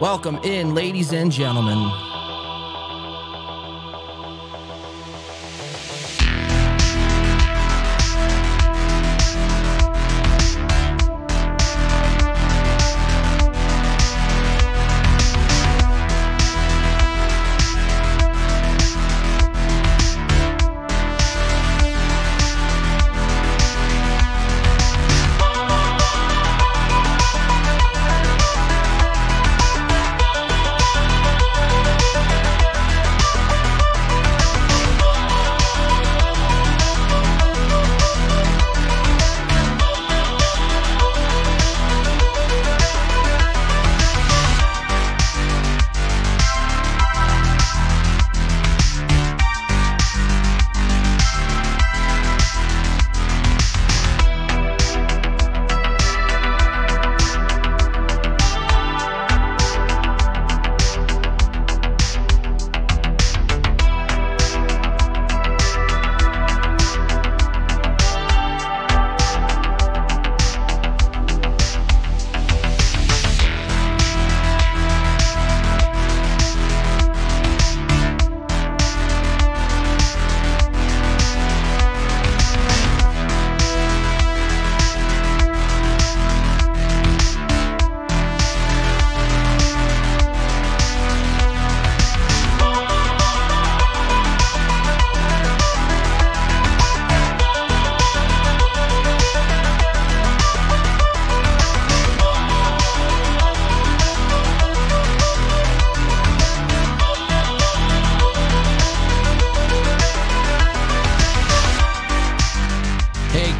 Welcome in, ladies and gentlemen.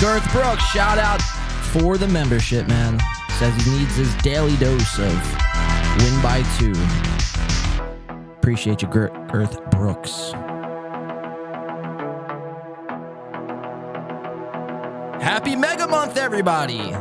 Garth Brooks, shout out for the membership, man. Says he needs his daily dose of Win by 2. Appreciate you, Garth Brooks. Happy Mega Month, everybody.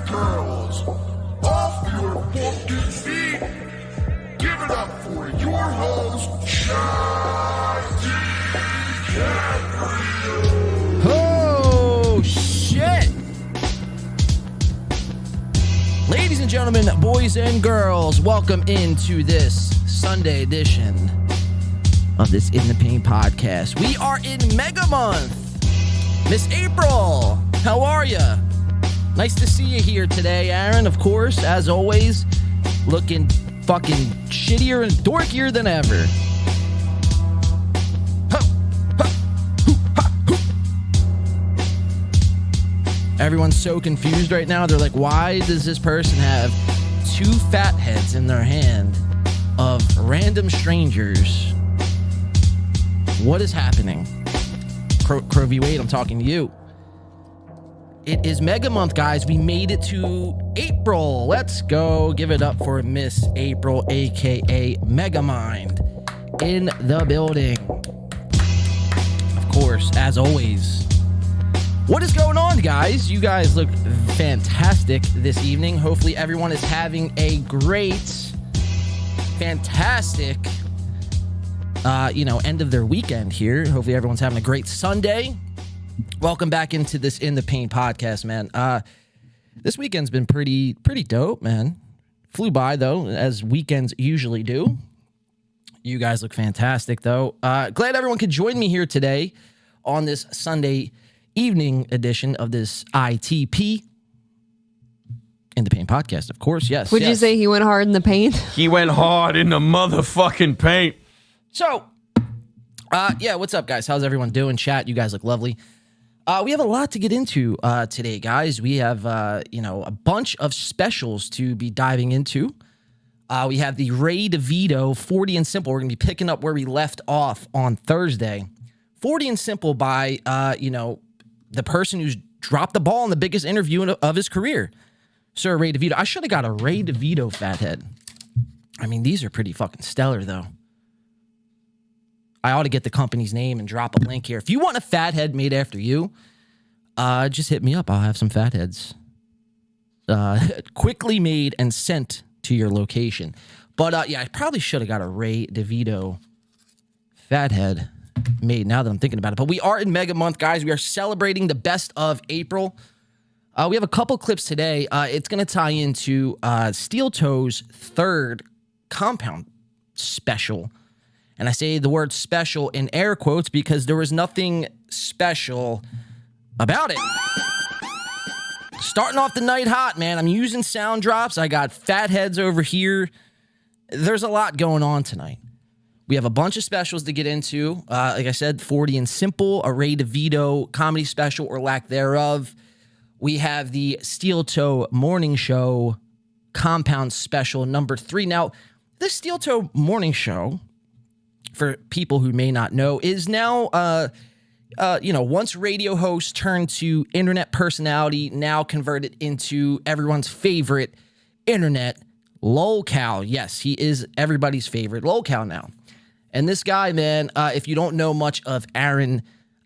and girls, off your fucking feet. Give it up for your host, Shotty Gabriel. Oh, shit. Ladies and gentlemen, boys and girls, welcome into this Sunday edition of this In the Pain podcast. We are in Mega Month. Miss April, how are ya? Nice to see you here today, Aaron. Of course, as always, looking fucking shittier and dorkier than ever. Everyone's so confused right now. They're like, why does this person have two fat heads in their hand of random strangers? What is happening? Crow V. Wade, I'm talking to you. It is Mega Month, guys. We made it to April. Let's go. Give it up for Miss April, a.k.a. Megamind, in the building. Of course, as always. What is going on, guys? You guys look fantastic this evening. Hopefully everyone is having a great, fantastic, end of their weekend here. Hopefully everyone's having a great Sunday. Welcome back into this In the Pain podcast, man. This weekend's been pretty dope, man. Flew by, though, as weekends usually do. You guys look fantastic, though. Glad everyone could join me here today on this Sunday evening edition of this ITP In the Pain podcast, of course. Yes. Would you say he went hard in the paint? He went hard in the motherfucking paint. So, what's up, guys? How's everyone doing? Chat, you guys look lovely. We have a lot to get into today, guys. We have, a bunch of specials to be diving into. We have the Ray DeVito 40 and Simple. We're going to be picking up where we left off on Thursday. 40 and Simple by, the person who's dropped the ball in the biggest interview of his career, Sir Ray DeVito. I should have got a Ray DeVito fathead. I mean, these are pretty fucking stellar, though. I ought to get the company's name and drop a link here. If you want a fathead made after you, just hit me up. I'll have some fatheads quickly made and sent to your location. But, I probably should have got a Ray DeVito fathead made now that I'm thinking about it. But we are in Mega Month, guys. We are celebrating the best of April. We have a couple clips today. It's going to tie into Steel Toe's third compound special. And I say the word special in air quotes because there was nothing special about it. Starting off the night hot, man. I'm using sound drops. I got fat heads over here. There's a lot going on tonight. We have a bunch of specials to get into. Like I said, 40 and Simple, a Ray DeVito comedy special or lack thereof. We have the Steel Toe Morning Show compound special number 3. Now, this Steel Toe Morning Show, for people who may not know, is now, once radio hosts turned to internet personality, now converted into everyone's favorite internet lolcow. Yes, he is everybody's favorite lolcow now. And this guy, man, if you don't know much of Aaron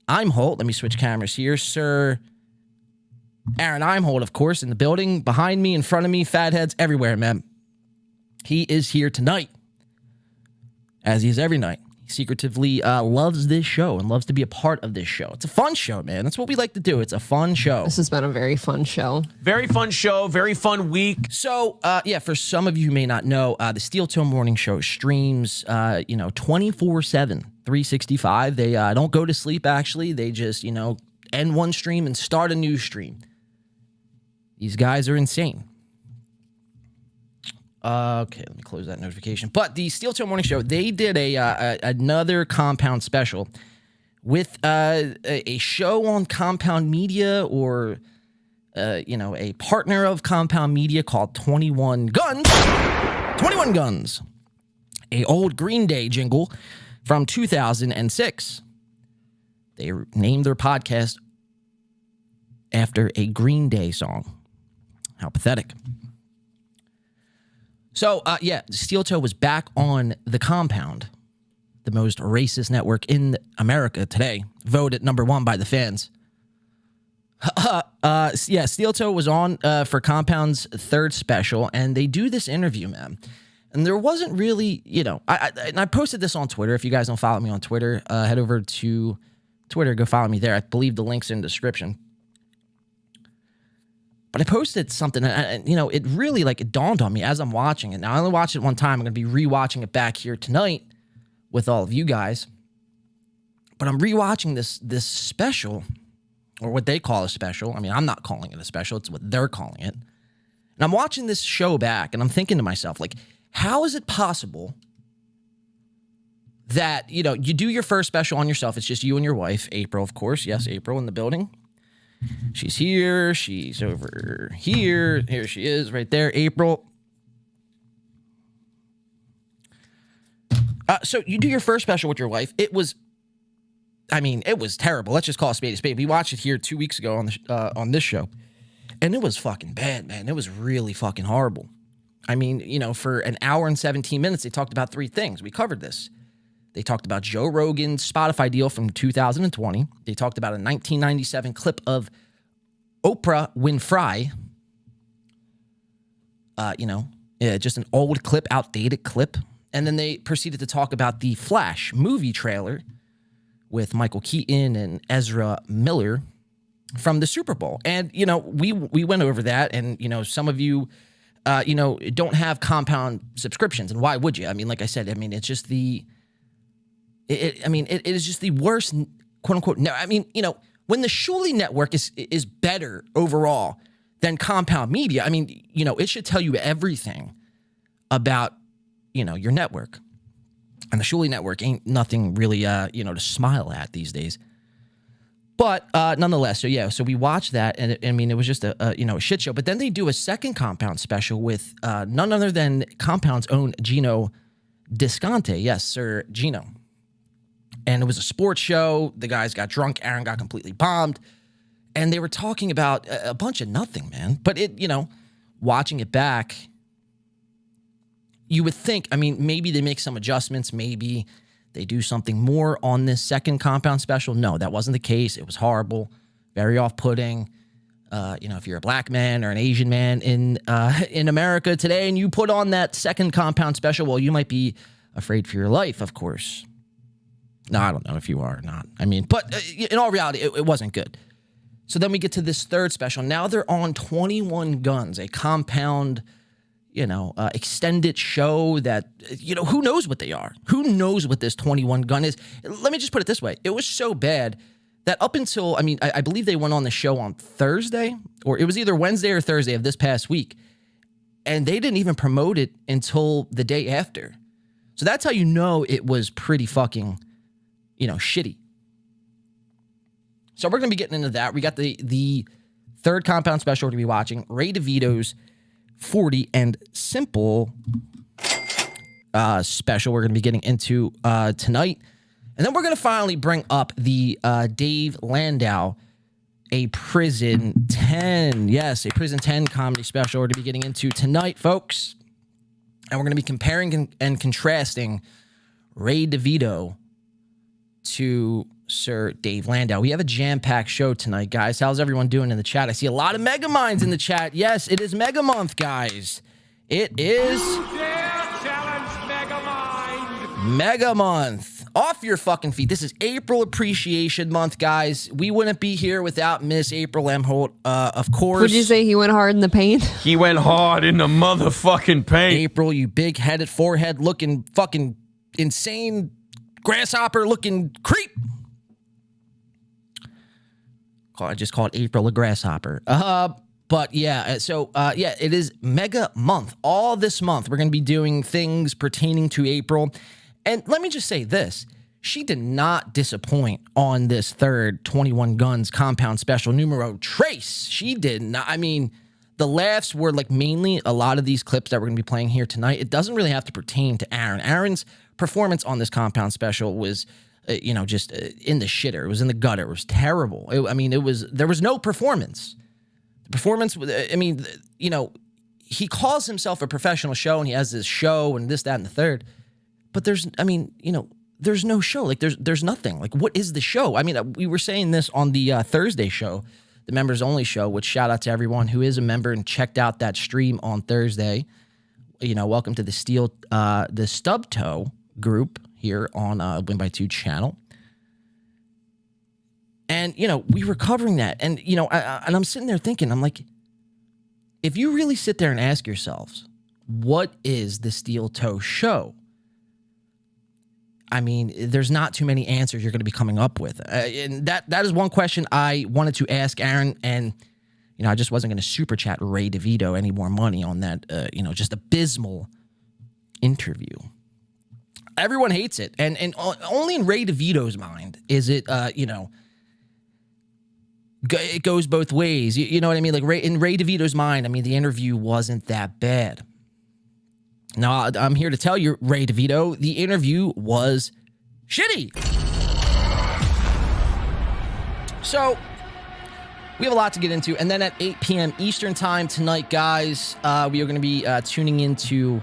Imholt, let me switch cameras here. Sir Aaron Imholt, of course, in the building, behind me, in front of me, fatheads everywhere, man. He is here tonight, as he is every night. He secretively loves this show and loves to be a part of this show. It's a fun show, man. That's what we like to do. It's a fun show. This has been a very fun show. Very fun show. Very fun week. So, for some of you who may not know, the Steel Toe Morning Show streams, 24/7, 365. They don't go to sleep, actually. They just, end one stream and start a new stream. These guys are insane. Okay, let me close that notification. But the Steel Toe Morning Show, they did another compound special with a show on Compound Media or, a partner of Compound Media called 21 Guns. 21 Guns, a old Green Day jingle from 2006. They named their podcast after a Green Day song. How pathetic. So, Steel Toe was back on the Compound, the most racist network in America today, voted number 1 by the fans. Yeah, Steel Toe was on for Compound's third special, and they do this interview, man. And there wasn't really, I posted this on Twitter. If you guys don't follow me on Twitter, head over to Twitter, go follow me there. I believe the link's in the description. But I posted something, and it really, it dawned on me as I'm watching it. Now, I only watched it one time. I'm going to be rewatching it back here tonight with all of you guys. But I'm rewatching this special, or what they call a special. I mean, I'm not calling it a special. It's what they're calling it. And I'm watching this show back, and I'm thinking to myself, how is it possible that, you do your first special on yourself? It's just you and your wife, April, of course. Yes, April in the building. She's here. She's over here. Here she is right there, April. So you do your first special with your wife. It was terrible. Let's just call a spade a spade. We watched it here 2 weeks ago on this show. And it was fucking bad, man. It was really fucking horrible. I mean, for an hour and 17 minutes, they talked about three things. We covered this. They talked about Joe Rogan's Spotify deal from 2020. They talked about a 1997 clip of Oprah Winfrey. Just an old clip, outdated clip. And then they proceeded to talk about the Flash movie trailer with Michael Keaton and Ezra Miller from the Super Bowl. And, we went over that. And, some of you, don't have Compound subscriptions. And why would you? I mean, like I said, it's just it is just the worst, quote unquote. No, when the Shuley network is better overall than Compound Media, it should tell you everything about, your network. And the Shuley network ain't nothing really, to smile at these days. But nonetheless, so we watched that, and it was just a shit show. But then they do a second Compound special with none other than Compound's own Gino Disconte. Yes, Sir Gino. And it was a sports show. The guys got drunk. Aaron got completely bombed. And they were talking about a bunch of nothing, man. But watching it back, you would think, maybe they make some adjustments. Maybe they do something more on this second Compound special. No, that wasn't the case. It was horrible, very off-putting. If you're a black man or an Asian man in America today and you put on that second Compound special, well, you might be afraid for your life, of course. No, I don't know if you are or not. But in all reality, it wasn't good. So then we get to this third special. Now they're on 21 Guns, a Compound, extended show that, who knows what they are? Who knows what this 21 Gun is? Let me just put it this way. It was so bad that up until, I believe they went on the show on Thursday, or it was either Wednesday or Thursday of this past week, and they didn't even promote it until the day after. So that's how it was pretty fucking, shitty. So we're going to be getting into that. We got the third Compound special we're going to be watching, Ray DeVito's 40 and Simple special we're going to be getting into tonight. And then we're going to finally bring up the Dave Landau, a Prison 10. Yes, a Prison 10 comedy special we're going to be getting into tonight, folks. And we're going to be comparing and contrasting Ray DeVito to Sir Dave Landau. We have a jam-packed show tonight, guys. How's everyone doing in the chat? I see a lot of Mega Minds in the chat. Yes, it is Mega Month, guys. It is Mega Month. Off your fucking feet. This is April Appreciation Month, guys. We wouldn't be here without Miss April M. Holt, of course. Would you say he went hard in the paint? He went hard in the motherfucking paint. April, you big-headed, forehead-looking, fucking insane, grasshopper-looking creep. I just called April a grasshopper. But yeah, it is Mega Month. All this month, we're going to be doing things pertaining to April. And let me just say this. She did not disappoint on this third 21 Guns Compound special numero trace. She did not. The laughs were mainly a lot of these clips that we're going to be playing here tonight. It doesn't really have to pertain to Aaron. Aaron's performance on this Compound special was just in the shitter. It was in the gutter. It was terrible. There was no performance. The performance, he calls himself a professional show and he has this show and this, that, and the third. But there's no show. There's nothing. What is the show? We were saying this on the Thursday show the members only show, which shout out to everyone who is a member and checked out that stream on Thursday. Welcome to the Stub Toe group here on Win by Two channel. And, we were covering that. And, and I'm sitting there thinking, I'm like, if you really sit there and ask yourselves, what is the Steel Toe show? I mean, there's not too many answers you're going to be coming up with. And that is one question I wanted to ask Aaron. And, I just wasn't going to super chat Ray DeVito any more money on that, just abysmal interview. Everyone hates it. And only in Ray DeVito's mind is it, it goes both ways. You know what I mean? Like in Ray DeVito's mind, I mean, the interview wasn't that bad. Now, I'm here to tell you, Ray DeVito, the interview was shitty. So, we have a lot to get into. And then at 8 p.m. Eastern time tonight, guys, we are going to be tuning into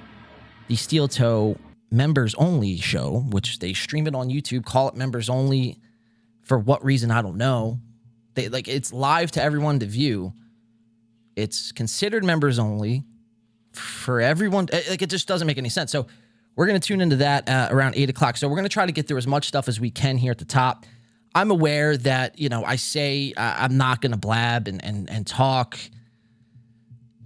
the Steel Toe Members Only show, which they stream it on YouTube, call it Members Only. For what reason, I don't know. It's live to everyone to view. It's considered members only for everyone. It just doesn't make any sense. So we're going to tune into that around 8 o'clock. So we're going to try to get through as much stuff as we can here at the top. I'm aware that, I say I'm not going to blab and talk,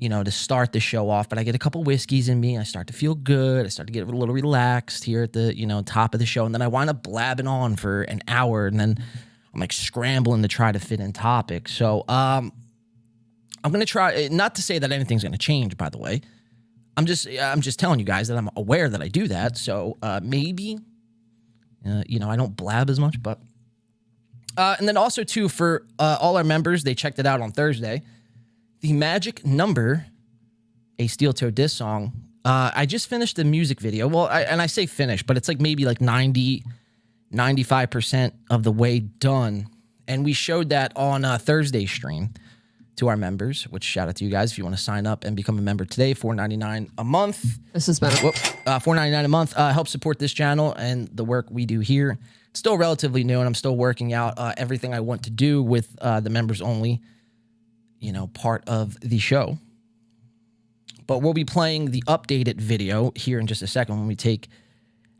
to start the show off. But I get a couple whiskeys in me. I start to feel good. I start to get a little relaxed here at the, top of the show. And then I wind up blabbing on for an hour. And then I'm like scrambling to try to fit in topics. So I'm going to try, not to say that anything's going to change, by the way. I'm just telling you guys that I'm aware that I do that. So maybe, I don't blab as much, but. And then also, too, for all our members, they checked it out on Thursday. The Magic Number, a Steel Toe diss song. I just finished the music video. Well, I say finished, but it's like maybe like 95% of the way done. And we showed that on Thursday's stream to our members, which shout out to you guys if you want to sign up and become a member today, $4.99 a month. This has been $4.99 a month. Help support this channel and the work we do here. It's still relatively new, and I'm still working out everything I want to do with the members only, part of the show. But we'll be playing the updated video here in just a second when we take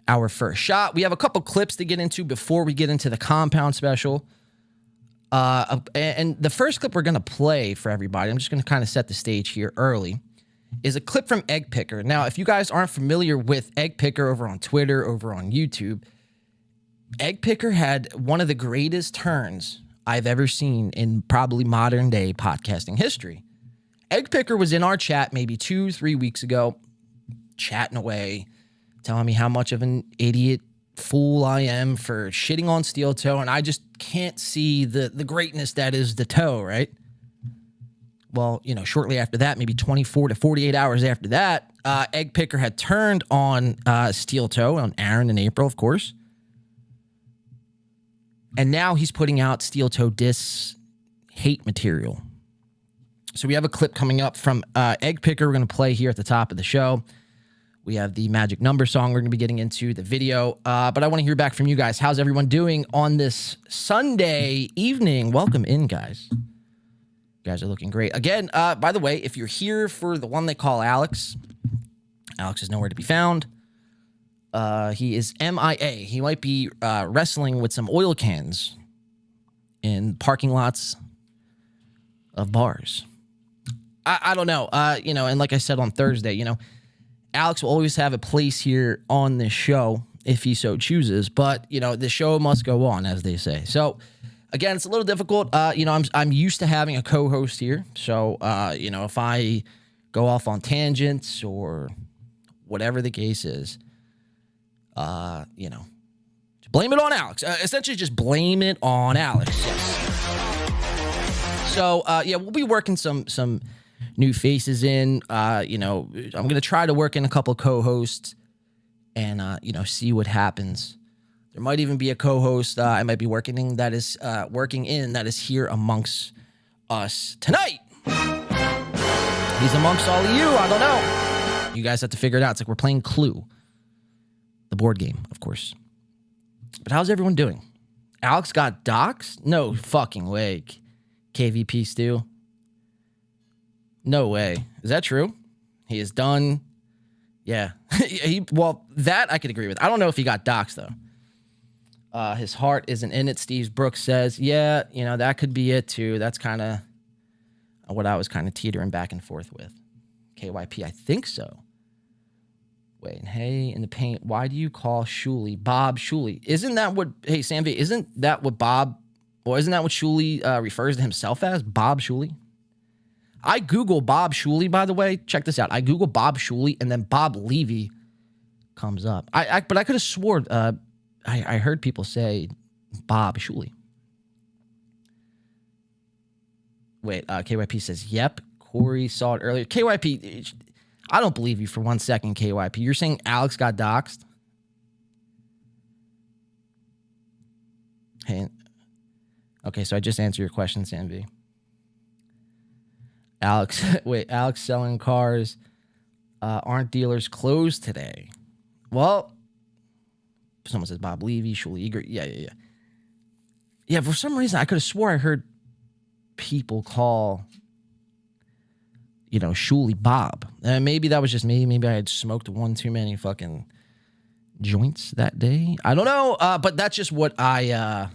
our first shot. We have a couple clips to get into before we get into the compound special. And the first clip we're going to play for everybody, I'm just going to kind of set the stage here early, is a clip from Egg Picker. Now, if you guys aren't familiar with Egg Picker over on Twitter, over on YouTube, Egg Picker had one of the greatest turns I've ever seen in probably modern day podcasting history. Egg Picker was in our chat maybe 2-3 weeks ago, chatting away, telling me how much of an idiot fool I am for shitting on Steel Toe, and I just can't see the greatness that is the toe, right? Well, shortly after that, maybe 24 to 48 hours after that, Egg Picker had turned on Steel Toe, on Aaron and April, of course. And now he's putting out Steel Toe diss hate material. So we have a clip coming up from Egg Picker we're going to play here at the top of the show. We have the Magic Number song we're going to be getting into, the video. But I want to hear back from you guys. How's everyone doing on this Sunday evening? Welcome in, guys. You guys are looking great. Again, by the way, if you're here for the one they call Alex, Alex is nowhere to be found. He is MIA. He might be wrestling with some oil cans in parking lots of bars. I don't know. And like I said on Thursday, Alex will always have a place here on this show if he so chooses. But, the show must go on, as they say. So, again, it's a little difficult. I'm used to having a co-host here. So, if I go off on tangents or whatever the case is, blame it on Alex. Essentially, just blame it on Alex. Yes. So, we'll be working some new faces in. I'm going to try to work in a couple co-hosts and, see what happens. There might even be a co-host I might be working in that is here amongst us tonight. He's amongst all of you. I don't know. You guys have to figure it out. It's like we're playing Clue. The board game, of course. But how's everyone doing? Alex got doxxed? No fucking way. KVP Stu. No way. Is that true? He is done. Yeah. Well, that I could agree with. I don't know if he got doxxed, though. His heart isn't in it, Steve Brooks says. Yeah, that could be it, too. That's kind of what I was kind of teetering back and forth with. KYP, I think so. Wait, hey, in the paint, why do you call Shuley Bob Shuley? Isn't that what, hey, Sam V, isn't that what Shuley refers to himself as? Bob Shuley? I Google Bob Shuley, by the way. Check this out. I Google Bob Shuley, and then Bob Levy comes up. But I could have sworn I heard people say Bob Shuley. Wait, KYP says, yep. Corey saw it earlier. KYP, I don't believe you for 1 second, KYP. You're saying Alex got doxxed? Hey, okay, so I just answered your question, Sam V. Alex selling cars. Aren't dealers closed today? Well, someone says Bob Levy, Shuley Eager. Yeah. Yeah, for some reason, I could have swore I heard people call, Shuley Bob. Maybe that was just me. Maybe I had smoked one too many fucking joints that day. I don't know, but that's just what I...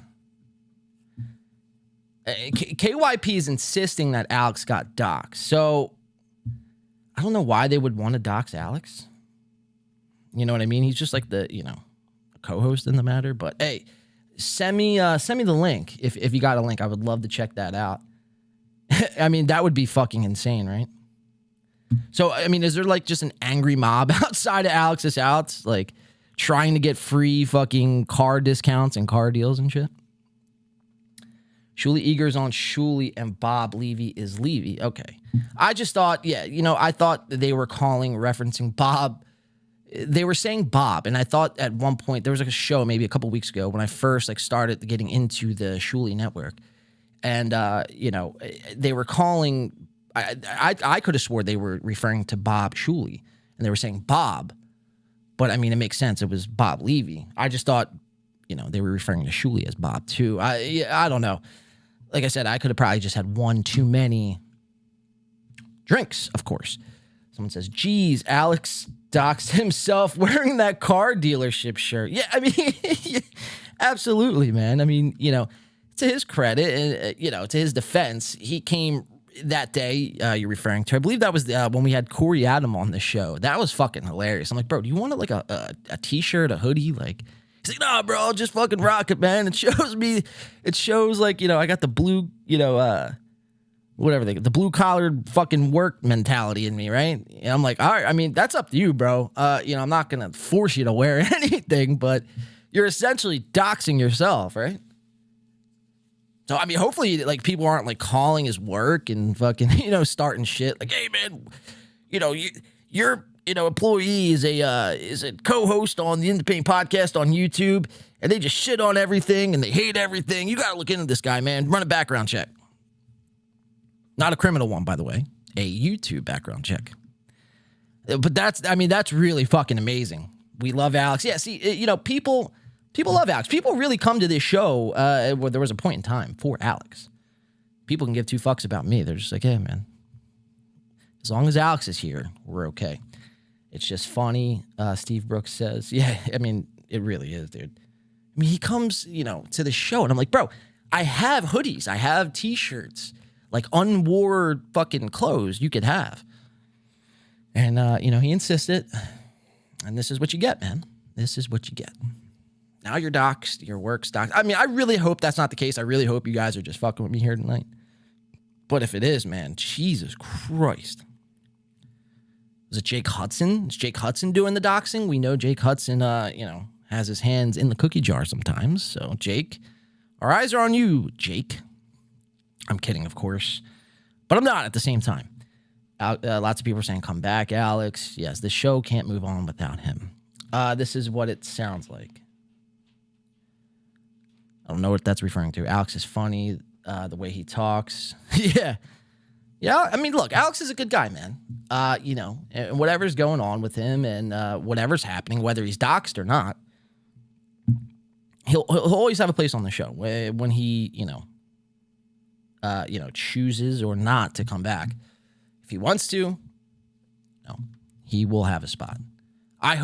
KYP is insisting that Alex got doxxed. So, I don't know why they would want to dox Alex. You know what I mean? He's just like the, co-host in the matter. But, hey, send me the link. If you got a link, I would love to check that out. I mean, that would be fucking insane, right? So, I mean, is there like just an angry mob outside of Alex's house, like trying to get free fucking car discounts and car deals and shit? Shuley Eager's on Shuley and Bob Levy is Levy. Okay. I just thought, I thought they were referencing Bob. They were saying Bob, and I thought at one point, there was like a show maybe a couple weeks ago when I first started getting into the Shuley network. And, they were calling, I could have swore they were referring to Bob Shuley, and they were saying Bob. But, I mean, it makes sense. It was Bob Levy. I just thought, they were referring to Shuley as Bob, too. I don't know. Like I said, I could have probably just had one too many drinks, of course. Someone says, geez, Alex doxed himself wearing that car dealership shirt. Yeah, I mean, absolutely, man. I mean, to his credit, and, to his defense, he came that day you're referring to. I believe that was when we had Corey Adam on the show. That was fucking hilarious. I'm like, bro, do you want a T-shirt, a hoodie? Like, he's like, nah, bro, just fucking rock it, man. It shows like, I got the blue, the blue collared fucking work mentality in me, right? And I'm like, all right, I mean, that's up to you, bro. I'm not going to force you to wear anything, but you're essentially doxing yourself, right? So, I mean, hopefully, people aren't, calling his work and fucking, starting shit. Like, hey, man, your employee is a co-host on the Independent Podcast on YouTube, and they just shit on everything, and they hate everything. You got to look into this guy, man. Run a background check. Not a criminal one, by the way. A YouTube background check. But that's really fucking amazing. We love Alex. Yeah, see, people love Alex. People really come to this show where there was a point in time for Alex. People can give two fucks about me. They're just like, hey, man, as long as Alex is here, we're okay. It's just funny. Steve Brooks says, yeah, I mean, it really is, dude. I mean, he comes, to the show, and I'm like, bro, I have hoodies. I have T-shirts, unwore fucking clothes you could have. And, he insisted, and this is what you get, man. This is what you get. Now you're doxxed, your work's doxxed. I mean, I really hope that's not the case. I really hope you guys are just fucking with me here tonight. But if it is, man, Jesus Christ. Was it Jake Hudson? Is Jake Hudson doing the doxing? We know Jake Hudson, has his hands in the cookie jar sometimes. So, Jake, our eyes are on you, Jake. I'm kidding, of course. But I'm not at the same time. Lots of people are saying, come back, Alex. Yes, the show can't move on without him. This is what it sounds like. I don't know what that's referring to. Alex is funny, the way he talks. Yeah. I mean, look, Alex is a good guy, man. And whatever's going on with him and whatever's happening, whether he's doxxed or not, he'll always have a place on the show when he, chooses or not to come back. If he wants to, no, he will have a spot. I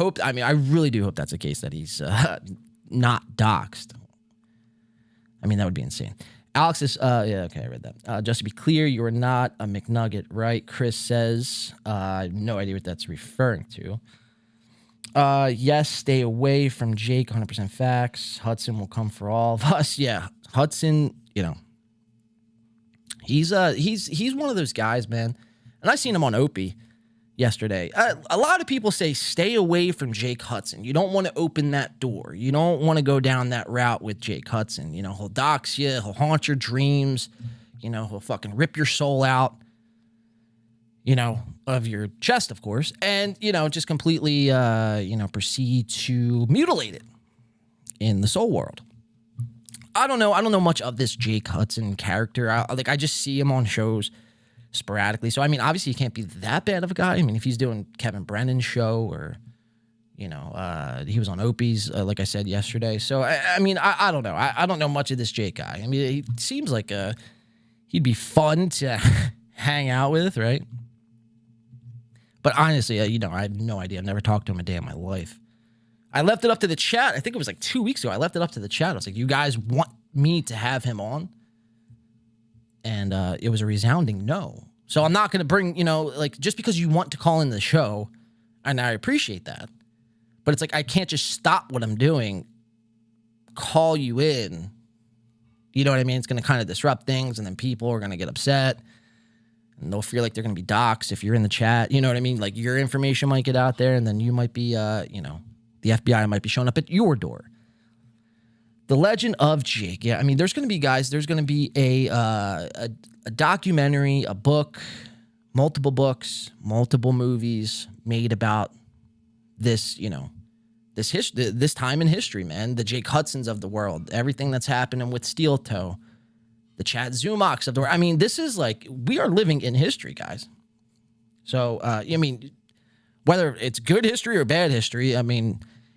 really do hope that's the case, that he's not doxxed. I mean, that would be insane. Alex is, I read that. Just to be clear, you are not a McNugget, right? Chris says, I have no idea what that's referring to. Yes, stay away from Jake, 100% facts. Hudson will come for all of us. Yeah, Hudson, he's one of those guys, man. And I seen him on Opie yesterday. A lot of people say stay away from Jake Hudson. You don't want to open that door. You don't want to go down that route with Jake Hudson. He'll dox you. He'll haunt your dreams. He'll fucking rip your soul out, of your chest, of course. And, just completely, proceed to mutilate it in the soul world. I don't know much of this Jake Hudson character. I just see him on shows sporadically. So, obviously he can't be that bad of a guy. If he's doing Kevin Brennan's show or, he was on Opie's, like I said yesterday. So, I don't know. I don't know much of this Jake guy. He seems like he'd be fun to hang out with, right? But honestly, I have no idea. I've never talked to him a day in my life. I left it up to the chat. I think it was like 2 weeks ago. I left it up to the chat. I was like, you guys want me to have him on? And it was a resounding no. So I'm not going to bring, just because you want to call in the show, and I appreciate that. But it's like, I can't just stop what I'm doing, call you in. You know what I mean? It's going to kind of disrupt things, and then people are going to get upset. And they'll feel like they're going to be doxxed if you're in the chat. You know what I mean? Like, your information might get out there, and then you might be, the FBI might be showing up at your door. The Legend of Jake. Yeah, there's going to be, guys, there's going to be a documentary, a book, multiple books, multiple movies made about this, this time in history, man. The Jake Hudsons of the world, everything that's happening with Steel Toe, the Chad Zumachs of the world. This is like, we are living in history, guys. So, whether it's good history or bad history,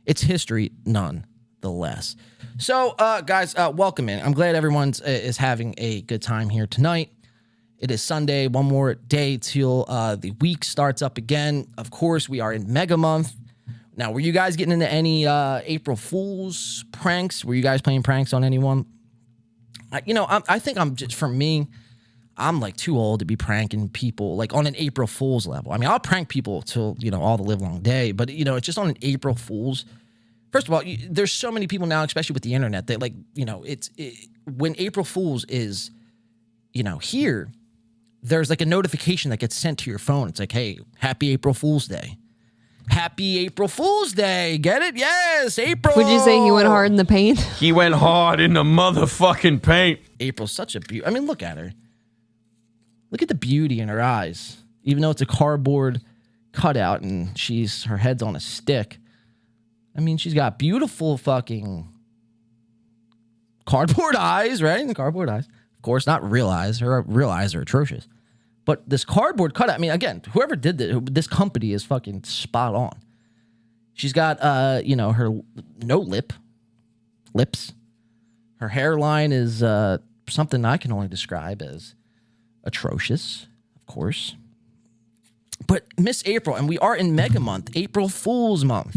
it's history nonetheless. So, guys, welcome in. I'm glad everyone is having a good time here tonight. It is Sunday, one more day till the week starts up again. Of course, we are in Mega Month. Now, were you guys getting into any April Fool's pranks? Were you guys playing pranks on anyone? I think I'm like too old to be pranking people like on an April Fool's level. I'll prank people till, all the live long day, but it's just on an April Fool's. First of all, there's so many people now, especially with the internet, that when April Fool's is, here, there's like a notification that gets sent to your phone. It's like, hey, happy April Fool's Day. Happy April Fool's Day. Get it? Yes, April. Would you say he went hard in the paint? He went hard in the motherfucking paint. April's such a beauty. Look at her. Look at the beauty in her eyes. Even though it's a cardboard cutout and her head's on a stick. She's got beautiful fucking cardboard eyes, right? The cardboard eyes. Of course, not real eyes. Her real eyes are atrocious. But this cardboard cutout, again, whoever did this company is fucking spot on. She's got, her no lips. Her hairline is something I can only describe as atrocious, of course. But Miss April, and we are in Mega Month, April Fool's Month.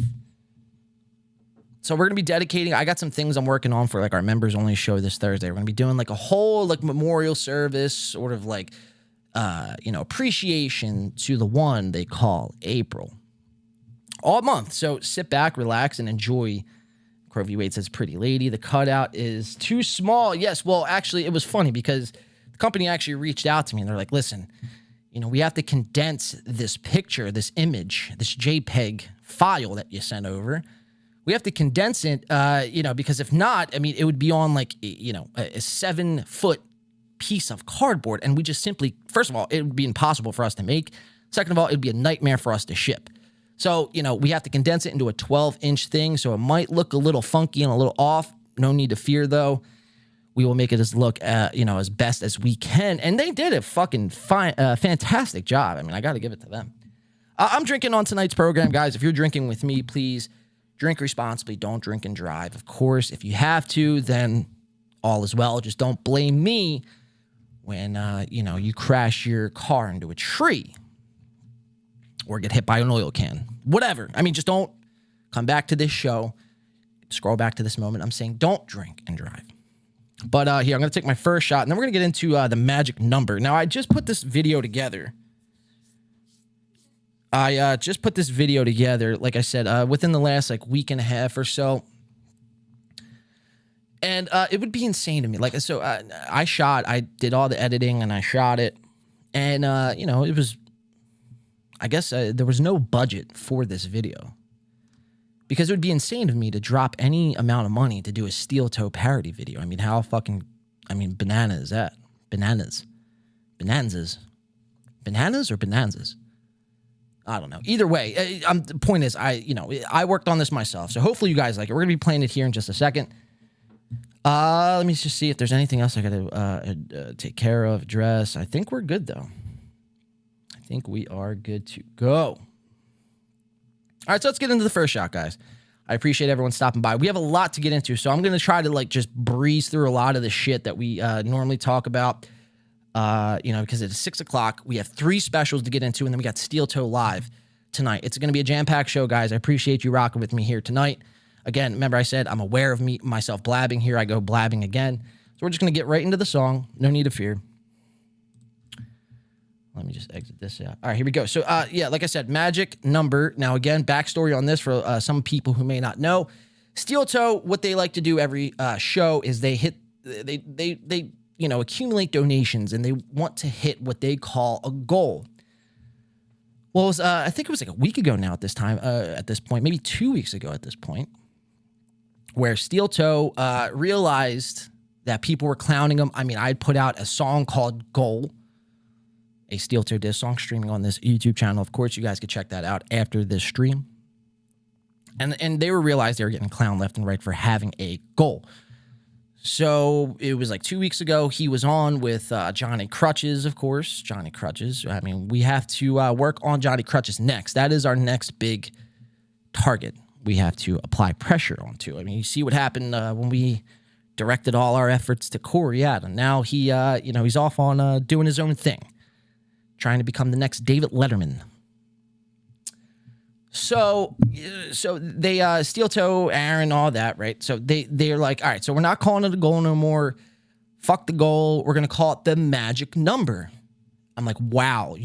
So we're going to be dedicating, I got some things I'm working on for our members only show this Thursday. We're going to be doing a whole memorial service, sort of appreciation to the one they call April. All month. So sit back, relax, and enjoy. Crovey Wade says, pretty lady. The cutout is too small. Yes, well, actually, it was funny because the company actually reached out to me and they're like, listen, we have to condense this picture, this image, this JPEG file that you sent over. We have to condense it, because if not, it would be on a 7-foot piece of cardboard. And we just simply, first of all, it would be impossible for us to make. Second of all, it'd be a nightmare for us to ship. So, we have to condense it into a 12-inch thing. So it might look a little funky and a little off. No need to fear, though. We will make it as best as we can. And they did a fucking fantastic job. I got to give it to them. I'm drinking on tonight's program, guys. If you're drinking with me, please drink responsibly. Don't drink and drive. Of course, if you have to, then all is well. Just don't blame me when, you crash your car into a tree or get hit by an oil can, whatever. I mean, just don't come back to this show, scroll back to this moment. I'm saying don't drink and drive. But here, I'm going to take my first shot, and then we're going to get into the magic number. Now, I just put this video together. Like I said, within the last, week and a half or so. And it would be insane to me. I did all the editing, and I shot it. And, it was, I guess, there was no budget for this video. Because it would be insane of me to drop any amount of money to do a steel toe parody video. I mean, banana is that? Bananas or bonanzas? I don't know. Either way, the point is, I worked on this myself. So hopefully you guys like it. We're going to be playing it here in just a second. Let me just see if there's anything else I got to take care of, address. I think we're good, though. I think we are good to go. All right, so let's get into the first shot, guys. I appreciate everyone stopping by. We have a lot to get into, so I'm going to try to, just breeze through a lot of the shit that we normally talk about, because it's 6 o'clock. We have 3 specials to get into, and then we got Steel Toe Live tonight. It's going to be a jam-packed show, guys. I appreciate you rocking with me here tonight. Again, remember I said I'm aware of myself blabbing here. I go blabbing again. So we're just going to get right into the song. No need to fear. Let me just exit this out. All right, here we go. So, like I said, magic number. Now, again, backstory on this for some people who may not know. Steel Toe, what they like to do every show is they accumulate donations, and they want to hit what they call a goal. Well, it was, I think it was a week ago now at this point, maybe 2 weeks ago at this point, where Steel Toe realized that people were clowning him. I mean, I had put out a song called Goal, a Steel Toe diss song streaming on this YouTube channel. Of course, you guys could check that out after this stream. And they realized they were getting clowned left and right for having a goal. So it was 2 weeks ago. He was on with Johnny Crutches, of course. Johnny Crutches. I mean, we have to work on Johnny Crutches next. That is our next big target. We have to apply pressure onto. I mean, you see what happened when we directed all our efforts to Corey Adam. Now he, he's off on doing his own thing, trying to become the next David Letterman. So they Steel Toe, Aaron, all that, right? So they're like, all right, so we're not calling it a goal no more. Fuck the goal. We're gonna call it the magic number. I'm like, wow.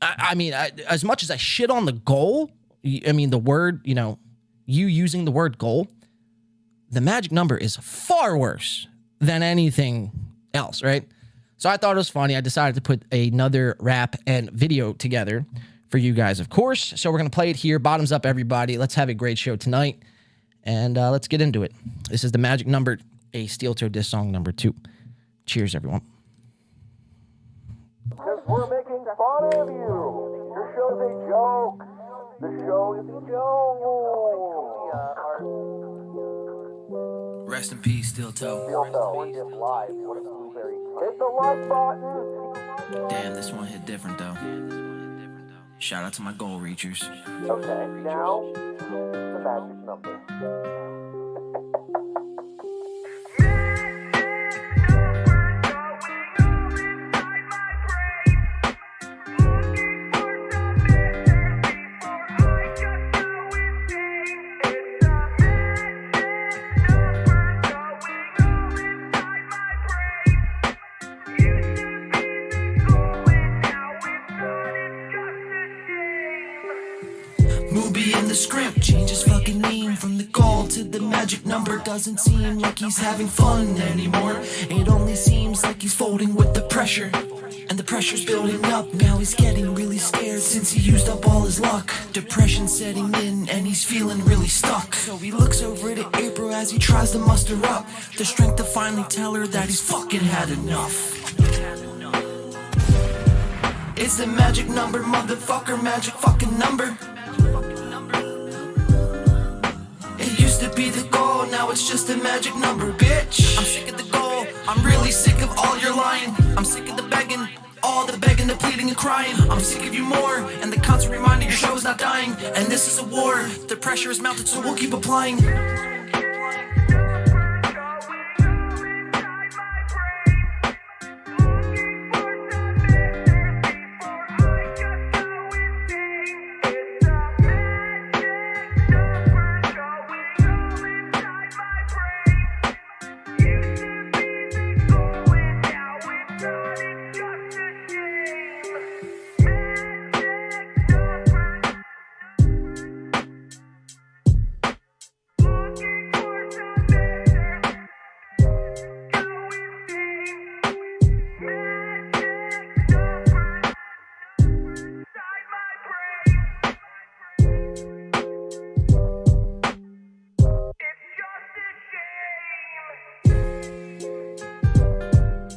As much as I shit on the goal, the word, you using the word goal, the magic number is far worse than anything else, right? So I thought it was funny. I decided to put another rap and video together for you guys, of course. So we're going to play it here. Bottoms up, everybody. Let's have a great show tonight. And let's get into it. This is the magic number, a Steel Toe diss song number 2. Cheers, everyone. Because we're making fun of you. Your show's a joke. The show is a joke. Rest in peace, Steel Toe. Steel Toe, if live, what a blueberry. Hit the like button. Damn, this one hit different, though. Shout out to my goal reachers. Okay, now, the magic number. Movie in the script, change his fucking name from the goal to the magic number. Doesn't seem like he's having fun anymore. It only seems like he's folding with the pressure, and the pressure's building up. Now he's getting really scared since he used up all his luck. Depression setting in and he's feeling really stuck. So he looks over at April as he tries to muster up the strength to finally tell her that he's fucking had enough. It's the magic number, motherfucker, magic fucking number. It used to be the goal, now it's just a magic number, bitch. I'm sick of the goal, I'm really sick of all your lying. I'm sick of the begging, all the begging, the pleading and crying. I'm sick of you more, and the constant reminder your show's not dying. And this is a war, the pressure is mounted, so we'll keep applying.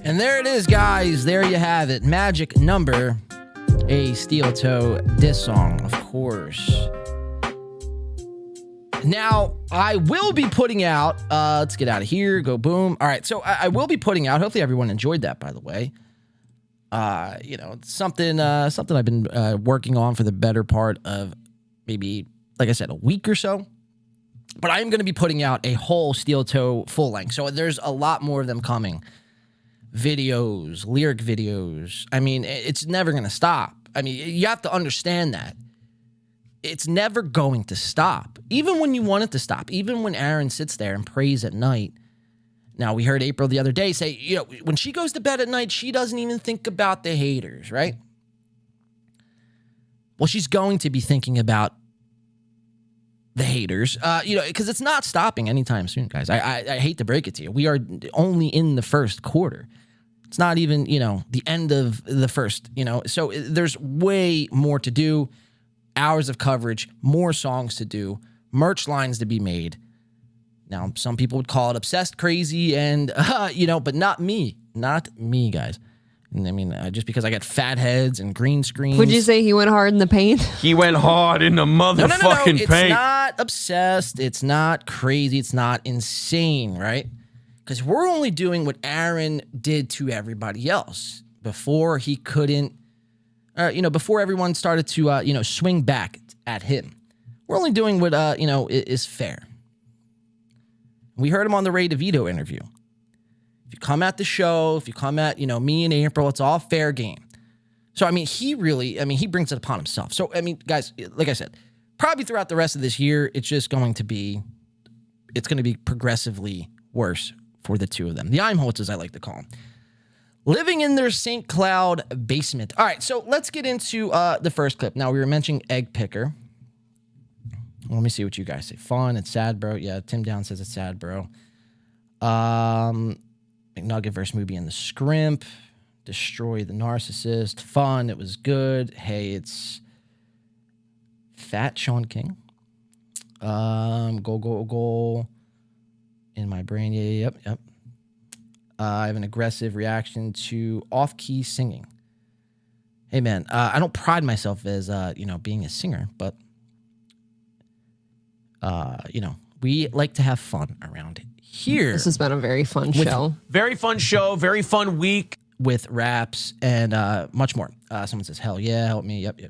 And there it is, guys. There you have it. Magic Number, a Steel Toe diss song, of course. Now, I will be putting out, let's get out of here, go boom. All right, so I will be putting out, hopefully everyone enjoyed that, by the way. It's something I've been working on for the better part of maybe, like I said, a week or so. But I am going to be putting out a whole Steel Toe full length. So there's a lot more of them coming. Videos, lyric videos. I mean, it's never going to stop. I mean, you have to understand that. It's never going to stop. Even when you want it to stop. Even when Aaron sits there and prays at night. Now, we heard April the other day say, when she goes to bed at night, she doesn't even think about the haters, right? Well, she's going to be thinking about the haters, because it's not stopping anytime soon, guys. I hate to break it to you. We are only in the first quarter. It's not even, the end of the first, So there's way more to do. Hours of coverage, more songs to do, merch lines to be made. Now, some people would call it obsessed, crazy, and, but not me. Not me, guys. And I mean, just because I got fat heads and green screens. Would you say he went hard in the paint? He went hard in the motherfucking It's paint. not obsessed. It's not crazy. It's not insane, right? Because we're only doing what Aaron did to everybody else before he couldn't, before everyone started to, swing back at him. We're only doing what, is fair. We heard him on the DeVito interview. If you come at the show, if you come at, me and April, it's all fair game. So, I mean, he brings it upon himself. So, I mean, guys, like I said, probably throughout the rest of this year, it's going to be progressively worse for the two of them. The Eimholtz, as I like to call them. Living in their St. Cloud basement. All right, so let's get into the first clip. Now, we were mentioning Egg Picker. Let me see what you guys say. Fun, it's sad, bro. Yeah, Tim Down says it's sad, bro. McNugget versus Movie and the Scrimp. Destroy the Narcissist. Fun, it was good. Hey, it's Fat Sean King. Goal. In my brain, yep. I have an aggressive reaction to off-key singing. Hey, man, I don't pride myself as, being a singer, but, we like to have fun around here. This has been a very fun show. Very fun show, very fun week. With raps and much more. Someone says, hell yeah, help me. Yep.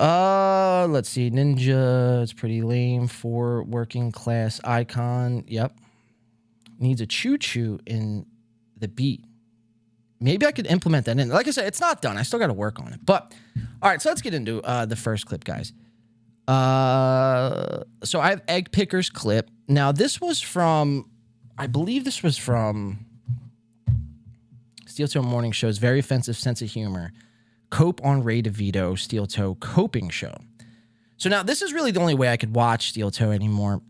Let's see. Ninja, it's pretty lame for working class icon. Yep. Needs a choo-choo in the beat. Maybe I could implement that in. Like I said, it's not done. I still got to work on it. But, all right, so let's get into the first clip, guys. So I have Egg Picker's clip. Now, I believe this was from Steel Toe Morning Show's Very Offensive Sense of Humor. Cope on DeVito, Steel Toe Coping Show. So now, this is really the only way I could watch Steel Toe anymore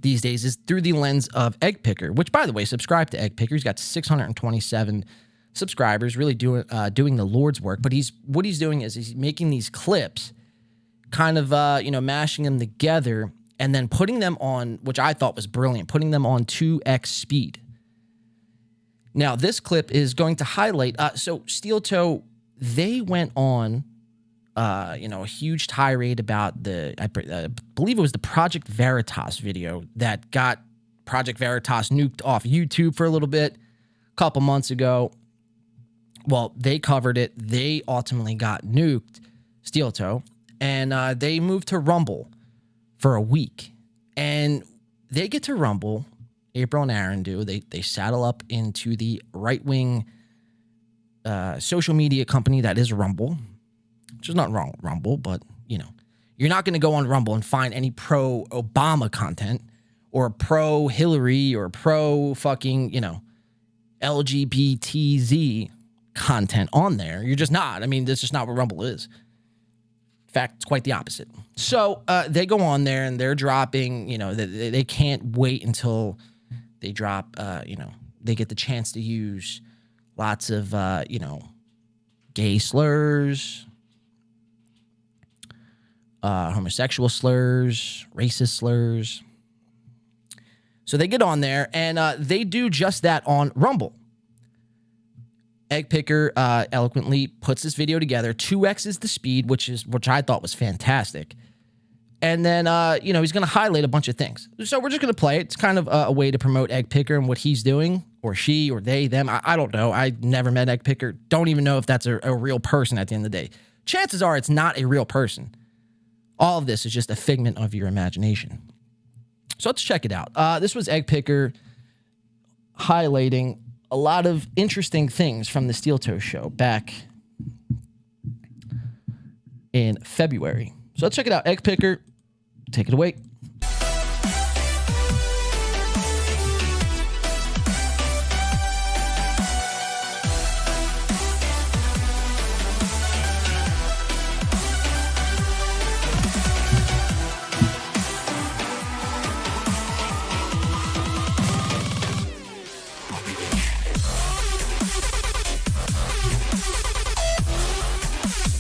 these days is through the lens of Egg Picker, which, by the way, subscribe to Egg Picker. He's got 627 subscribers, really doing the Lord's work. But what he's doing is he's making these clips, kind of, mashing them together and then putting them on, which I thought was brilliant, putting them on 2x speed. Now, this clip is going to highlight, so Steel Toe, they went on, a huge tirade about I believe it was the Project Veritas video that got Project Veritas nuked off YouTube for a little bit a couple months ago. Well, they covered it. They ultimately got nuked, Steel Toe, and they moved to Rumble for a week. And they get to Rumble, April and Aaron do. They saddle up into the right-wing social media company that is Rumble, which is not wrong with Rumble, but, you're not going to go on Rumble and find any pro-Obama content or pro-Hillary or pro-fucking, LGBTZ content on there. You're just not. I mean, that's just not what Rumble is. In fact, it's quite the opposite. So they go on there and they're dropping, they can't wait until they drop, they get the chance to use lots of, gay slurs, homosexual slurs, racist slurs. So they get on there, and they do just that on Rumble. Egg Picker eloquently puts this video together, 2x's the speed, which I thought was fantastic. And then, he's going to highlight a bunch of things. So we're just going to play it. It's kind of a way to promote Egg Picker and what he's doing, or she, or they, them. I don't know. I never met Egg Picker. Don't even know if that's a real person at the end of the day. Chances are it's not a real person. All of this is just a figment of your imagination. So let's check it out. This was Egg Picker highlighting a lot of interesting things from the Steel Toe show back in February. So let's check it out. Egg Picker, take it away.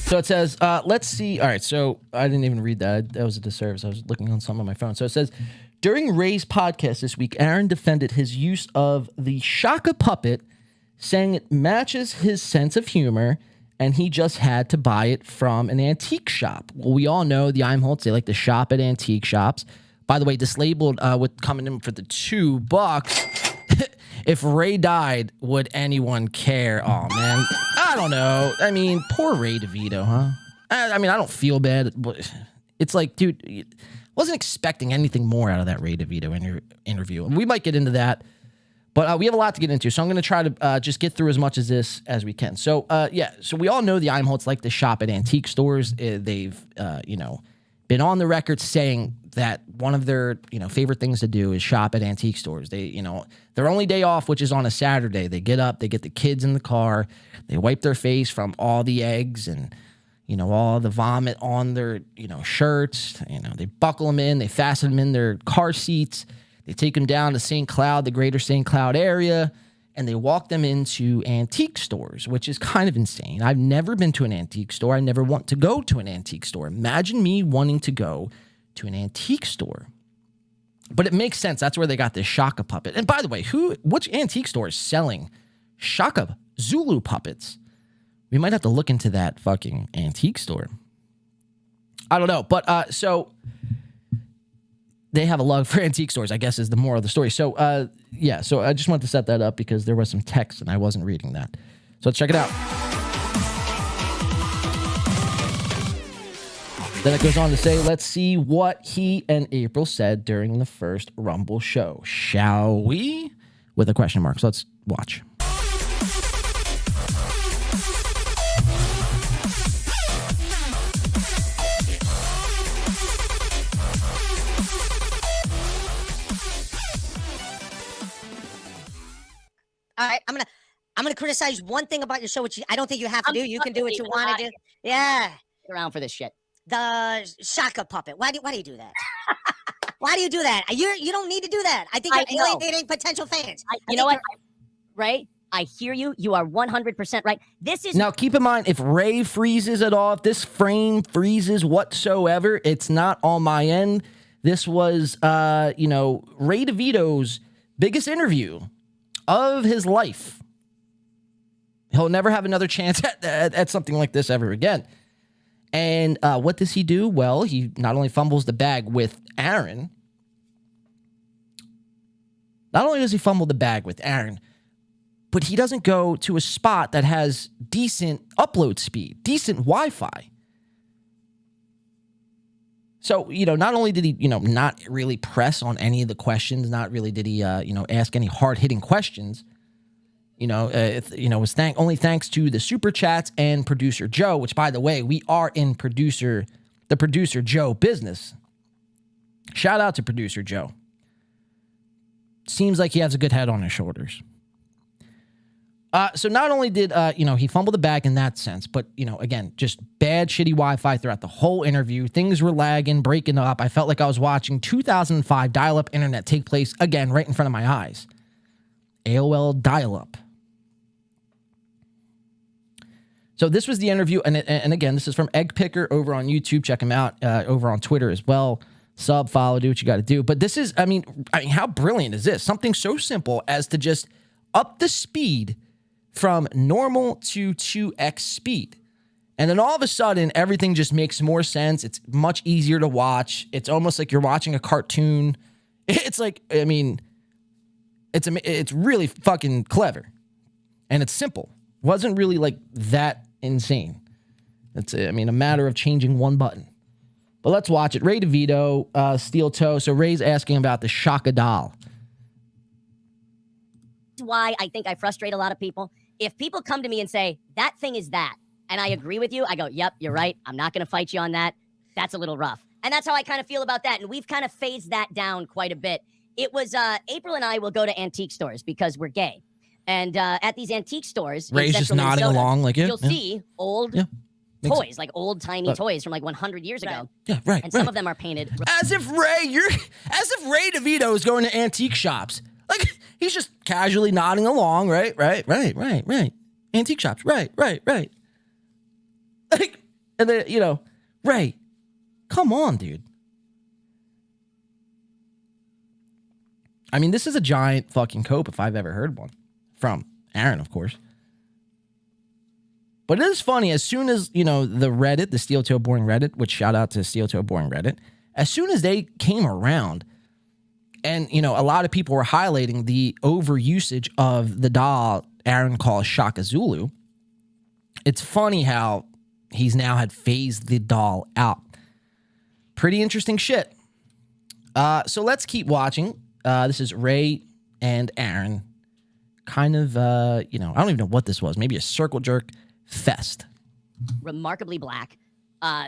So it says, let's see. All right, so I didn't even read that. That was a disservice. I was looking on something on my phone. So it says, during Ray's podcast this week, Aaron defended his use of the Shaka puppet, saying it matches his sense of humor, and he just had to buy it from an antique shop. Well, we all know the Eimholtz, they like to shop at antique shops. By the way, this labeled with coming in for the $2. If Ray died, would anyone care? Oh, man. I don't know. I mean, poor Ray DeVito, huh? I mean, I don't feel bad. But it's like, dude, wasn't expecting anything more out of that Ray DeVito interview. And we might get into that. But we have a lot to get into. So I'm going to try to just get through as much of this as we can. So, So we all know the Eimholtz like to shop at antique stores. They've, been on the record saying that one of their, favorite things to do is shop at antique stores. They, their only day off, which is on a Saturday, they get up, they get the kids in the car, they wipe their face from all the eggs and, all the vomit on their, shirts. They buckle them in, they fasten them in their car seats, they take them down to St. Cloud, the greater St. Cloud area, and they walk them into antique stores, which is kind of insane. I've never been to an antique store. I never want to go to an antique store. Imagine me wanting to go to an antique store. But it makes sense. That's where they got this Shaka puppet. And by the way, which antique store is selling Shaka Zulu puppets? We might have to look into that fucking antique store. I don't know. But so they have a love for antique stores, I guess, is the moral of the story. So, so I just wanted to set that up because there was some text and I wasn't reading that. So let's check it out. Then it goes on to say, let's see what he and April said during the first Rumble show. Shall we? With a question mark. So let's watch. All right, I'm gonna criticize one thing about your show, which I don't think you have to do. You can do what you want to do. Yeah, around for this shit. The Shaka puppet. Why do you do that? Why do you do that? You don't need to do that. I think you're alienating potential fans. You know what, Ray? I hear you. You are 100% right. This is now. Keep in mind, if Ray freezes at all, if this frame freezes whatsoever, it's not on my end. This was, Ray DeVito's biggest interview of his life. He'll never have another chance at something like this ever again. And what does he do? Well, he not only fumbles the bag with Aaron, not only does he fumble the bag with Aaron, but he doesn't go to a spot that has decent upload speed, decent Wi-Fi. So, not only did he, not really press on any of the questions, not really did he, ask any hard-hitting questions, it was only thanks to the super chats and producer Joe, which, by the way, we are in the producer Joe business. Shout out to producer Joe. Seems like he has a good head on his shoulders. So not only did, he fumble the bag in that sense, but, again, just bad, shitty Wi-Fi throughout the whole interview. Things were lagging, breaking up. I felt like I was watching 2005 dial-up internet take place, again, right in front of my eyes. AOL dial-up. So this was the interview, and again, this is from Egg Picker over on YouTube. Check him out over on Twitter as well. Sub, follow, do what you got to do. But this is, I mean, how brilliant is this? Something so simple as to just up the speed from normal to 2x speed. And then all of a sudden, everything just makes more sense. It's much easier to watch. It's almost like you're watching a cartoon. It's like, I mean, it's really fucking clever. And it's simple. Wasn't really like that insane. It's, I mean, a matter of changing one button. But let's watch it. Ray DeVito, Steel Toe. So Ray's asking about the Shaka doll. Why I think I frustrate a lot of people. If people come to me and say, that thing is that, and I agree with you, I go, yep, you're right. I'm not going to fight you on that. That's a little rough. And that's how I kind of feel about that. And we've kind of phased that down quite a bit. It was April and I will go to antique stores because we're gay. And at these antique stores, Ray's just nodding along like, you'll see old toys, like old tiny toys from like 100 years ago. Yeah, right. And some of them are painted. As if Ray DeVito is going to antique shops. Like, he's just casually nodding along, right. Antique shops, right. Like, and then, you know, Ray, come on, dude. I mean, this is a giant fucking cope if I've ever heard one. From Aaron, of course. But it is funny, as soon as, you know, the Reddit, the Steel Toe Boring Reddit, which shout out to Steel Toe Boring Reddit, as soon as they came around, and, you know, a lot of people were highlighting the overusage of the doll Aaron calls Shaka Zulu, it's funny how he's now had phased the doll out. Pretty interesting shit. So let's keep watching. This is Ray and Aaron. Kind of, you know, I don't even know what this was. Maybe a circle jerk fest. Remarkably black.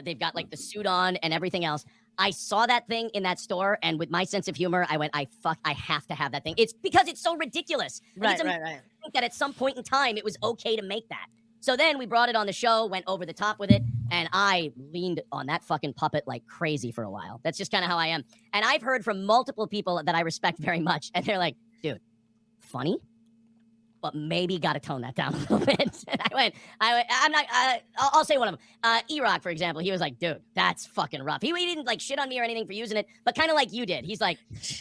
They've got like the suit on and everything else. I saw that thing in that store, and with my sense of humor, I went, I have to have that thing. It's because it's so ridiculous. Right. I think that at some point in time, it was okay to make that. So then we brought it on the show, went over the top with it, and I leaned on that fucking puppet like crazy for a while. That's just kind of how I am. And I've heard from multiple people that I respect very much, and they're like, dude, funny? But maybe got to tone that down a little bit. And I'm not, I'll say one of them. E-Rock, for example, he was like, dude, that's fucking rough. He didn't like shit on me or anything for using it, but kind of like you did. He's like,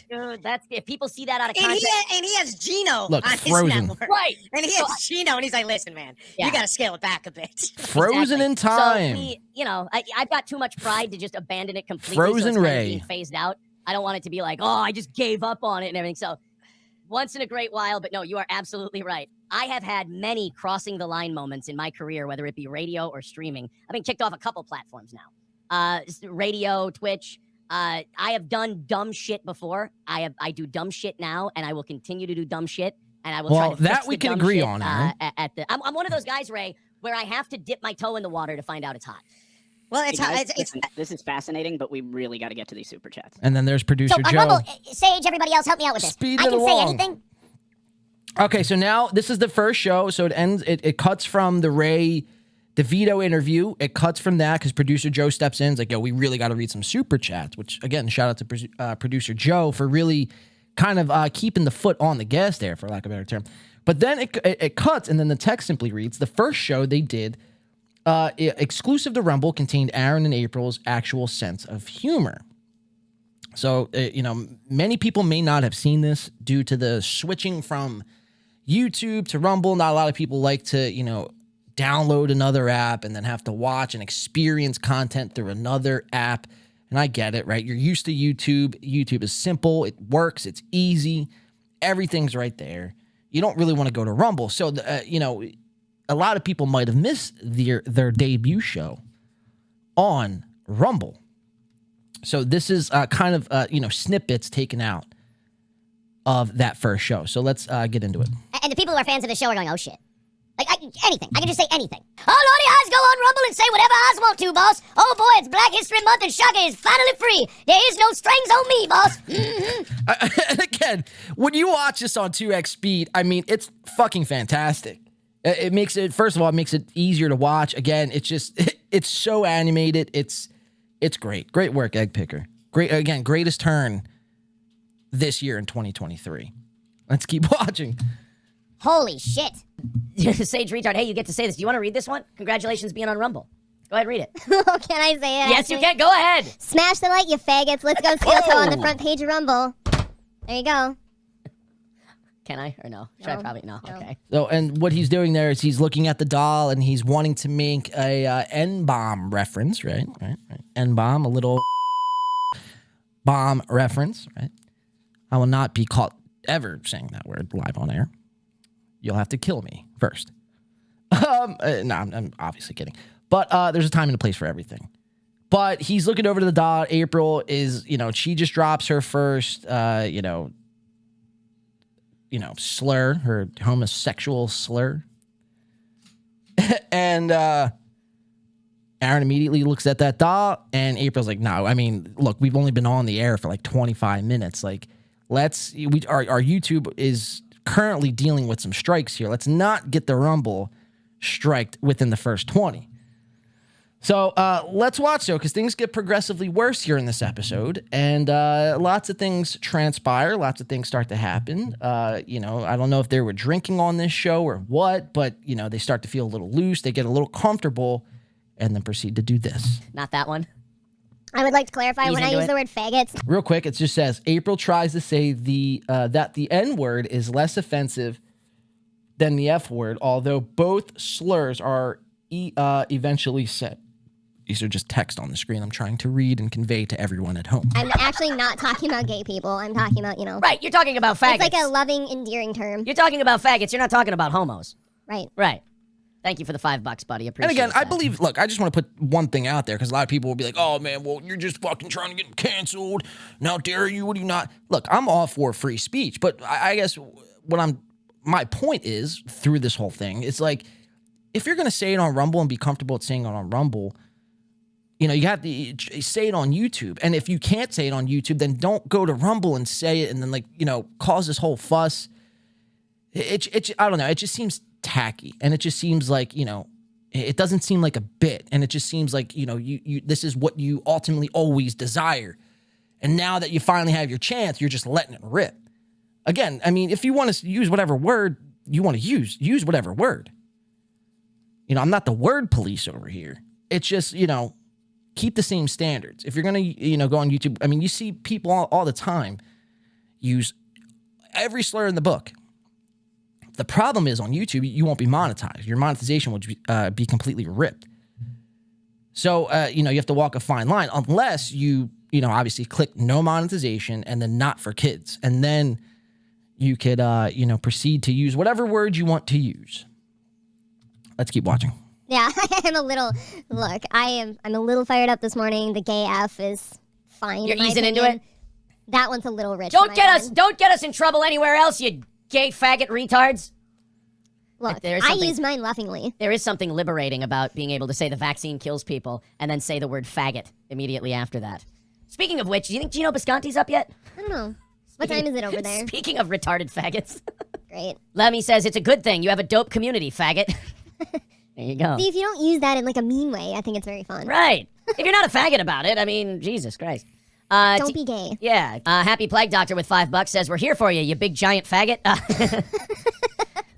dude, that's, if people see that out of context. And he has Gino Look, on Frozen. his network. Right. And he has Gino, and he's like, listen, man, you got to scale it back a bit. Frozen in time. So you know, I've got too much pride to just abandon it completely. Frozen so it's kind Ray. of being phased out. I don't want it to be like, oh, I just gave up on it and everything. So once in a great while, but no, you are absolutely right. I have had many crossing the line moments in my career, whether it be radio or streaming. I've been kicked off a couple platforms now. Radio, Twitch. I have done dumb shit before. I do dumb shit now, and I will continue to do dumb shit. And I will try to fix that we the can dumb agree shit, on, Aaron. I'm one of those guys, Ray, where I have to dip my toe in the water to find out it's hot. Well, Hey guys, listen, this is fascinating, but we really got to get to these super chats. And then there's producer So, Joe. Rumble, Sage, everybody else, help me out with this. Speed I it can along. say anything. Okay, so now this is the first show, so it ends. It cuts from the Ray DeVito interview. It cuts from that because producer Joe steps in. It's like, yo, we really got to read some super chats. Which again, shout out to producer Joe for really kind of keeping the foot on the gas there, for lack of a better term. But then it cuts, and then the text simply reads: the first show they did, exclusive to Rumble, contained Aaron and April's actual sense of humor. So, you know, many people may not have seen this due to the switching from YouTube to Rumble. Not a lot of people like to, you know, download another app and then have to watch and experience content through another app. And I get it, right? You're used to YouTube. YouTube is simple. It works. It's easy. Everything's right there. You don't really want to go to Rumble. So, you know, a lot of people might have missed their debut show on Rumble. So this is kind of, you know, snippets taken out of that first show. So let's get into it. And the people who are fans of the show are going, oh, shit. Like, anything. I can just say anything. Oh, Lordy, I go on Rumble and say whatever I want to, boss. Oh, boy, it's Black History Month and Shaka is finally free. There is no strings on me, boss. Mm-hmm. And again, when you watch this on 2x speed, I mean, it's fucking fantastic. It makes it, first of all, it makes it easier to watch. Again, it's just, it's so animated. It's great. Great work, Egg Picker. Great, again, greatest turn this year in 2023. Let's keep watching. Holy shit. Sage Retard, hey, you get to say this. Do you want to read this one? Congratulations being on Rumble. Go ahead, read it. Can I say it? Yes, you can. Go ahead. Smash the like, you faggots. Let's go steel toe on the front page of Rumble. There you go. Can I or no? Should I probably no? Okay. So, and what he's doing there is he's looking at the doll and he's wanting to make a N-bomb reference, right? N-bomb, a little bomb reference, right? I will not be caught ever saying that word live on air. You'll have to kill me first. No, I'm obviously kidding. But there's a time and a place for everything. But he's looking over to the doll. April is, she just drops her first, slur, her homosexual slur. And Aaron immediately looks at that doll, and April's like, no, I mean, look, we've only been on the air for like 25 minutes. Like, our YouTube is currently dealing with some strikes here. Let's not get the Rumble striked within the first 20. So let's watch, though, because things get progressively worse here in this episode, and lots of things transpire, lots of things start to happen. I don't know if they were drinking on this show or what, but, they start to feel a little loose, they get a little comfortable, and then proceed to do this. Not that one. I would like to clarify, when I use the word faggots. Real quick, it just says, April tries to say that the N-word is less offensive than the F-word, although both slurs are eventually said. These are just text on the screen I'm trying to read and convey to everyone at home. I'm actually not talking about gay people. I'm talking about, Right, you're talking about faggots. It's like a loving, endearing term. You're talking about faggots. You're not talking about homos. Right. Right. Thank you for the $5, buddy. Appreciate And again, that. I believe, look, I just want to put one thing out there because a lot of people will be like, oh, man, well, you're just fucking trying to get canceled. Now, dare you? What do you not? Look, I'm all for free speech, but I guess my point is through this whole thing, it's like, if you're going to say it on Rumble and be comfortable at saying it on Rumble, you have to say it on YouTube. And if you can't say it on YouTube, then don't go to Rumble and say it and then, cause this whole fuss. I don't know. It just seems tacky. And it just seems like, it doesn't seem like a bit. And it just seems like, this is what you ultimately always desire. And now that you finally have your chance, you're just letting it rip. Again, I mean, if you want to use whatever word you want to use whatever word. I'm not the word police over here. It's just, keep the same standards. If you're going to, go on YouTube, I mean, you see people all the time use every slur in the book. The problem is on YouTube, you won't be monetized. Your monetization would be completely ripped. So, you have to walk a fine line unless you, obviously click no monetization and then not for kids. And then you could, proceed to use whatever word you want to use. Let's keep watching. Yeah, I'm a little fired up this morning. The gay F is fine. You're easing into it? That one's a little rich. Don't get us in trouble anywhere else, you gay faggot retards. Look, I use mine lovingly. There is something liberating about being able to say the vaccine kills people and then say the word faggot immediately after that. Speaking of which, do you think Gino Bisconti's up yet? I don't know. What time is it over there? Speaking of retarded faggots. Great. Lemmy says, it's a good thing. You have a dope community, faggot. There you go. See, if you don't use that in like a mean way, I think it's very fun. Right. If you're not a faggot about it, I mean, Jesus Christ. Don't be gay. Yeah. Happy Plague Doctor with $5 says, we're here for you, you big giant faggot.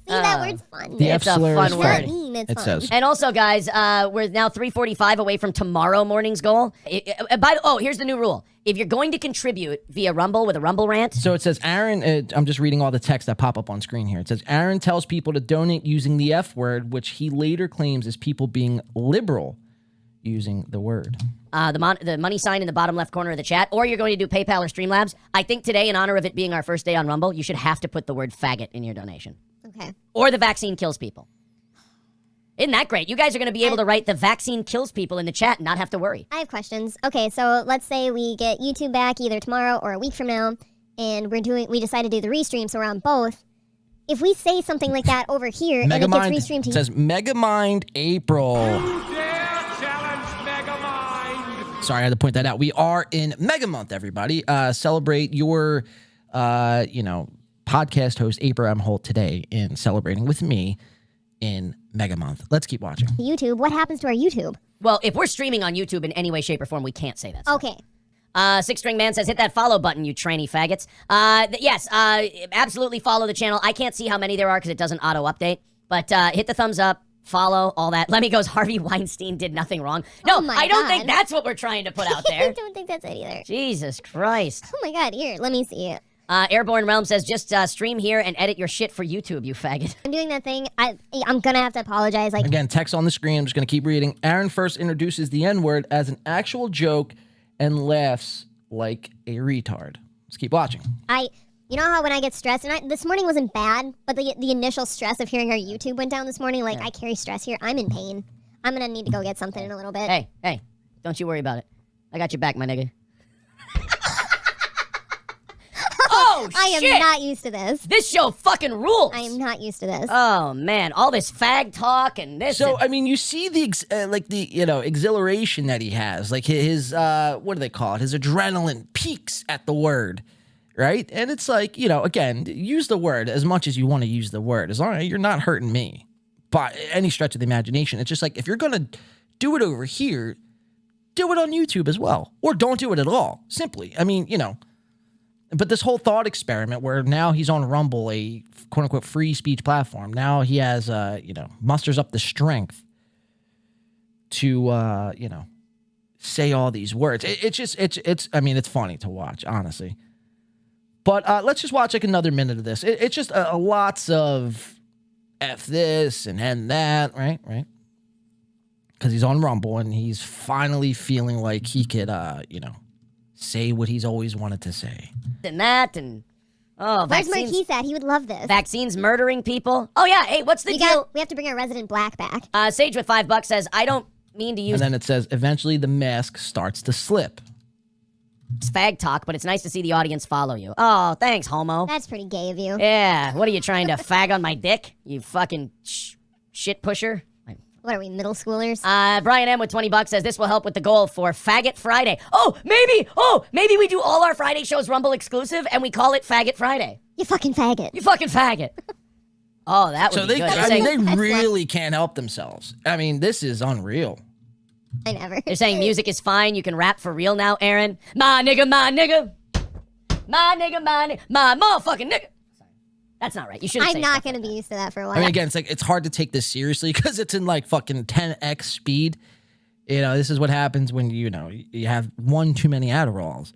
See, that word's fun. It's a fun word. It's fun. says. And also, guys, we're now 3:45 away from tomorrow morning's goal. Here's the new rule. If you're going to contribute via Rumble with a Rumble rant. So it says, Aaron, I'm just reading all the text that pop up on screen here. It says, Aaron tells people to donate using the F word, which he later claims is people being liberal using the word. The money sign in the bottom left corner of the chat, or you're going to do PayPal or Streamlabs. I think today, in honor of it being our first day on Rumble, you should have to put the word faggot in your donation. Okay. Or the vaccine kills people. Isn't that great? You guys are going to be able to write the vaccine kills people in the chat and not have to worry. I have questions. Okay, so let's say we get YouTube back either tomorrow or a week from now, and we decide to do the restream, so we're on both. If we say something like that over here and it gets restreamed to it says Megamind April. Sorry, I had to point that out. We are in Mega Month, everybody. Celebrate your, podcast host, April M. Holt, today in celebrating with me in Mega Month. Let's keep watching. YouTube. What happens to our YouTube? Well, if we're streaming on YouTube in any way, shape, or form, we can't say that stuff. Okay. Six String Man says, hit that follow button, you tranny faggots. Yes, absolutely follow the channel. I can't see how many there are because it doesn't auto-update. But hit the thumbs up, follow, all that. Lemmy goes, Harvey Weinstein did nothing wrong. No, Oh my I don't God. think that's what we're trying to put out I there. don't think that's it either. Jesus Christ. Oh my God, here, let me see it. Airborne Realm says, just stream here and edit your shit for YouTube, you faggot. I'm doing that thing. I'm gonna have to apologize. Like, Again, text on the screen. I'm just going to keep reading. Aaron first introduces the N-word as an actual joke and laughs like a retard. Let's keep watching. you know how when I get stressed, and this morning wasn't bad, but the initial stress of hearing our YouTube went down this morning, like I carry stress here. I'm in pain. I'm gonna need to go get something in a little bit. Hey, don't you worry about it. I got your back, my nigga. Oh, I am shit! not used to this. This show fucking rules. I am not used to this. Oh man, all this fag talk and this. So I mean, you see the exhilaration that he has, like his what do they call it? His adrenaline peaks at the word, right? And it's like, again, use the word as much as you want to use the word, as long as you're not hurting me by any stretch of the imagination. It's just like, if you're gonna do it over here, do it on YouTube as well, or don't do it at all. Simply, I mean, But this whole thought experiment where now he's on Rumble, a quote unquote free speech platform. Now he has, musters up the strength to, say all these words. It's funny to watch, honestly. But let's just watch like another minute of this. It's just lots of F this and that, right? Because he's on Rumble and he's finally feeling like he could, say what he's always wanted to say. And that and Where's vaccines. Marquise at? He would love this. Vaccines murdering people. Oh yeah, hey, what's the deal? We have to bring our resident black back. Sage with $5 says, I don't mean to use And then it says, eventually the mask starts to slip. fag talk, but it's nice to see the audience follow you. Oh, thanks, homo. That's pretty gay of you. Yeah, what are you trying to fag on my dick? You fucking shit pusher. What are we, middle schoolers? Brian M with $20 says this will help with the goal for Faggot Friday. Oh, maybe we do all our Friday shows Rumble exclusive and we call it Faggot Friday. You fucking faggot. You fucking faggot. Oh, that would be good. They really can't help themselves. I mean, this is unreal. I never. They're saying music is fine. You can rap for real now, Aaron. My nigga, my nigga. My nigga, my nigga. My motherfucking nigga. That's not right. You shouldn't say I'm not going to be used to that for a while. I mean, again, it's hard to take this seriously because it's in like fucking 10x speed. This is what happens when you have one too many Adderalls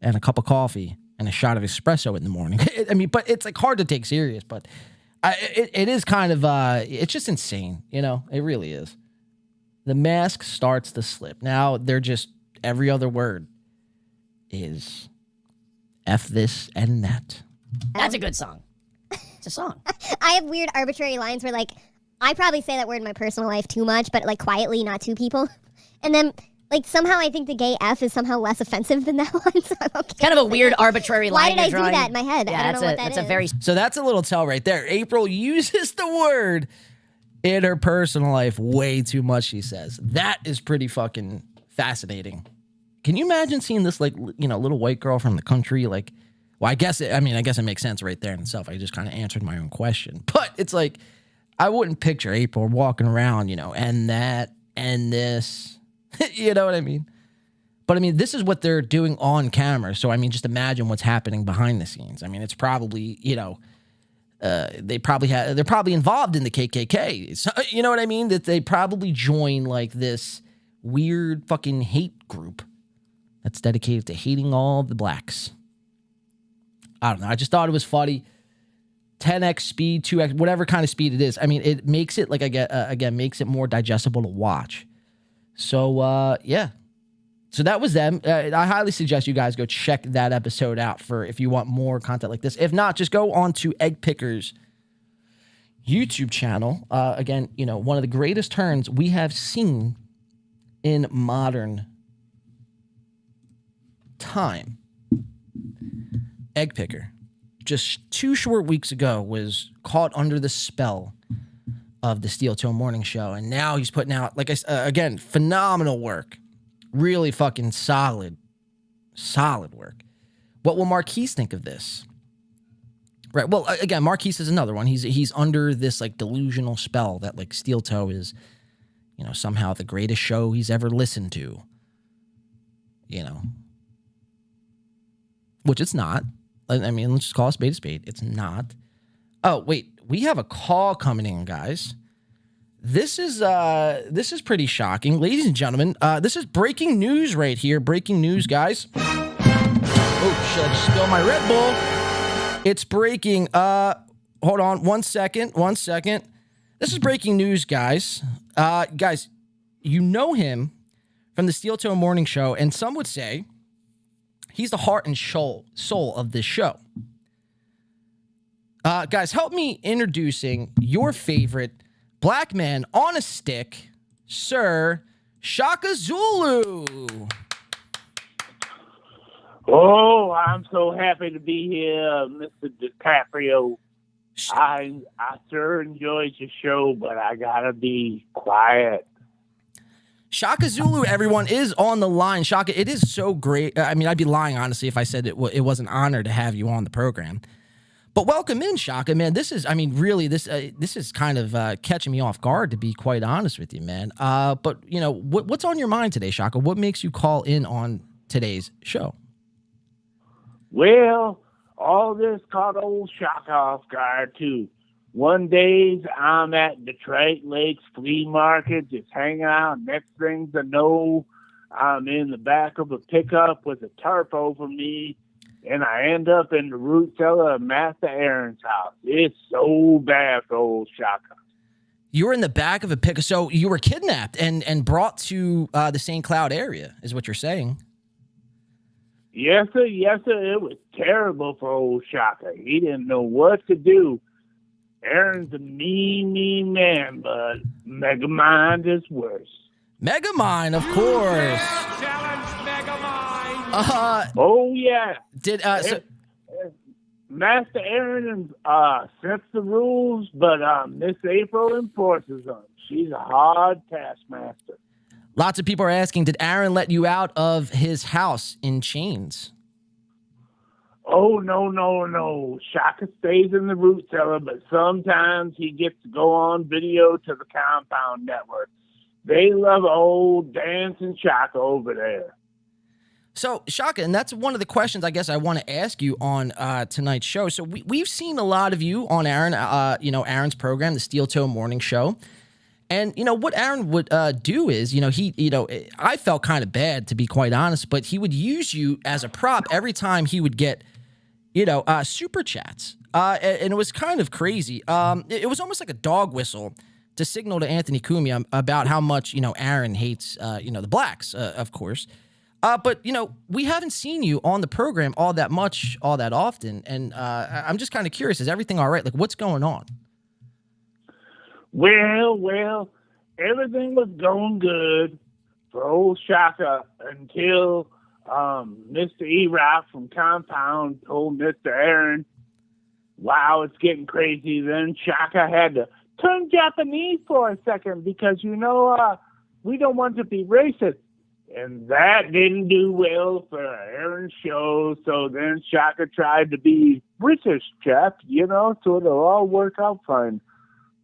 and a cup of coffee and a shot of espresso in the morning. But it's like hard to take serious. But it is kind of it's just insane. It really is. The mask starts to slip. Now they're just every other word is F this and that. That's a good song. It's a song. I have weird arbitrary lines where, like, I probably say that word in my personal life too much, but, like, quietly, not to people. And then, like, somehow I think the gay F is somehow less offensive than that one, so I'm okay. Kind of a weird arbitrary line. Why did I do that in my head? Yeah, I don't know what that is. So that's a little tell right there. April uses the word in her personal life way too much, she says. That is pretty fucking fascinating. Can you imagine seeing this, like, little white girl from the country, like... Well, I guess it makes sense right there in itself. I just kind of answered my own question. But it's like, I wouldn't picture April walking around, and that, and this. You know what I mean? But I mean, this is what they're doing on camera. So, I mean, just imagine what's happening behind the scenes. I mean, it's probably, they're probably involved in the KKK. So, you know what I mean? That they probably join like this weird fucking hate group that's dedicated to hating all the blacks. I don't know. I just thought it was funny. 10x speed, 2x, whatever kind of speed it is. I mean, it makes it, like, again, makes it more digestible to watch. So, yeah. So that was them. I highly suggest you guys go check that episode out if you want more content like this. If not, just go on to Egg Picker's YouTube channel. Again, one of the greatest turns we have seen in modern time. Egg Picker, just 2 short weeks ago, was caught under the spell of the Steel Toe Morning Show, and now he's putting out, like again, phenomenal work, really fucking solid work. What will Marquise think of this? Right. Well, again, Marquise is another one. He's under this like delusional spell that like Steel Toe is, somehow the greatest show he's ever listened to. Which it's not. I mean, let's just call a spade a spade. It's not. Oh, wait. We have a call coming in, guys. This is pretty shocking. Ladies and gentlemen, this is breaking news right here. Breaking news, guys. Oh, shit, I just spilled my Red Bull. It's breaking. Hold on one second. This is breaking news, guys. Guys, you know him from the Steel Toe Morning Show, and some would say he's the heart and soul of this show. Guys, help me introducing your favorite black man on a stick, Sir Shaka Zulu. Oh, I'm so happy to be here, Mr. DiCaprio. I sure enjoyed your show, but I gotta be quiet. Shaka Zulu, everyone, is on the line. Shaka, it is so great. I mean, I'd be lying, honestly, if I said it was an honor to have you on the program. But welcome in, Shaka, man. This is, I mean, really, this is kind of catching me off guard, to be quite honest with you, man. But, you know, what's on your mind today, Shaka? What makes you call in on today's show? Well, all this caught old Shaka off guard, too. One day, I'm at Detroit Lakes Flea Market, just hanging out. Next thing to know, I'm in the back of a pickup with a tarp over me, and I end up in the root cellar of Master Aaron's house. It's so bad for old Shaka. You were in the back of a pickup, so you were kidnapped and brought to the St. Cloud area, is what you're saying. Yes, sir. It was terrible for old Shaka. He didn't know what to do. Aaron's a mean man, but Megamind is worse. Megamind, of course. Challenge Megamind. Oh yeah. Master Aaron sets the rules, but Miss April enforces them. She's a hard taskmaster. Lots of people are asking, did Aaron let you out of his house in chains? Oh, no. Shaka stays in the root cellar, but sometimes he gets to go on video to the Compound Network. They love old dancing Shaka over there. So, Shaka, and that's one of the questions I guess I want to ask you on tonight's show. So we've seen a lot of you on Aaron's program, the Steel Toe Morning Show. And, you know, what Aaron would do is, I felt kind of bad, to be quite honest, but he would use you as a prop every time he would get, super chats. And it was kind of crazy. It was almost like a dog whistle to signal to Anthony Cumia about how much, Aaron hates, the blacks, of course. But, we haven't seen you on the program all that much, all that often. And I'm just kind of curious, is everything all right? Like, what's going on? Well, everything was going good for old Shaka until Mr. E-Rock from Compound told Mr. Aaron, wow, it's getting crazy. Then Shaka had to turn Japanese for a second because, we don't want to be racist. And that didn't do well for Aaron's show. So then Shaka tried to be British chap, so it'll all work out fine.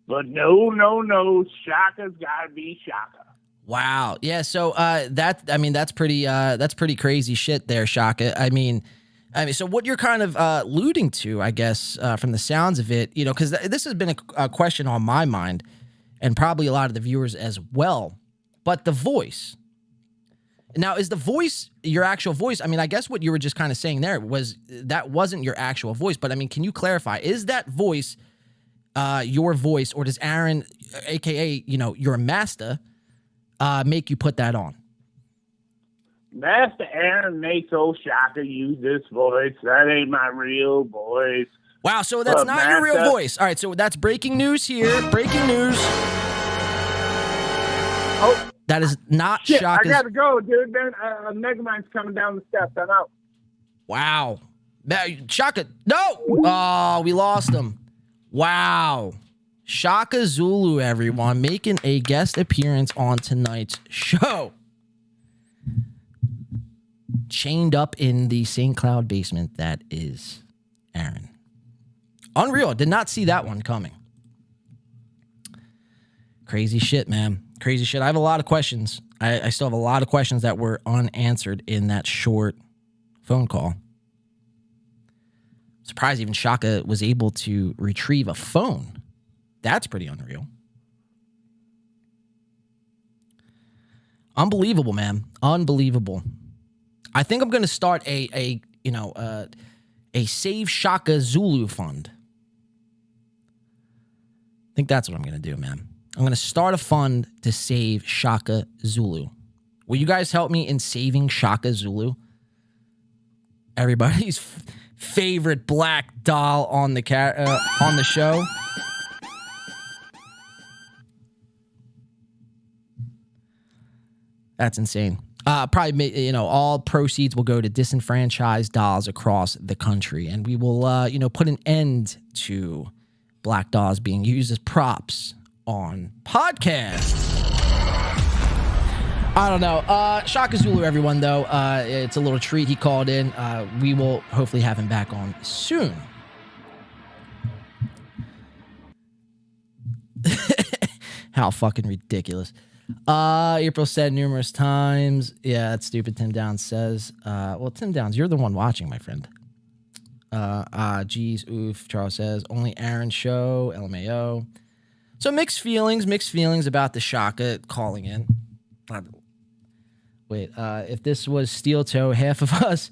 But no, Shaka's gotta be Shaka. Wow. Yeah. So that's pretty crazy shit there, Shaka. I mean, so what you're kind of alluding to, I guess, from the sounds of it, because this has been a question on my mind, and probably a lot of the viewers as well. But the voice. Now, is the voice your actual voice? I mean, I guess what you were just kind of saying there was that wasn't your actual voice. But I mean, can you clarify? Is that voice your voice, or does Aaron, aka your master, make you put that on? Master Aaron makes old Shaka use this voice. That ain't my real voice. Wow, so that's not your real voice. All right, so that's breaking news here. Breaking news. Oh, that is not shit, Shaka's. I gotta go, dude. Then Megamind's coming down the steps. I'm out. Wow, Shaka, no! Oh, we lost him. Wow. Shaka Zulu, everyone, making a guest appearance on tonight's show. Chained up in the St. Cloud basement, that is Aaron. Unreal. Did not see that one coming. Crazy shit, man. Crazy shit. I have a lot of questions. I still have a lot of questions that were unanswered in that short phone call. Surprised even Shaka was able to retrieve a phone. That's pretty unreal. Unbelievable, man. Unbelievable. I think I'm going to start a Save Shaka Zulu fund. I think that's what I'm going to do, man. I'm going to start a fund to save Shaka Zulu. Will you guys help me in saving Shaka Zulu? Everybody's favorite black doll on the show. That's insane. Probably, all proceeds will go to disenfranchised dolls across the country, and we will, put an end to black dolls being used as props on podcasts. I don't know. Shaka Zulu, everyone, though. It's a little treat. He called in. We will hopefully have him back on soon. How fucking ridiculous. April said numerous times. Yeah, that's stupid, Tim Downs says. Well, Tim Downs, you're the one watching, my friend. Geez, oof. Charles says, only Aaron show, LMAO. So mixed feelings about the Shaka calling in. Wait, if this was Steel Toe, half of us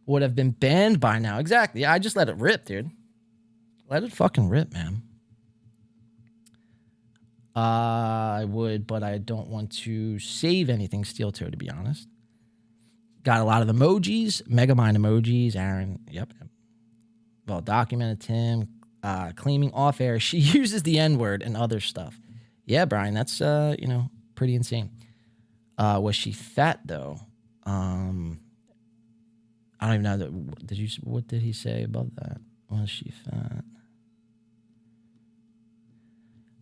would have been banned by now. Exactly. I just let it rip, dude. Let it fucking rip, man. I would, but I don't want to save anything Steel Toe, to be honest. Got a lot of emojis, Megamind emojis. Aaron, yep. Well documented, Tim. Claiming off air she uses the N-word and other stuff. Yeah, Brian, that's pretty insane. Was she fat though? I don't even know. What did he say about that? Was she fat?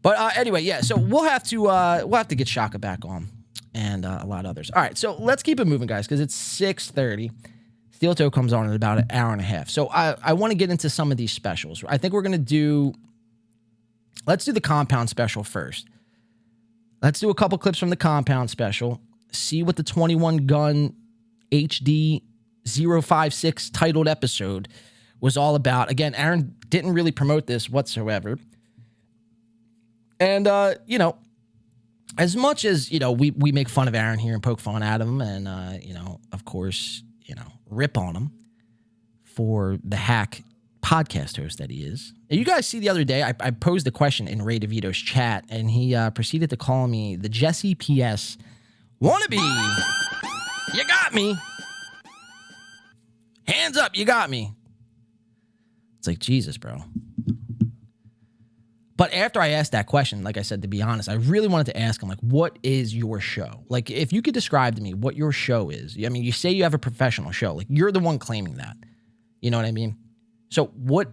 But anyway, yeah. So we'll have to get Shaka back on, and a lot of others. All right, so let's keep it moving, guys, because it's 6:30. Steel Toe comes on in about an hour and a half. So I want to get into some of these specials. I think we're gonna let's do the Compound special first. Let's do a couple clips from the Compound special. See what the 21 Gun HD 056 titled episode was all about. Again, Aaron didn't really promote this whatsoever. And, as much as, we make fun of Aaron here and poke fun at him and, of course, rip on him for the hack podcast host that he is. You guys see the other day, I posed a question in Ray DeVito's chat, and he proceeded to call me the Jesse P.S. wannabe. You got me. Hands up, you got me. It's like, Jesus, bro. But after I asked that question, like I said, to be honest, I really wanted to ask him, like, what is your show? Like, if you could describe to me what your show is. I mean, you say you have a professional show. Like, you're the one claiming that. You know what I mean? So what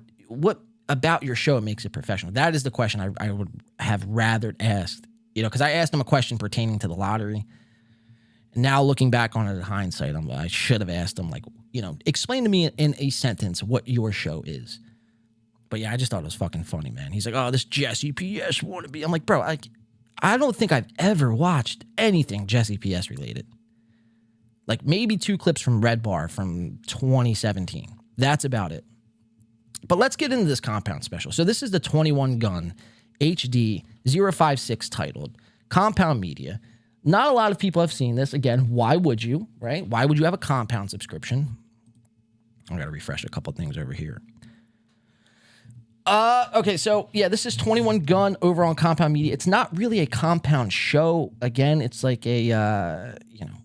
about your show makes it professional? That is the question I would have rather asked. Because I asked him a question pertaining to the lottery. And now looking back on it in hindsight, I should have asked him, like, explain to me in a sentence what your show is. But yeah, I just thought it was fucking funny, man. He's like, oh, this Jesse P.S. wannabe. I'm like, bro, I don't think I've ever watched anything Jesse P.S. related. Like maybe 2 clips from Red Bar from 2017. That's about it. But let's get into this Compound special. So this is the 21 Gun HD 056 titled Compound Media. Not a lot of people have seen this. Again, why would you, right? Why would you have a Compound subscription? I got to refresh a couple things over here. Okay, so yeah, this is 21 Gun over on Compound Media. It's not really a Compound show. Again, it's like a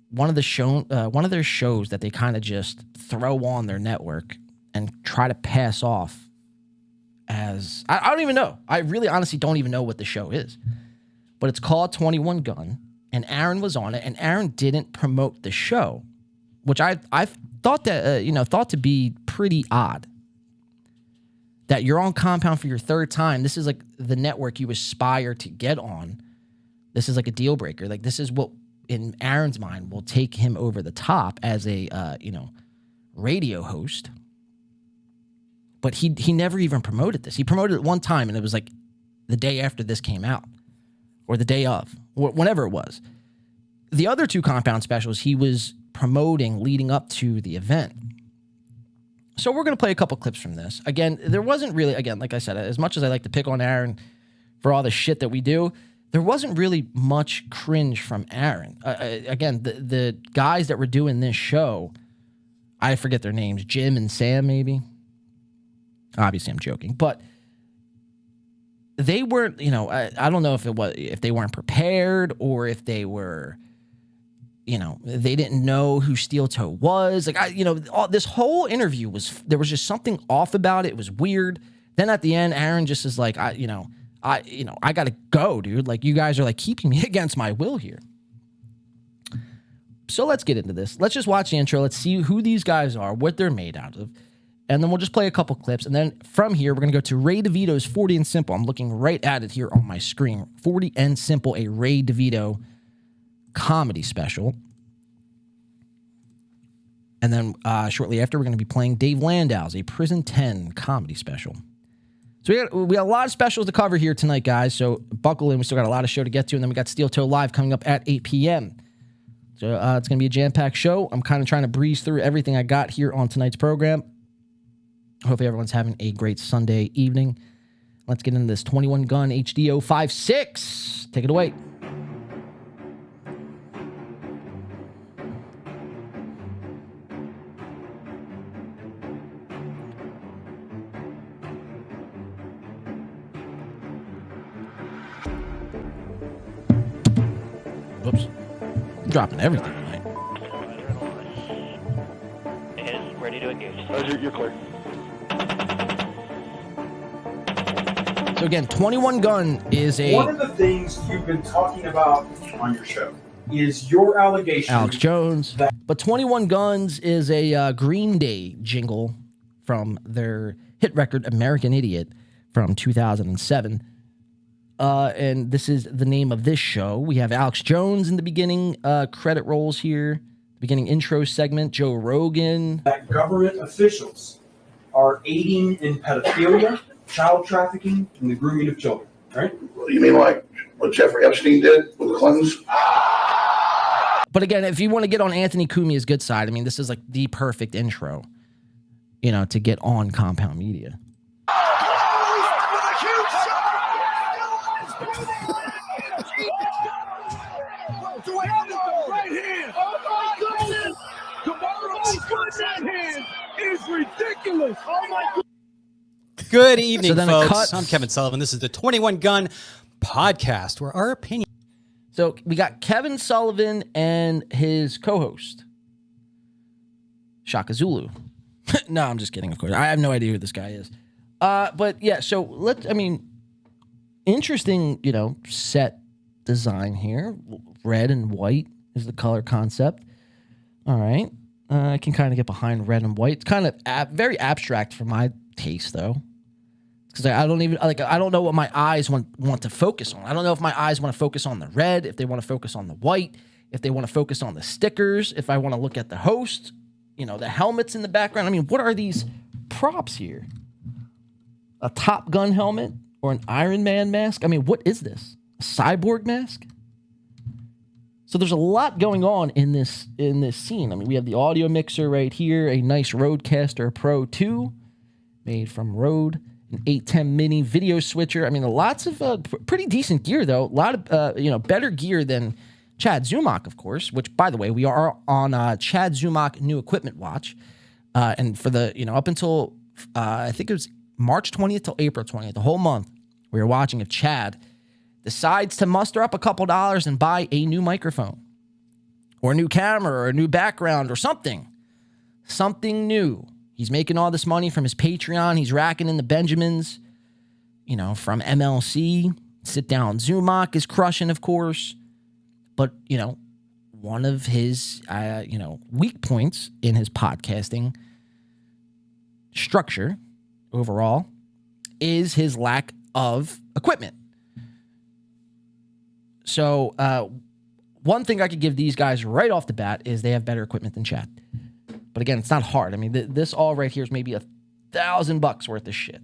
one of their shows that they kind of just throw on their network and try to pass off as I don't even know. I really honestly don't even know what the show is. But it's called 21 Gun, and Aaron was on it, and Aaron didn't promote the show, which I thought that thought to be pretty odd. That you're on Compound for your 3rd time. This is like the network you aspire to get on. This is like a deal breaker. Like this is what, in Aaron's mind, will take him over the top as a radio host. But he never even promoted this. He promoted it one time, and it was like the day after this came out, or the day of, whenever it was. The other 2 Compound specials he was promoting leading up to the event. So we're going to play a couple clips from this. Again, there wasn't really, like I said, as much as I like to pick on Aaron for all the shit that we do, there wasn't really much cringe from Aaron. Again, the guys that were doing this show, I forget their names, Jim and Sam maybe. Obviously, I'm joking, but they weren't, I don't know if they weren't prepared or if they were, they didn't know who Steel Toe was. Like, this whole interview there was just something off about it. It was weird. Then at the end, Aaron just is like, I got to go, dude. Like, you guys are like keeping me against my will here. So let's get into this. Let's just watch the intro. Let's see who these guys are, what they're made out of. And then we'll just play a couple clips. And then from here, we're going to go to Ray DeVito's 40 and Simple. I'm looking right at it here on my screen. 40 and Simple, a Ray DeVito comedy special. And then shortly after, we're going to be playing Dave Landau's A Prison 10 comedy special. So we got a lot of specials to cover here tonight, guys. So buckle in. We still got a lot of show to get to. And then we got Steel Toe Live coming up at 8 p.m. So it's going to be a jam-packed show. I'm kind of trying to breeze through everything I got here on tonight's program. Hopefully everyone's having a great Sunday evening. Let's get into this 21 Gun HDO 5.6. Take it away. Whoops. I'm dropping everything tonight. Is ready to engage. Roger, you're clear. So again, 21 Gun is one of the things you've been talking about on your show is your allegation. Alex Jones. But 21 Guns is a Green Day jingle from their hit record American Idiot from 2007. And this is the name of this show. We have Alex Jones in the beginning credit rolls here, beginning intro segment, Joe Rogan. That government officials are aiding in pedophilia, child trafficking, and the grooming of children, right? You mean like what Jeffrey Epstein did with the Clintons? But again, if you want to get on Anthony Cumia's good side, I mean, this is like the perfect intro, to get on Compound Media. Do I have the right hand? Oh my goodness! Tomorrow's good hand is ridiculous. Oh my goodness! Good evening, So then it folks. cuts. I'm Kevin Sullivan. This is the 21 Gun Podcast, where our opinion. So we got Kevin Sullivan and his co-host, Shaka Zulu. No, I'm just kidding, of course. I have no idea who this guy is. But yeah, so interesting, set design here. Red and white is the color concept. All right. I can kind of get behind red and white. It's kind of very abstract for my taste, though. Because I don't know what my eyes want to focus on. I don't know if my eyes want to focus on the red, if they want to focus on the white, if they want to focus on the stickers, if I want to look at the host, the helmets in the background. I mean, what are these props here? A Top Gun helmet or an Iron Man mask? I mean, what is this? A cyborg mask? So there's a lot going on in this scene. I mean, we have the audio mixer right here, a nice Rodecaster Pro 2 made from Rode, an 810 mini video switcher. I mean, lots of pretty decent gear, though. A lot of, better gear than Chad Zumach, of course, which, by the way, we are on Chad Zumach New Equipment Watch. And for the, up until, I think it was March 20th till April 20th, the whole month, we were watching if Chad decides to muster up a couple dollars and buy a new microphone or a new camera or a new background or something new. He's making all this money from his Patreon. He's racking in the Benjamins, from MLC. Sit Down Zumach is crushing, of course. But, one of his, weak points in his podcasting structure overall is his lack of equipment. So one thing I could give these guys right off the bat is they have better equipment than Chad. But again, it's not hard. I mean, this all right here is maybe $1,000 worth of shit.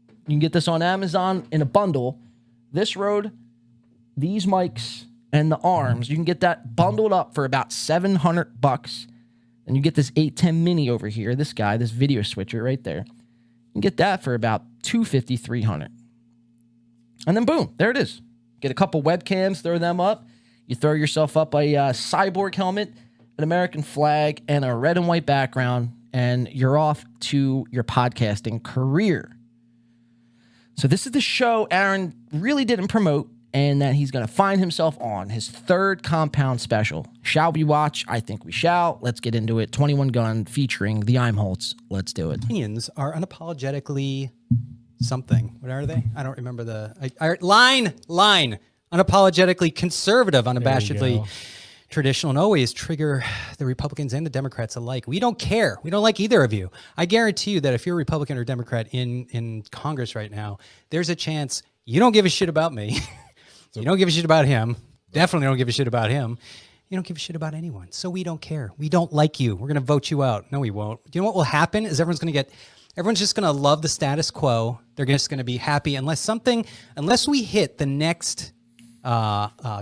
You can get this on Amazon in a bundle. This Rode, these mics, and the arms, you can get that bundled up for about $700. And you get this 810 mini over here, this guy, this video switcher right there. You can get that for about $250, $300. And then boom, there it is. Get a couple webcams, throw them up. You throw yourself up a cyborg helmet, an American flag, and a red and white background, and you're off to your podcasting career. So this is the show Aaron really didn't promote, and that he's going to find himself on his third compound special. Shall we watch? I think we shall. Let's get into it. 21 Gun featuring the Imholtz. Let's do it. Opinions are unapologetically something. What are they? I don't remember the line. Unapologetically conservative, unabashedly traditional, and always trigger the Republicans and the Democrats alike. We don't care. We don't like either of you. I guarantee you that if you're a Republican or Democrat in Congress right now, there's a chance you don't give a shit about me. You don't give a shit about him. Definitely don't give a shit about him. You don't give a shit about anyone. So we don't care. We don't like you. We're going to vote you out. No, we won't. You know what will happen is everyone's just going to love the status quo. They're just going to be happy unless we hit the next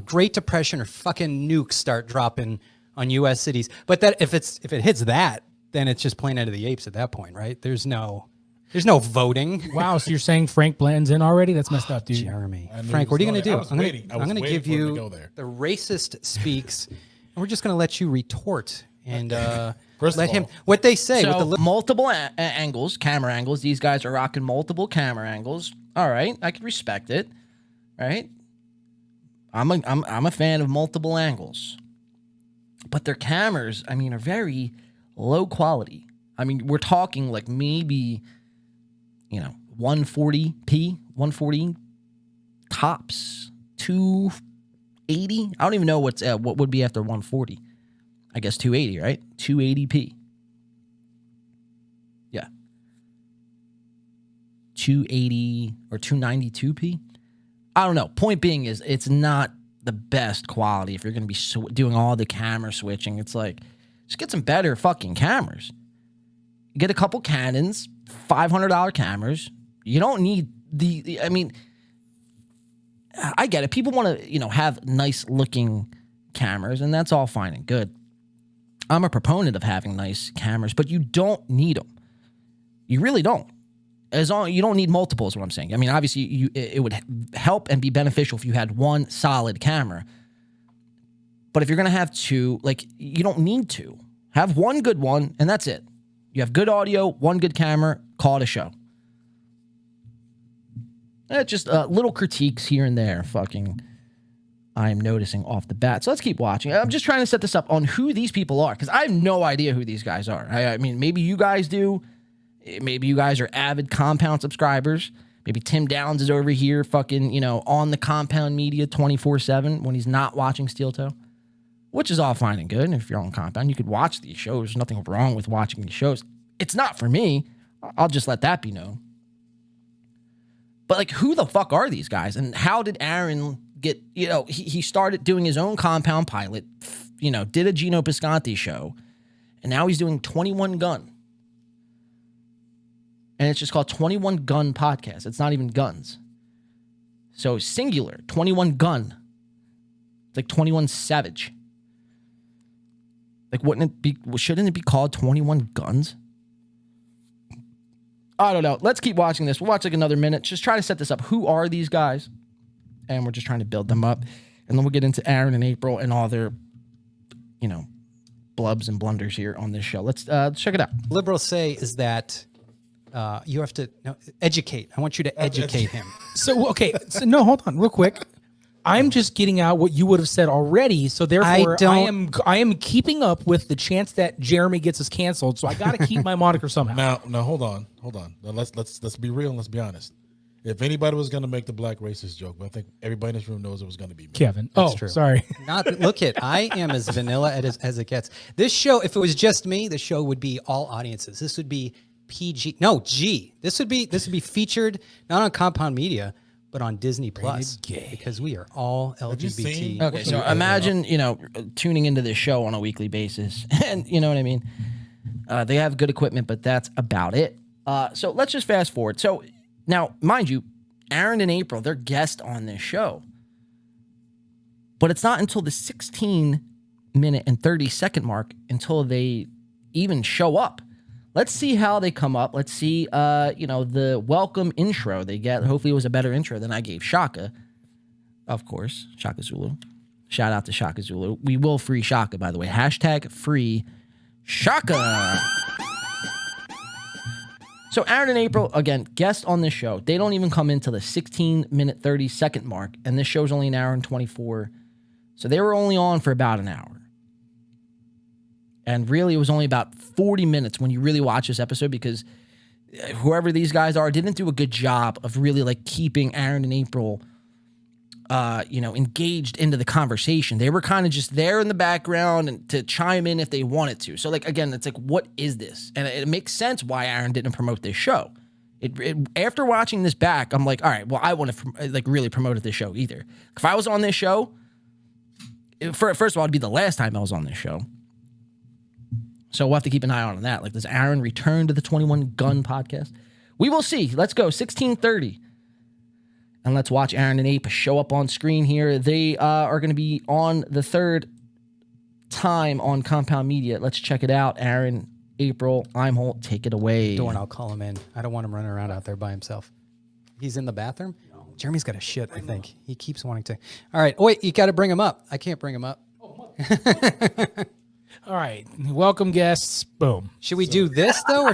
Great Depression or fucking nukes start dropping on U.S. cities. But that if it hits that, then it's just Planet of the Apes at that point, right? There's no voting. Wow, so you're saying Frank Blanton's in already? That's messed up, dude. Jeremy. Frank, what are you going to do? I'm going to give you the racist speaks, and we're just going to let you retort and let him. What they say So with the multiple angles, camera angles. These guys are rocking multiple camera angles. All right, I can respect it. Right? I'm a fan of multiple angles, but their cameras, I mean, are very low quality. I mean, we're talking like maybe, 140p, 140 tops, 280. I don't even know what would be after 140. I guess 280, right? 280p. Yeah. 280 or 292p. I don't know. Point being is it's not the best quality if you're going to be doing all the camera switching. It's like, just get some better fucking cameras. Get a couple Canons, $500 cameras. You don't need I get it. People want to, have nice looking cameras, and that's all fine and good. I'm a proponent of having nice cameras, but you don't need them. You really don't. You don't need multiple is what I'm saying. I mean, obviously, it would help and be beneficial if you had one solid camera. But if you're going to have two, you don't need to. Have one good one, and that's it. You have good audio, one good camera, call it a show. Just little critiques here and there, I'm noticing off the bat. So let's keep watching. I'm just trying to set this up on who these people are, because I have no idea who these guys are. I mean, maybe you guys do. Maybe you guys are avid Compound subscribers. Maybe Tim Downs is over here on the Compound media 24/7 when he's not watching Steel Toe, which is all fine and good. If you're on Compound, you could watch these shows. There's nothing wrong with watching these shows. It's not for me. I'll just let that be known. But who the fuck are these guys? And how did Aaron get, he started doing his own Compound pilot, did a Gino Pisconti show, and now he's doing 21 Gun. And it's just called 21 Gun Podcast. It's not even guns. So singular, 21 Gun. It's like 21 Savage. Shouldn't it be called 21 Guns? I don't know. Let's keep watching this. We'll watch another minute. Just try to set this up. Who are these guys? And we're just trying to build them up. And then we'll get into Aaron and April and all their, blubs and blunders here on this show. Let's check it out. liberals say is that you have to educate. I want you to educate him. So, okay. So, no, hold on real quick. I'm just getting out what you would have said already. So therefore, I am keeping up with the chance that Jeremy gets us canceled. So I got to keep my moniker somehow. Now, hold on. Now, let's be real and let's be honest. If anybody was going to make the black racist joke, but I think everybody in this room knows it was going to be me. Kevin. That's oh, true. Sorry. Look at, I am as vanilla as it gets. This show, if it was just me, the show would be all audiences. This would be PG. No, G. This would be featured not on Compound Media, but on Disney Plus, because we are all LGBT. Okay, so imagine, tuning into this show on a weekly basis, and you know what I mean? They have good equipment, but that's about it. So let's just fast forward. So now, mind you, Aaron and April, they're guests on this show. But it's not until the 16-minute and 30-second mark until they even show up. Let's see how they come up. Let's see, the welcome intro they get. Hopefully it was a better intro than I gave Shaka. of course, Shaka Zulu. Shout out to Shaka Zulu. We will free Shaka, by the way. Hashtag free Shaka. So Aaron and April, again, guest on this show. They don't even come into the 16-minute, 30-second mark, and this show's only an hour and 24. So they were only on for about an hour. And really, it was only about 40 minutes when you really watch this episode, because whoever these guys are didn't do a good job of really like keeping Aaron and April engaged into the conversation. They were kind of just there in the background and to chime in if they wanted to. So like, again, it's like, what is this? And it makes sense why Aaron didn't promote this show. After watching this back, I'm like, all right, well, I want to like really promote this show either. If I was on this show, first of all, it'd be the last time I was on this show. So we'll have to keep an eye on that. Like, does Aaron return to the 21 Gun podcast? We will see. Let's go. 16:30. And let's watch Aaron and Ape show up on screen here. They are going to be on the third time on Compound Media. Let's check it out. Aaron, April, Imholt, take it away. Dorn, I'll call him in. I don't want him running around out there by himself. He's in the bathroom? No. Jeremy's got a shit, I think. He keeps wanting to. All right. Oh, wait, you got to bring him up. I can't bring him up. All right. Welcome, guests. Boom. Should we do this, though? Or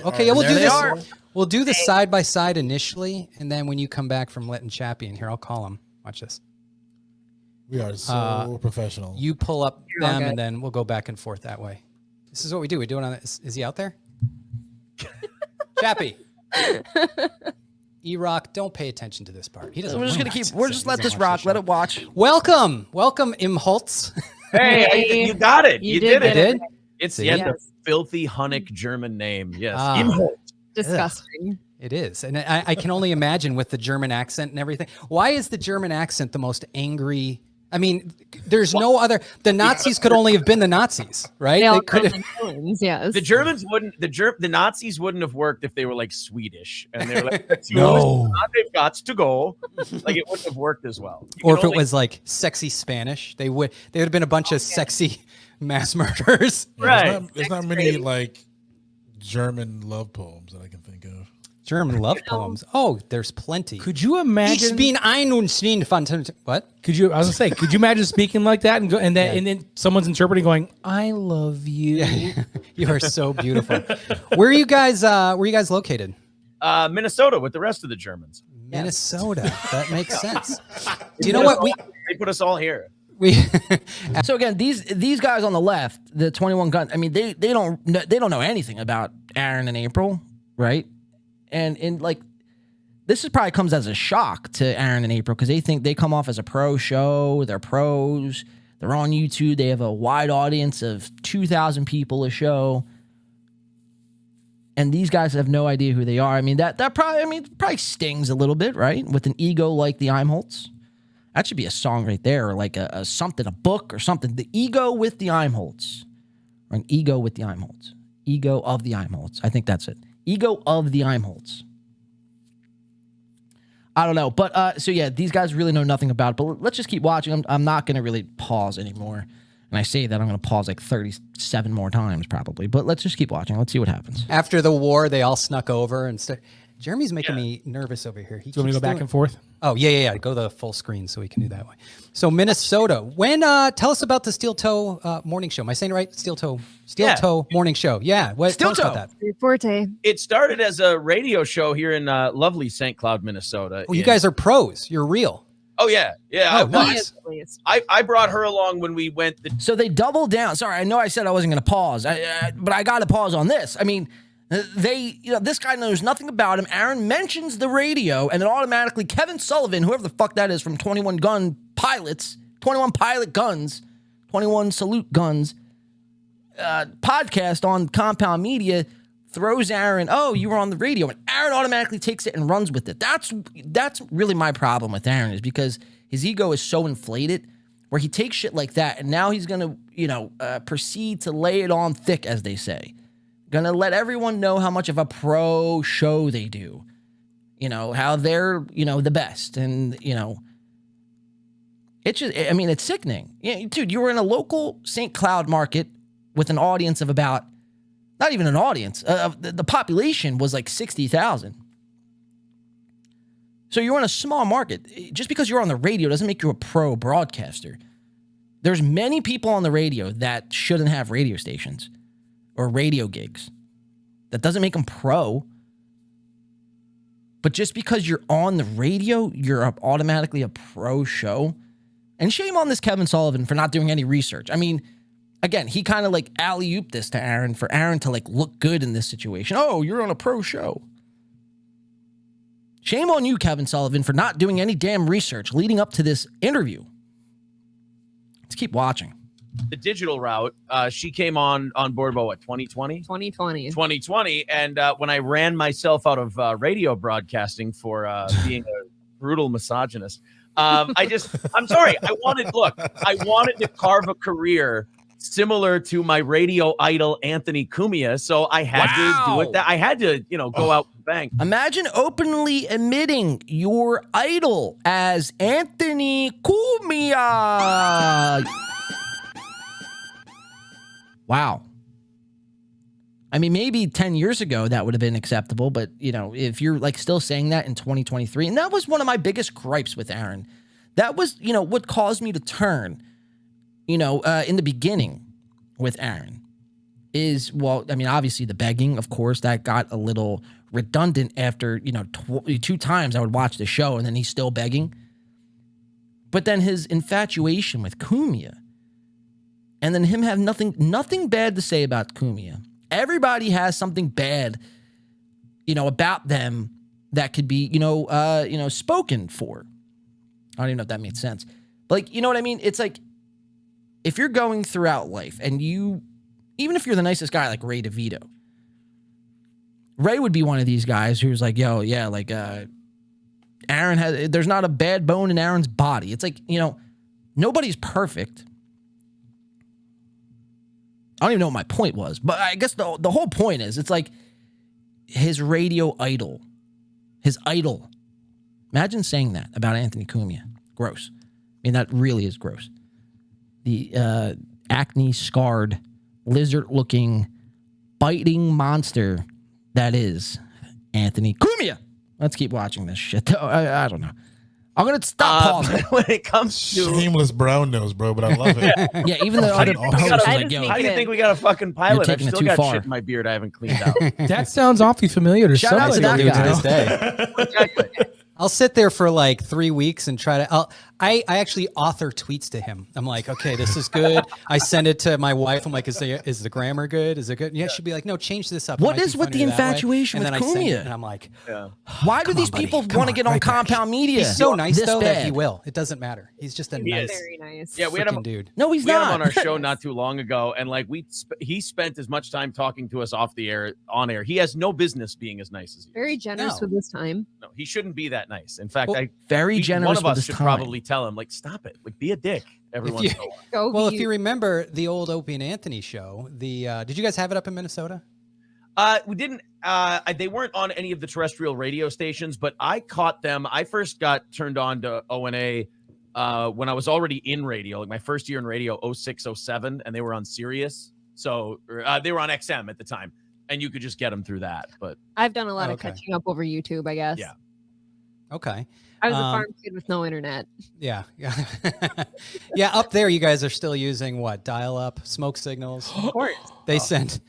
okay. Yeah, we'll do this. We'll do the side-by-side initially, and then when you come back from letting Chappie in here, I'll call him. Watch this. We are so professional. You pull up them, and then we'll go back and forth that way. This is what we do. We do it on. Is he out there? Chappie. E-Rock, don't pay attention to this part. He doesn't. We're just gonna keep. We're just let this rock. Let it watch. Welcome, Imholtz. Hey, you got it. You did it. Did? It's the filthy Hunnic German name. Yes. Disgusting. Ugh. It is. And I can only imagine with the German accent and everything. Why is the German accent the most angry? I mean, there's no other. The Nazis could only have been the Nazis, right? They could have. Yes. The Germans wouldn't. The Nazis wouldn't have worked if they were like Swedish and they're like, no, they've got to go. Like it wouldn't have worked as well. Or if it was like sexy Spanish, they would have been a bunch of sexy mass murderers. Right. There's not many like German love poems that I can think of. German love poems. Oh, there's plenty. Could you imagine? Ich bin ein und Schwein von. What? Could you? I was gonna say, could you imagine speaking like that and then someone's interpreting, going, "I love you." You are so beautiful. Where are you guys? Located? Minnesota with the rest of the Germans. Minnesota. That makes sense. Do you know what they put us all here? So again, these guys on the left, the 21 Gun. I mean, they don't know anything about Aaron and April, right? And like, this is probably comes as a shock to Aaron and April because they think they come off as a pro show. They're pros. They're on YouTube. They have a wide audience of 2,000 people a show. And these guys have no idea who they are. I mean, that probably stings a little bit, right? With an ego like the Imholtz. That should be a song right there, or like a book or something. The ego with the Imholtz. Or an ego with the Imholtz. Ego of the Imholtz. I think that's it. Ego of the Imholtz. I don't know. But, so yeah, these guys really know nothing about it. But let's just keep watching. I'm not going to really pause anymore. And I say that I'm going to pause like 37 more times probably. But let's just keep watching. Let's see what happens. After the war, they all snuck over and Jeremy's making me nervous over here. Do you want me to go back and forth? Oh, yeah. Go the full screen so we can do that way. So Minnesota. When tell us about the Steel Toe morning show. Am I saying it right? Steel Toe morning show. Yeah. Tell us about that. Forte. It started as a radio show here in lovely St. Cloud, Minnesota. Oh, you guys are pros. You're real. Oh, yeah. Oh, nice. I brought her along when we went. So they doubled down. Sorry, I know I said I wasn't going to pause, but I got to pause on this. I mean, this guy knows nothing about him. Aaron mentions the radio, and then automatically Kevin Sullivan, whoever the fuck that is from 21 Gun Pilots, 21 Pilot Guns, 21 Salute Guns, podcast on Compound Media, throws Aaron, oh, you were on the radio, and Aaron automatically takes it and runs with it. That's really my problem with Aaron, is because his ego is so inflated where he takes shit like that, and now he's going to, proceed to lay it on thick, as they say. Gonna let everyone know how much of a pro show they do. How they're, the best. And, it's just, I mean, it's sickening. Dude, you were in a local St. Cloud market with an audience of about, not even an audience, the population was like 60,000. So you're in a small market. Just because you're on the radio doesn't make you a pro broadcaster. There's many people on the radio that shouldn't have radio stations or radio gigs. That doesn't make them pro. But just because you're on the radio, you're automatically a pro show. And shame on this Kevin Sullivan for not doing any research. I mean, again, he kind of like alley-ooped this to Aaron for Aaron to like look good in this situation. Oh, you're on a pro show. Shame on you, Kevin Sullivan, for not doing any damn research leading up to this interview. Let's keep watching. The digital route, she came on board about what, 2020? 2020. And when I ran myself out of radio broadcasting for being a brutal misogynist, I'm sorry. I wanted to carve a career similar to my radio idol, Anthony Cumia. So I had to do it. I had to, go out and bang. Imagine openly admitting your idol as Anthony Cumia. Wow. I mean, maybe 10 years ago that would have been acceptable, but if you're like still saying that in 2023, and that was one of my biggest gripes with Aaron. That was, what caused me to turn, in the beginning with Aaron is, obviously the begging, of course, that got a little redundant after, 2 times I would watch the show and then he's still begging. But then his infatuation with Cumia, and then him have nothing bad to say about Cumia. Everybody has something bad, about them that could be, spoken for. I don't even know if that made sense. But like, you know what I mean? It's like, if you're going throughout life and even if you're the nicest guy, like Ray DeVito, Ray would be one of these guys who's like, yo, yeah, like, Aaron there's not a bad bone in Aaron's body. It's like, nobody's perfect. I don't even know what my point was, but I guess the whole point is, it's like his radio idol, his idol. Imagine saying that about Anthony Cumia. Gross. I mean, that really is gross. The acne-scarred, lizard-looking, biting monster that is Anthony Cumia. Let's keep watching this shit. I don't know. I'm going to stop pausing. When it comes to shameless brown nose, bro, but I love it. Yeah, even the other hosts are like, yo, how do you think we got a fucking pilot? I've taking it still too got far. shit in my beard I haven't cleaned out. That sounds awfully familiar to Shout out to somebody. that guy. To this day. Exactly. I'll sit there for like 3 weeks and try to. I actually author tweets to him. I'm like, okay, this is good. I send it to my wife. I'm like, is the grammar good? Is it good? Yeah, she'd be like, no, change this up. It What might is be with the funnier that way. infatuation And with then I send it, Cumia? and I'm like, why do Come these on, buddy. people Come want to on, get on right back. compound media? He's so nice this though that he bad? will. It doesn't matter. He's just a nice, Very nice. Yeah, we had him, dude. No, he's we had him not. on our show not too long ago, and like he spent as much time talking to us off the air, on air. He has no business being as nice as he is. Very generous with his time. No, he shouldn't be that nice. In fact, Very generous one of with us his should time. probably tell him, like, stop it, like, be a dick every once in a while. Well, if you remember the old Opie and Anthony show, did you guys have it up in Minnesota? We didn't. They weren't on any of the terrestrial radio stations, but I caught them. I first got turned on to ONA when I was already in radio, like my first year in radio, 06, 07, and they were on Sirius. So they were on XM at the time, and you could just get them through that. But I've done a lot of catching up over YouTube, I guess. Yeah. Okay. I was a farm kid with no internet. Yeah. Yeah. Up there, you guys are still using what? Dial-up, smoke signals. Of course. They send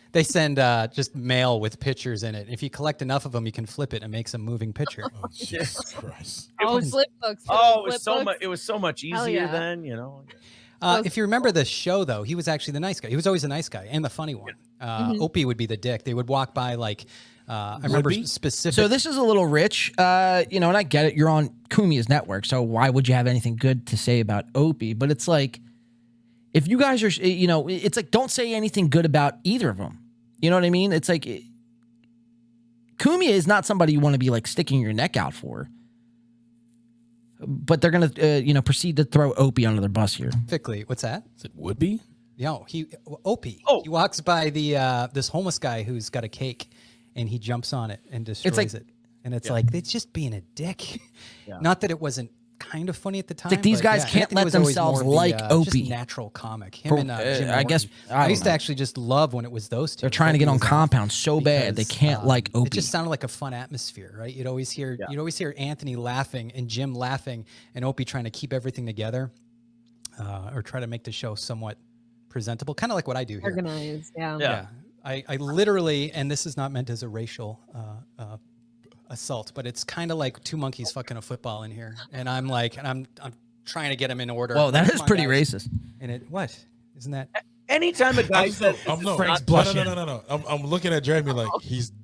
just mail with pictures in it. If you collect enough of them, you can flip it and it makes a moving picture. Oh, Jesus Christ. Flip books. Oh, flip it was so much Hell easier yeah. then, you know. If you remember the show, though, he was actually the nice guy. He was always a nice guy and the funny one. Opie would be the dick. They would walk by like, I remember specific. So this is a little rich, and I get it. You're on Cumia's network, so why would you have anything good to say about Opie? But it's like, if you guys are, it's like, don't say anything good about either of them. You know what I mean? It's like, Cumia is not somebody you want to be like sticking your neck out for. But they're going to, proceed to throw Opie under their bus here. Specifically, what's that? Is it would be? No, Opie. He walks by this homeless guy who's got a cake, and he jumps on it and destroys it. And it's like, it's just being a dick. Yeah. Not that it wasn't kind of funny at the time. Like these but guys yeah, can't Anthony let was always themselves more of like the, Opie. just natural comic. Him and Jim I guess Norton. I used to actually just love when it was those two. They're trying to get Opie on was Compound so bad they can't like Opie. It just sounded like a fun atmosphere, right? You'd always hear Anthony laughing and Jim laughing and Opie trying to keep everything together, or try to make the show somewhat presentable, kind of like what I do here. Organized, Yeah. I literally, and this is not meant as a racial assault, but it's kind of like two monkeys fucking a football in here, and I'm trying to get them in order. Whoa, that Come is on, pretty guys. racist. And it what isn't that? Anytime a guy says Frank's blushing. No. I'm looking at Jeremy like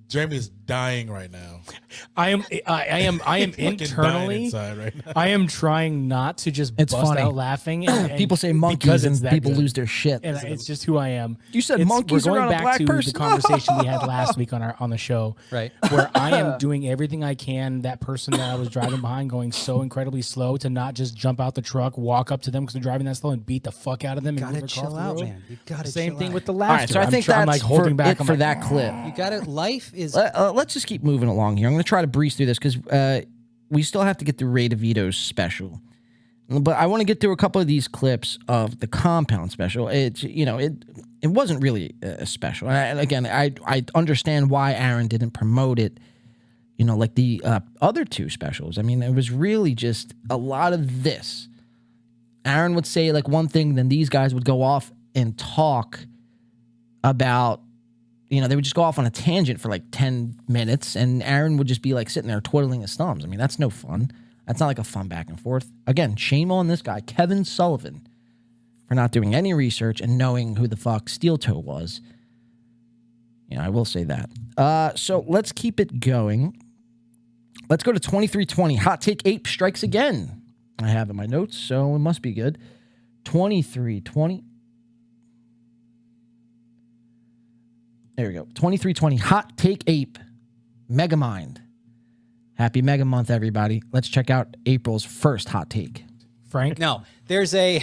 Jeremy's dying right now. I am internally. Right now. I am trying not to just It's bust funny. out laughing. And People say monkeys because and it's that people good. lose their shit. And it's just who I am. You said It's- monkeys We're going around a back black to person. the conversation we had last week on the show, right? Where I am doing everything I can. That person that I was driving behind, going so incredibly slow, to not just jump out the truck, walk up to them because they're driving that slow, and beat the fuck out of them. And Gotta move chill across the out, road. man. You gotta Same chill thing out. with the All laughter. right, so I think I'm that's like holding back. I'm for like, that clip. You got it. Life is. Let's just keep moving along here. I'm going to try to breeze through this because we still have to get through Ray DeVito's special. But I want to get through a couple of these clips of the Compound special. It wasn't really a special. And again, I understand why Aaron didn't promote it, like the other two specials. I mean, it was really just a lot of this. Aaron would say like one thing, then these guys would go off and talk about, they would just go off on a tangent for like 10 minutes, and Aaron would just be like sitting there twiddling his thumbs. I mean, that's no fun. That's not like a fun back and forth. Again, shame on this guy, Kevin Sullivan, for not doing any research and knowing who the fuck Steel Toe was. I will say that. So let's keep it going. Let's go to 2320. Hot Take Ape strikes again. I have it in my notes, so it must be good. 2320. There we go. 2320. Hot Take Ape. Megamind. Happy Mega Month, everybody. Let's check out April's first hot take. Frank? No, there's a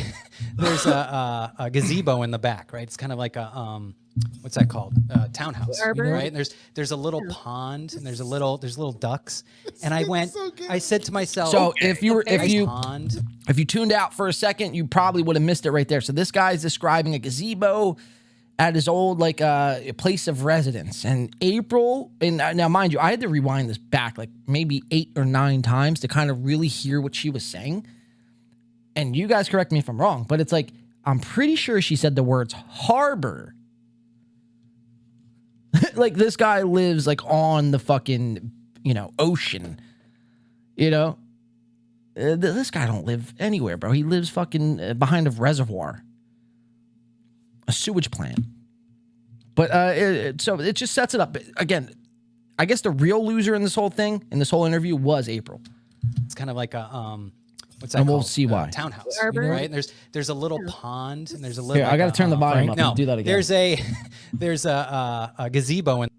gazebo in the back, right? It's kind of like a what's that called? Townhouse, right? And there's a little pond, and there's little ducks. And I said to myself, so if you tuned out for a second, you probably would have missed it right there. So this guy's describing a gazebo at his old place of residence, and April. And now, mind you, I had to rewind this back like maybe 8 or 9 times to kind of really hear what she was saying. And you guys correct me if I'm wrong, but it's like I'm pretty sure she said the words harbor. Like this guy lives like on the fucking ocean. This guy don't live anywhere, bro. He lives fucking behind a reservoir. A sewage plant. But so it just sets it up. Again, I guess the real loser in this whole thing, in this whole interview, was April. It's kind of like a what's that and called? We'll see why. Townhouse, Arbor? right? And there's a little pond, and there's a little. Here, I got to turn the volume up. No, And do that again. There's a gazebo and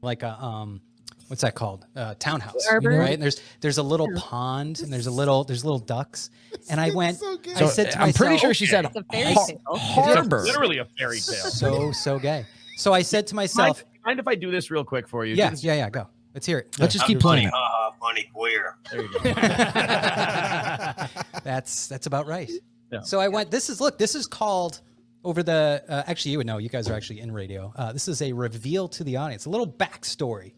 like a what's that called? Townhouse, Arbor? right? And there's a little pond, and there's little ducks. And I went. So I said to myself, I'm pretty sure she said It's a fairy tale. harbor. Literally a fairy tale. so gay. So I said to myself, Mind if I do this real quick for you? yeah, go. Let's hear it. Let's just keep playing it. Funny queer. There you go. That's about right. Yeah. So I went. This is called over the. Actually, you would know. You guys are actually in radio. This is a reveal to the audience, a little backstory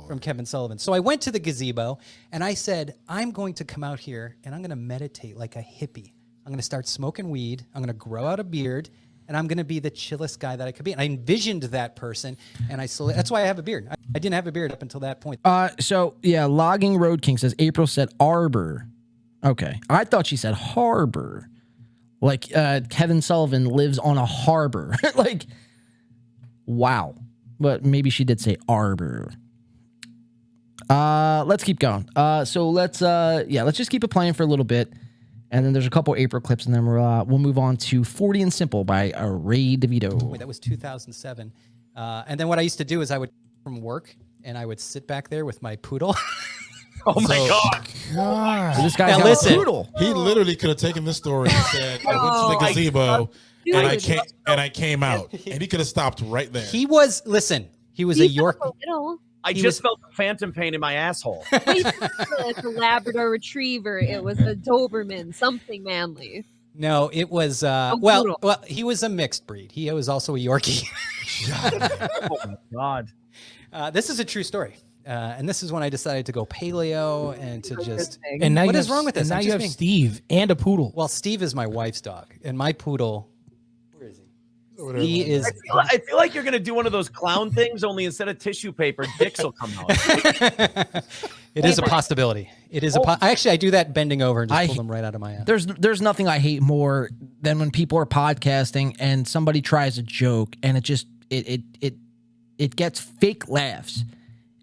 from Kevin Sullivan. So I went to the gazebo and I said, I'm going to come out here and I'm going to meditate like a hippie. I'm going to start smoking weed. I'm going to grow out a beard. And I'm going to be the chillest guy that I could be. And I envisioned that person, and that's why I have a beard. I didn't have a beard up until that point. So yeah, Logging Road King says April said arbor. Okay, I thought she said harbor, like Kevin Sullivan lives on a harbor. Like, wow. But maybe she did say arbor. Let's keep going. So let's just keep it playing for a little bit. And then there's a couple April clips, and then we'll move on to 40 and Simple by Ray DeVito. Wait, that was 2007. And then what I used to do is I would from work, and I would sit back there with my poodle. Oh my God! So this guy's got a poodle. He literally could have taken this story and said, "I went to the gazebo and I came out," and he could have stopped right there. He was a York. I just felt the phantom pain in my asshole. It's a Labrador Retriever. It was a Doberman, something manly. No, it was well, he was a mixed breed. He was also a Yorkie. Oh my God. This is a true story. And this is when I decided to go paleo and to just. And now what is wrong with this? And now you have Steve and a poodle. Well, Steve is my wife's dog, and my poodle. Where is he? He is. I feel like you're gonna do one of those clown things. Only instead of tissue paper, dicks will come out. It is a possibility. It is actually, I do that bending over and just pull them right out of my ass. There's nothing I hate more than when people are podcasting and somebody tries a joke and it gets fake laughs.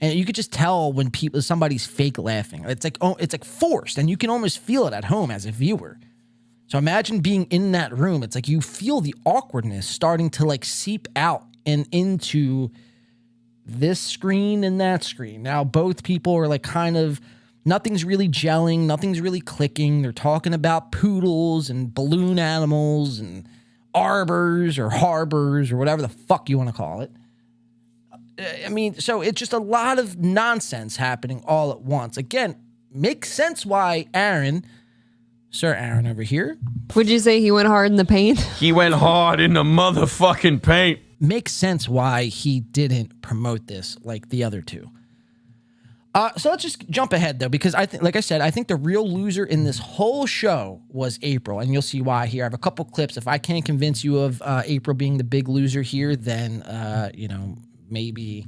And you could just tell when somebody's fake laughing. It's like forced, and you can almost feel it at home as a viewer. So imagine being in that room. It's like you feel the awkwardness starting to like seep out and into this screen and that screen. Now both people are like kind of, nothing's really gelling, nothing's really clicking. They're talking about poodles and balloon animals and arbors or harbors or whatever the fuck you want to call it. I mean, so it's just a lot of nonsense happening all at once. Again, makes sense why Sir Aaron over here. Would you say he went hard in the paint? He went hard in the motherfucking paint. Makes sense why he didn't promote this like the other two. So let's just jump ahead though, because I think, like I said, I think the real loser in this whole show was April, and you'll see why here. I have a couple clips. If I can't convince you of April being the big loser here, then maybe,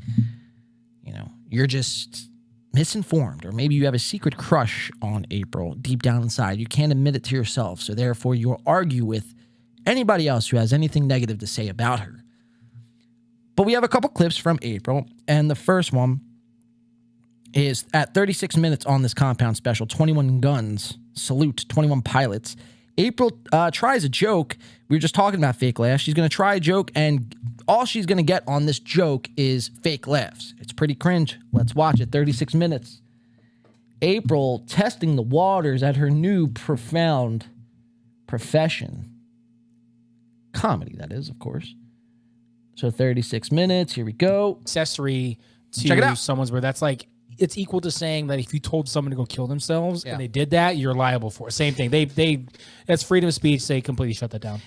you're just misinformed, or maybe you have a secret crush on April deep down inside. You can't admit it to yourself, so therefore you'll argue with anybody else who has anything negative to say about her. But we have a couple clips from April, and the first one is at 36 minutes on this compound special, 21 guns, salute, 21 pilots. April tries a joke. We were just talking about fake laughs. She's going to try a joke, and all she's going to get on this joke is fake laughs. It's pretty cringe. Let's watch it. 36 minutes. April testing the waters at her new profound profession. Comedy, that is, of course. So 36 minutes. Here we go. Accessory to Check it out. someone's where that's like, it's equal to saying that if you told someone to go kill themselves and they did that, you're liable for it. Same thing. They that's freedom of speech. They completely shut that down.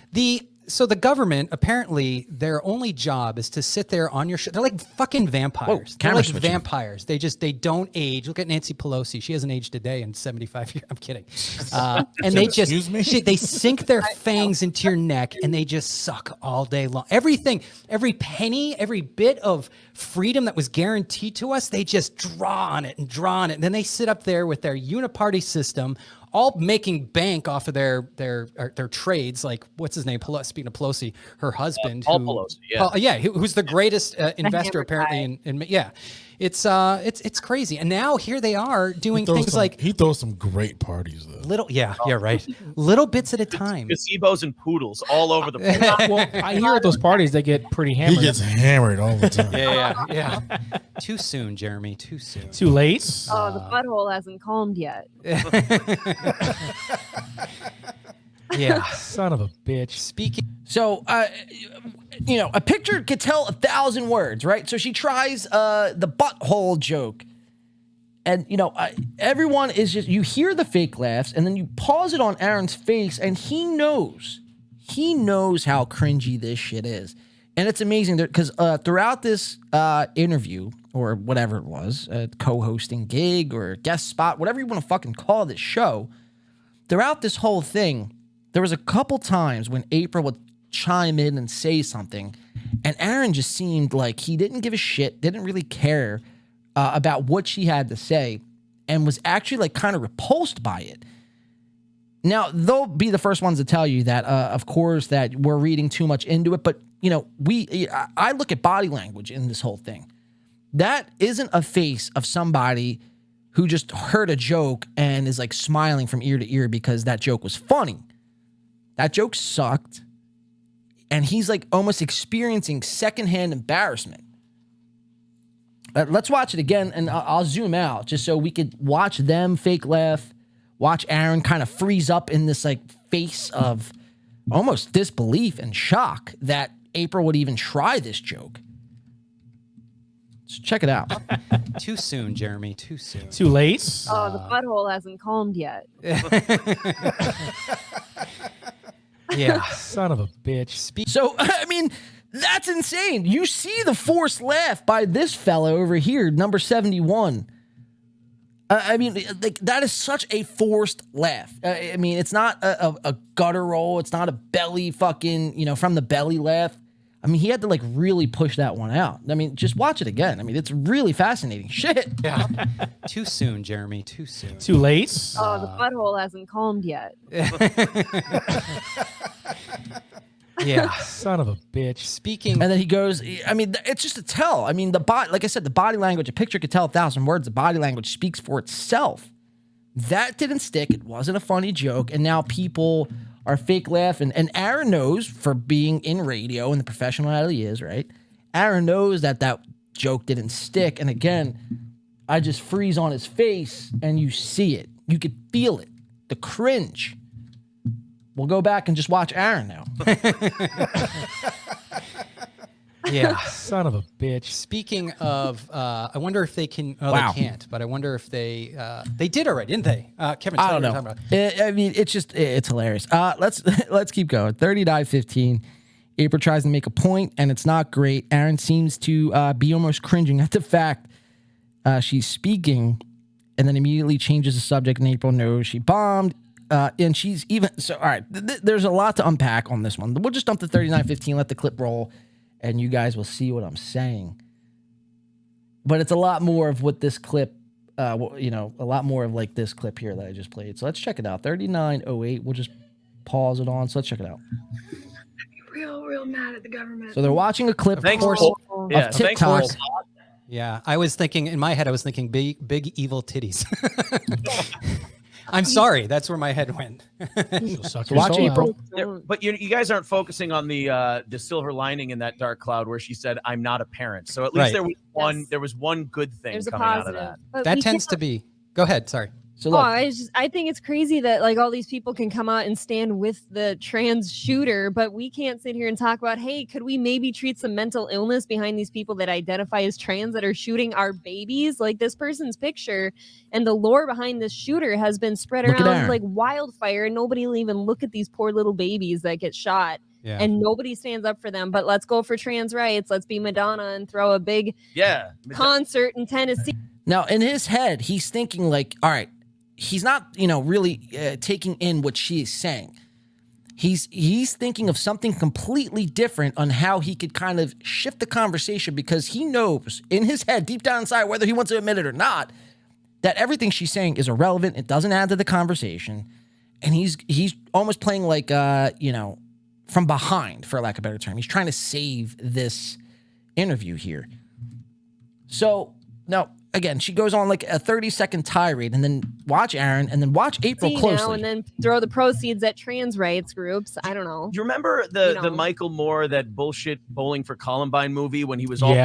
So the government, apparently, their only job is to sit there on your show. They're like fucking vampires. Whoa, They're like switching. vampires. They don't age. Look at Nancy Pelosi. She hasn't aged a day in 75 years. I'm kidding. And they just, they sink their fangs into your neck and they just suck all day long. Everything, every penny, every bit of freedom that was guaranteed to us, they just draw on it and draw on it. And then they sit up there with their uniparty system, all making bank off of their trades. Like, what's his name? Speaking of Pelosi, her husband, Paul Pelosi, who's the greatest investor apparently. It's crazy. And now here they are doing things like he throws some great parties though. Right. Little bits at a time. Gazebos and poodles all over the place. Well, I hear at those parties they get pretty hammered. He gets hammered all the time. Yeah. Too soon, Jeremy. Too soon. Too late. Oh, the butthole hasn't calmed yet. Yeah. Son of a bitch. So, a picture could tell 1,000 words, right? So she tries the butthole joke. And, everyone is just, you hear the fake laughs, and then you pause it on Aaron's face, and he knows how cringy this shit is. And it's amazing because throughout this interview, or whatever it was, a co-hosting gig or guest spot, whatever you want to fucking call this show, throughout this whole thing, there was a couple times when April would chime in and say something, and Aaron just seemed like he didn't give a shit, didn't really care about what she had to say, and was actually like kind of repulsed by it. Now, they'll be the first ones to tell you that, of course, that we're reading too much into it, but I look at body language in this whole thing. That isn't a face of somebody who just heard a joke and is like smiling from ear to ear because that joke was funny. That joke sucked. And he's like almost experiencing secondhand embarrassment. Let's watch it again, and I'll zoom out just so we could watch them fake laugh, watch Aaron kind of freeze up in this like face of almost disbelief and shock that April would even try this joke. So check it out. Too soon, Jeremy. Too soon. Too late. Oh, the butthole hasn't calmed yet. Yeah. Son of a bitch. So, I mean, that's insane. You see the forced laugh by this fellow over here, number 71. I mean, like, that is such a forced laugh. I mean, it's not a guttural. It's not a belly fucking, from the belly laugh. I mean, he had to, like, really push that one out. I mean, just watch it again. I mean, it's really fascinating shit. Yeah. Too soon, Jeremy. Too soon. Too late. Oh, the butthole hasn't calmed yet. Yeah. Son of a bitch. Speaking. And then he goes, I mean, it's just a tell. I mean, like I said, the body language, a picture could tell 1,000 words. The body language speaks for itself. That didn't stick. It wasn't a funny joke. And now people are fake laughing. And Aaron knows, for being in radio and the professional that he is, right? Aaron knows that joke didn't stick. And again, I just freeze on his face and you see it. You could feel it. The cringe. We'll go back and just watch Aaron now. Yeah. Son of a bitch. Speaking of, I wonder if they can. Oh, Wow. they can't. But I wonder if they did already, didn't they? Kevin, I don't know. I mean, it's hilarious. Let's keep going. 39-15. April tries to make a point, and it's not great. Aaron seems to be almost cringing at the fact she's speaking, and then immediately changes the subject, and April knows she bombed. And she's even so. All right, there's a lot to unpack on this one. We'll just dump the 39-15, let the clip roll, and you guys will see what I'm saying. But it's a lot more of what this clip, a lot more of like this clip here that I just played. So let's check it out. 39:08. We'll just pause it on. So let's check it out. Real mad at the government. So they're watching a clip, of course, of TikTok. Yeah, I was thinking in my head. I was thinking big evil titties. I'm sorry. That's where my head went. Watch April. But you guys aren't focusing on the silver lining in that dark cloud where she said, "I'm not a parent." So at least there was one good thing There's a coming out of positive. that. That tends to be. Go ahead. Sorry. So look, I think it's crazy that like all these people can come out and stand with the trans shooter, but we can't sit here and talk about, hey, could we maybe treat some mental illness behind these people that identify as trans that are shooting our babies? Like this person's picture and the lore behind this shooter has been spread around like wildfire, and nobody will even look at these poor little babies that get shot. Yeah. And nobody stands up for them. But let's go for trans rights. Let's be Madonna and throw a big concert in Tennessee. Now, in his head, he's thinking like, all right, he's not, really taking in what she is saying. He's thinking of something completely different on how he could kind of shift the conversation, because he knows in his head, deep down inside, whether he wants to admit it or not, that everything she's saying is irrelevant. It doesn't add to the conversation. And he's almost playing like, from behind, for lack of a better term. He's trying to save this interview here. So, now, again, she goes on like a 30-second tirade, and then watch Aaron, and then watch April closely. And then throw the proceeds at trans rights groups. I don't know. You remember the Michael Moore, that bullshit Bowling for Columbine movie when he was all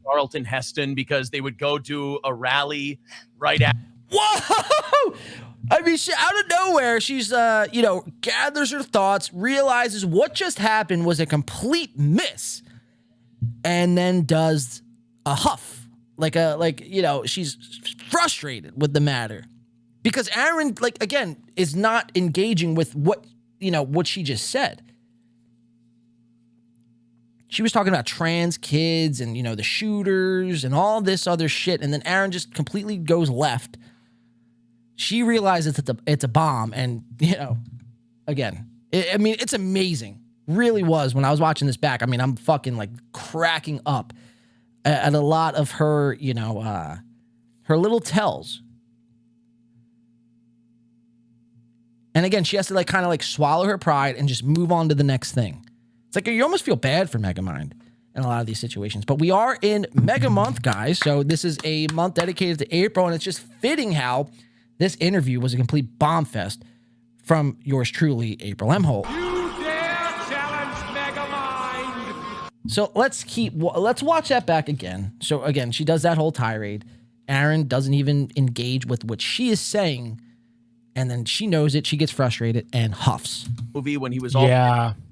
Charlton Heston because they would go to a rally right at. Whoa! I mean, she, out of nowhere, she's, gathers her thoughts, realizes what just happened was a complete miss, and then does a huff. She's frustrated with the matter because Aaron, again, is not engaging with what she just said. She was talking about trans kids and, the shooters and all this other shit. And then Aaron just completely goes left. She realizes that it's a bomb. And, again, it's amazing. Really was when I was watching this back. I mean, I'm fucking cracking up at a lot of her, her little tells. And again, she has to kind of swallow her pride and just move on to the next thing. It's like you almost feel bad for Megamind in a lot of these situations. But we are in Mega Month, guys. So this is a month dedicated to April, and it's just fitting how this interview was a complete bomb fest from yours truly, April M. Holt. So let's watch that back again. So again, she does that whole tirade. Aaron doesn't even engage with what she is saying. And then she knows it. She gets frustrated and huffs. Movie when he was all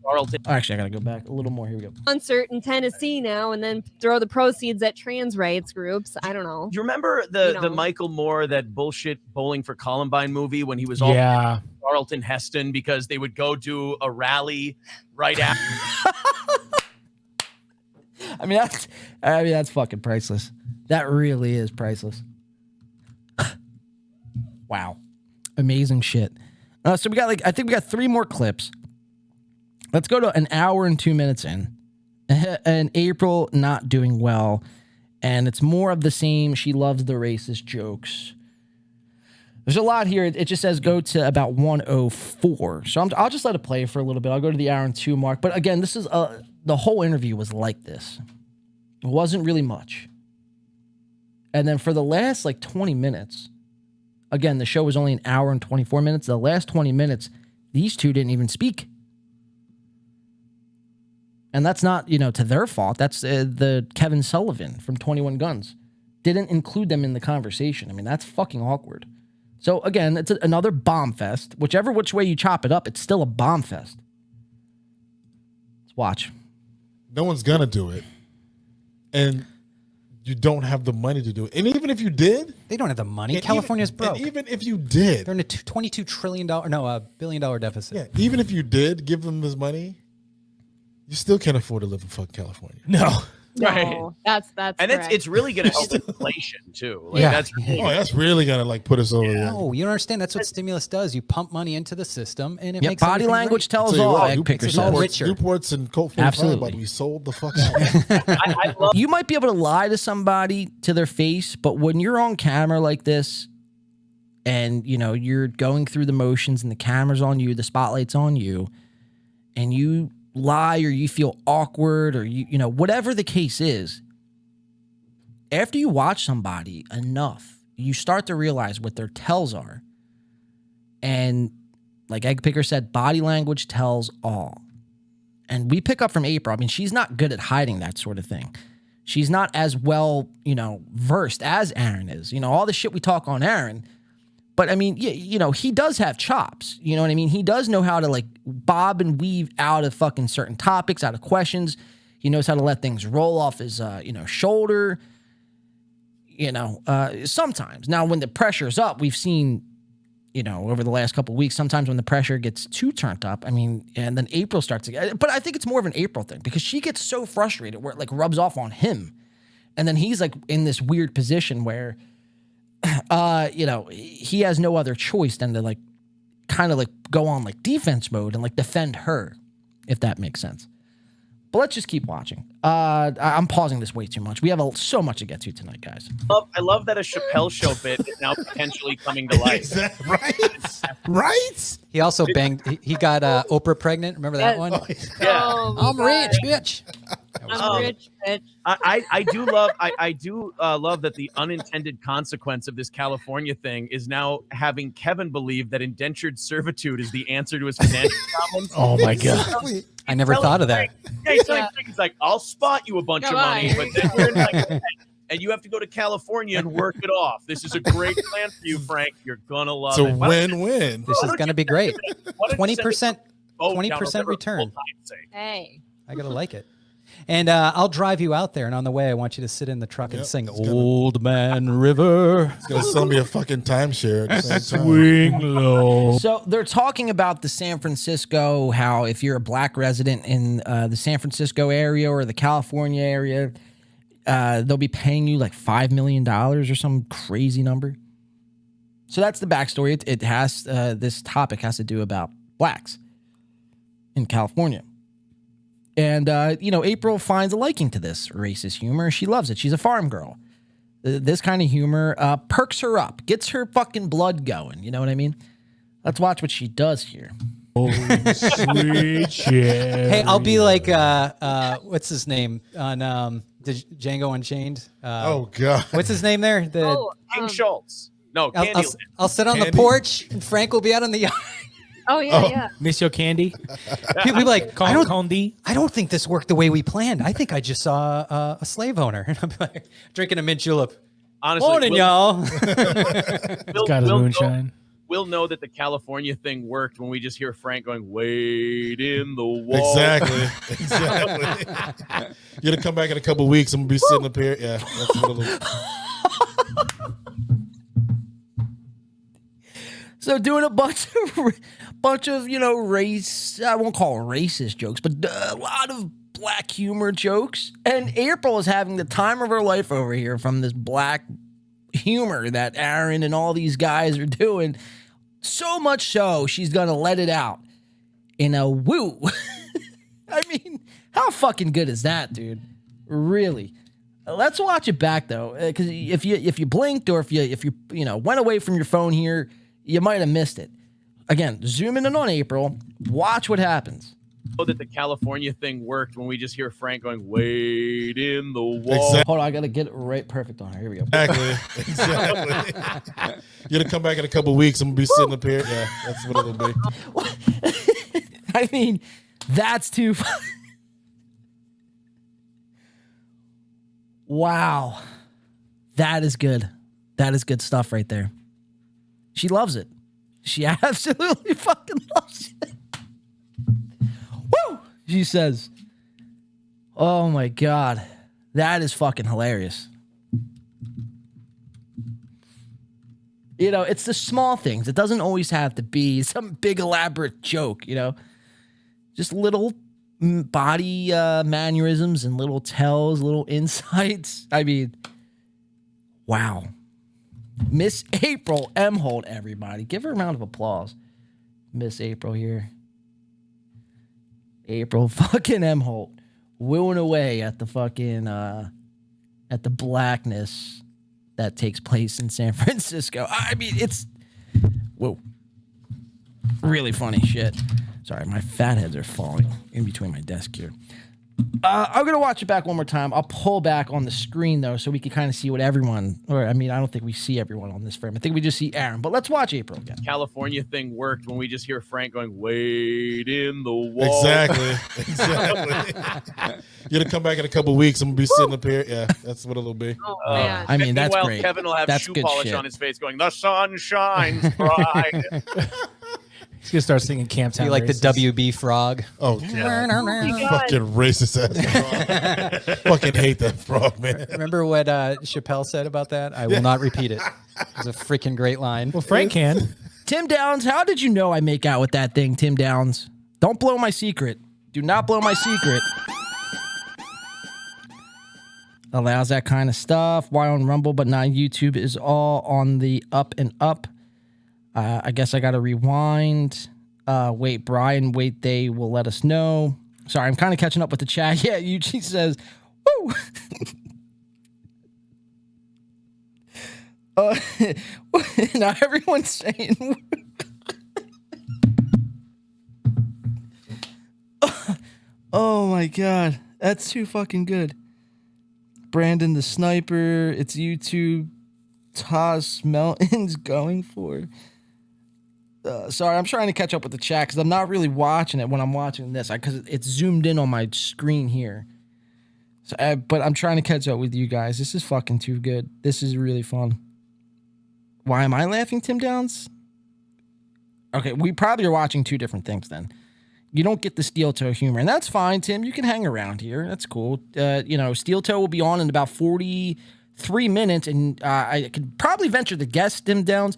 Carlton. Actually, I gotta go back a little more. Here we go. Concert in Tennessee now, and then throw the proceeds at trans rights groups. I don't know. Do you remember the Michael Moore, that bullshit Bowling for Columbine movie when he was all Charlton Heston, because they would go do a rally right after? I mean that's fucking priceless. That really is priceless. Wow. Amazing shit. So we got I think we got 3 more clips. Let's go to an hour and 2 minutes in. And April not doing well. And it's more of the same. She loves the racist jokes. There's a lot here. It just says go to about 104. So I'll just let it play for a little bit. I'll go to the hour and 2 mark. But again, this is the whole interview was like this. It wasn't really much. And then for the last 20 minutes, again, the show was only an hour and 24 minutes. The last 20 minutes, these two didn't even speak. And that's not, to their fault. That's the Kevin Sullivan from 21 Guns. Didn't include them in the conversation. I mean, that's fucking awkward. So again, it's another bomb fest. Whichever which way you chop it up, it's still a bomb fest. Let's watch. No one's gonna do it. And you don't have the money to do it. And even if you did, they don't have the money. California's broke. And even if you did, they're in a $22 billion deficit. Yeah, even if you did give them this money, you still can't afford to live in fucking California. No. No, that's and it's really going to help inflation too. That's really going to put us over there. No, you don't understand. That's what stimulus does. You pump money into the system, and it Yep, makes body language tells all. Makes all richer. Newports and Colt 45 about to be sold the fuck out. You might be able to lie to somebody to their face, but when you're on camera like this, and you're going through the motions, and the camera's on you, the spotlight's on you, and you lie or you feel awkward or whatever the case is, after you watch somebody enough, you start to realize what their tells are. And like Egg Picker said, body language tells all. And we pick up from April. I mean, she's not good at hiding that sort of thing. She's not as well, versed as Aaron is. All the shit we talk on Aaron. But I mean, he does have chops. You know what I mean? He does know how to bob and weave out of fucking certain topics, out of questions. He knows how to let things roll off his, shoulder. Sometimes. Now, when the pressure's up, we've seen, over the last couple of weeks, sometimes when the pressure gets too turned up, I mean, and then April starts to, but I think it's more of an April thing because she gets so frustrated where it rubs off on him. And then he's in this weird position where, he has no other choice than to go on defense mode and defend her, if that makes sense. But let's just keep watching. I'm pausing this way too much. We have so much to get to tonight, guys. I love that a Chappelle Show bit is now potentially coming to life. Right? He also banged. He got Oprah pregnant. Remember that one? Yeah. I'm rich, bitch. I'm rich, bitch. I do love that the unintended consequence of this California thing is now having Kevin believe that indentured servitude is the answer to his financial problems. Oh my god! I never thought of that. He's like, I'll spot you a bunch of money, but then you're and you have to go to California and work it off. This is a great plan for you, Frank. You're gonna love it. It's a win-win. This is gonna be great. 20%, 20% return. Hey, I gotta like it. And I'll drive you out there, and on the way, I want you to sit in the truck and sing "Old Man River." It's gonna sell me a fucking timeshare. At the same time. Swing low. So they're talking about the San Francisco, how if you're a black resident in the San Francisco area or the California area, they'll be paying you $5 million or some crazy number. So that's the backstory. It has this topic has to do about blacks in California. And, April finds a liking to this racist humor. She loves it. She's a farm girl. This kind of humor perks her up, gets her fucking blood going. You know what I mean? Let's watch what she does here. Oh, sweet shit. Hey, I'll be like, what's his name on Django Unchained? Oh, God. What's his name there? King Schultz. No, I'll sit on the porch, and Frank will be out in the yard. Oh, yeah. Miss your candy. People be like, I Condi. don't think this worked the way we planned. I think I just saw a slave owner. And I'm drinking a mint julep. Honestly, Morning, y'all. It's got his moonshine. we'll know that the California thing worked when we just hear Frank going, "Wait in the wall." Exactly. You're gonna come back in a couple weeks. I'm gonna be sitting up here. Yeah, that's what it'll. So doing a bunch of race. I won't call it racist jokes, but a lot of black humor jokes. And April is having the time of her life over here from this black humor that Aaron and all these guys are doing. So much so, she's going to let it out in a woo. I mean, how fucking good is that, dude? Really. Let's watch it back, though, because if you blinked or if you went away from your phone here, you might have missed it. Again, zooming in on April. Watch what happens. That the California thing worked when we just hear Frank going, "Wait in the wall." Exactly. Hold on, I gotta get it right perfect on her. Here we go. Exactly. You're gonna come back in a couple weeks. I'm gonna be sitting up here. Yeah, that's what it'll be. I mean, that's too. Wow, that is good. That is good stuff right there. She loves it. She absolutely fucking loves it. Woo! She says, "Oh my God, that is fucking hilarious." It's the small things. It doesn't always have to be some big elaborate joke, just little body mannerisms and little tells, little insights. I mean, wow. Miss April Emholt, everybody. Give her a round of applause. Miss April here. April fucking Emholt. Wooing away at the fucking, at the blackness that takes place in San Francisco. I mean, it's, whoa. Really funny shit. Sorry, my fat heads are falling in between my desk here. I'm going to watch it back one more time. I'll pull back on the screen, though, so we can kind of see what everyone... I don't think we see everyone on this frame. I think we just see Aaron. But let's watch April again. California thing worked when we just hear Frank going, "Wait in the wall." Exactly. You're going to come back in a couple weeks. I'm going to be sitting up here. Yeah, that's what it'll be. I mean, that's Meanwhile, great. Kevin will have That's shoe good polish shit. on his face going, "The sun shines bright." He's gonna start singing Camptown. Be like Races. the WB frog. Oh, yeah. Fucking racist ass frog. Fucking hate that frog, man. Remember what Chappelle said about that? I will not repeat it. It's a freaking great line. Well, Frank can. Tim Downs, how did you know I make out with that thing, Tim Downs? Don't blow my secret. Do not blow my secret. Allows that kind of stuff. Why on Rumble but not YouTube is all on the up and up. I guess I got to rewind. Wait, Brian, wait, they will let us know. Sorry, I'm kind of catching up with the chat. Yeah, Eugene says, woo! Now everyone's saying, oh my God, that's too fucking good. Brandon the Sniper, it's YouTube. Toss Melton's going for. Sorry, I'm trying to catch up with the chat because I'm not really watching it when I'm watching this because it's zoomed in on my screen here. So, but I'm trying to catch up with you guys. This is fucking too good. This is really fun. Why am I laughing, Tim Downs? Okay, we probably are watching two different things then. You don't get the steel toe humor, and that's fine, Tim. You can hang around here. That's cool. Steel toe will be on in about 43 minutes, and I could probably venture to guess, Tim Downs,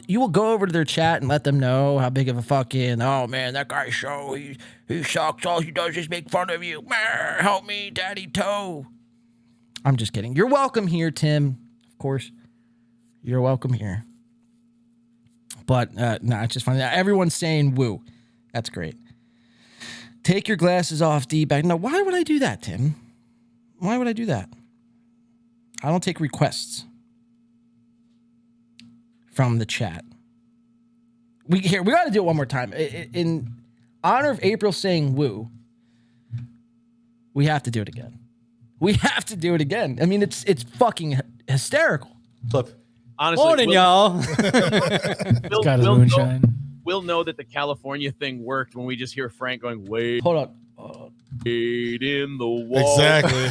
you will go over to their chat and let them know how big of a fucking, oh man, that guy's show, he sucks. All he does is make fun of you. Help me, Daddy Toe. I'm just kidding. You're welcome here, Tim. Of course, you're welcome here. But no, it's just funny. Everyone's saying woo. That's great. Take your glasses off, D-bag. No, why would I do that, Tim? Why would I do that? I don't take requests from the chat. We got to do it one more time. In honor of April saying woo, we have to do it again. We have to do it again. I mean, it's fucking hysterical. Look, honestly, morning, y'all. Got his moonshine. We'll know that the California thing worked when we just hear Frank going, "Wait." Hold on. in the wall. Exactly.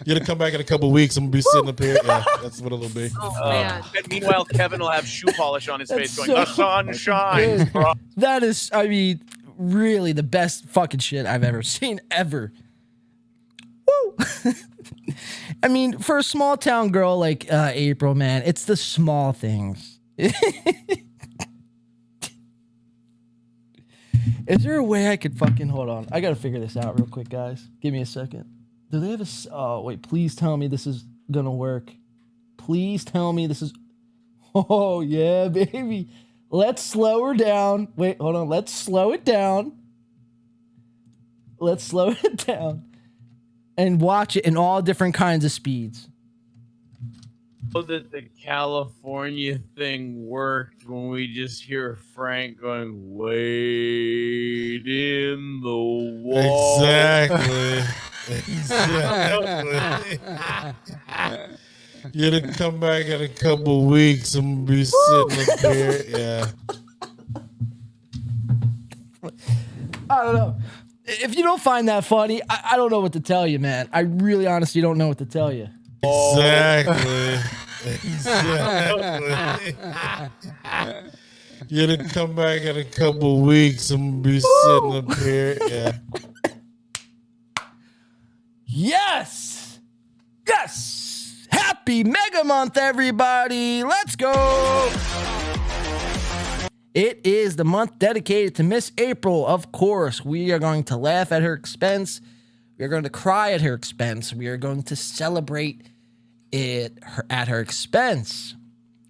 You're gonna come back in a couple weeks. I'm gonna be sitting up here. Yeah, that's what it'll be. And meanwhile, Kevin will have shoe polish on his face, going, so "The sun shines." Bro. That is, I mean, really the best fucking shit I've ever seen ever. Woo! I mean, for a small town girl like April, man, it's the small things. Is there a way I could fucking hold on? I gotta figure this out real quick, guys. Give me a second. Do they have a? Oh wait, please tell me this is gonna work. Please tell me this is. Oh yeah, baby. Let's slow her down. Wait, hold on. Let's slow it down. Let's slow it down, and watch it in all different kinds of speeds. That the California thing worked when we just hear Frank going, "Wait in the wall." Exactly. You're gonna come back in a couple weeks and be sitting up here. Yeah. I don't know. If you don't find that funny, I don't know what to tell you, man. I really honestly don't know what to tell you. Exactly. You're gonna come back in a couple weeks and be sitting up here. Yeah. Yes! Yes! Happy Mega Month, everybody! Let's go! It is the month dedicated to Miss April, of course. We are going to laugh at her expense. We are going to cry at her expense. We are going to celebrate it at her expense.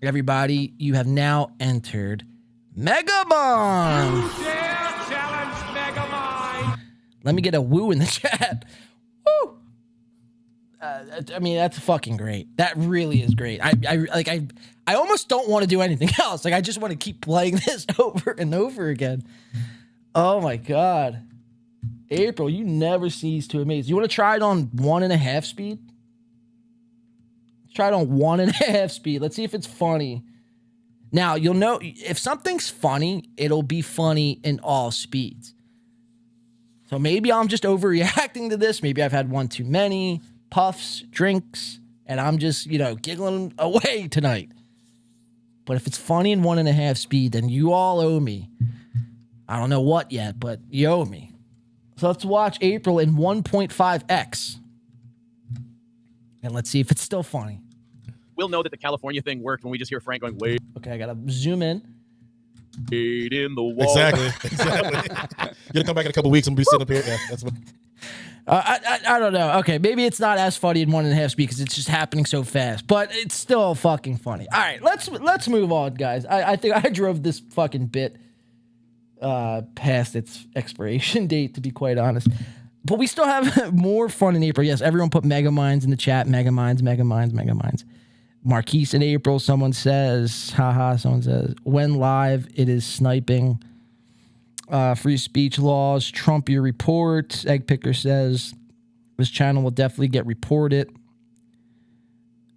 Everybody, you have now entered Mega Month! Let me get a woo in the chat. Woo! I mean, that's fucking great. That really is great. I almost don't want to do anything else. Like, I just want to keep playing this over and over again. Oh my God. April, you never cease to amaze. You want to try it on 1.5 speed? Try it on 1.5 speed. Let's see if it's funny. Now, you'll know if something's funny, it'll be funny in all speeds. So maybe I'm just overreacting to this. Maybe I've had one too many puffs, drinks, and I'm just, giggling away tonight. But if it's funny in 1.5 speed, then you all owe me. I don't know what yet, but you owe me. So let's watch April in 1.5x. And let's see if it's still funny. We'll know that the California thing worked when we just hear Frank going, "Wait." Okay, I gotta zoom in. Wait in the wall. Exactly. You're gonna come back in a couple weeks and be sitting up here. Yeah, that's what. I don't know. Okay, maybe it's not as funny in 1.5 speed because it's just happening so fast, but it's still fucking funny. All right, let's move on, guys. I think I drove this fucking bit past its expiration date, to be quite honest. But we still have more fun in April. Yes, everyone put Mega Minds in the chat. Mega Minds, Mega Minds, Mega Minds. Marquise in April, someone says, haha, someone says, when live, it is sniping. Free speech laws, Trump your report. Egg Picker says, this channel will definitely get reported.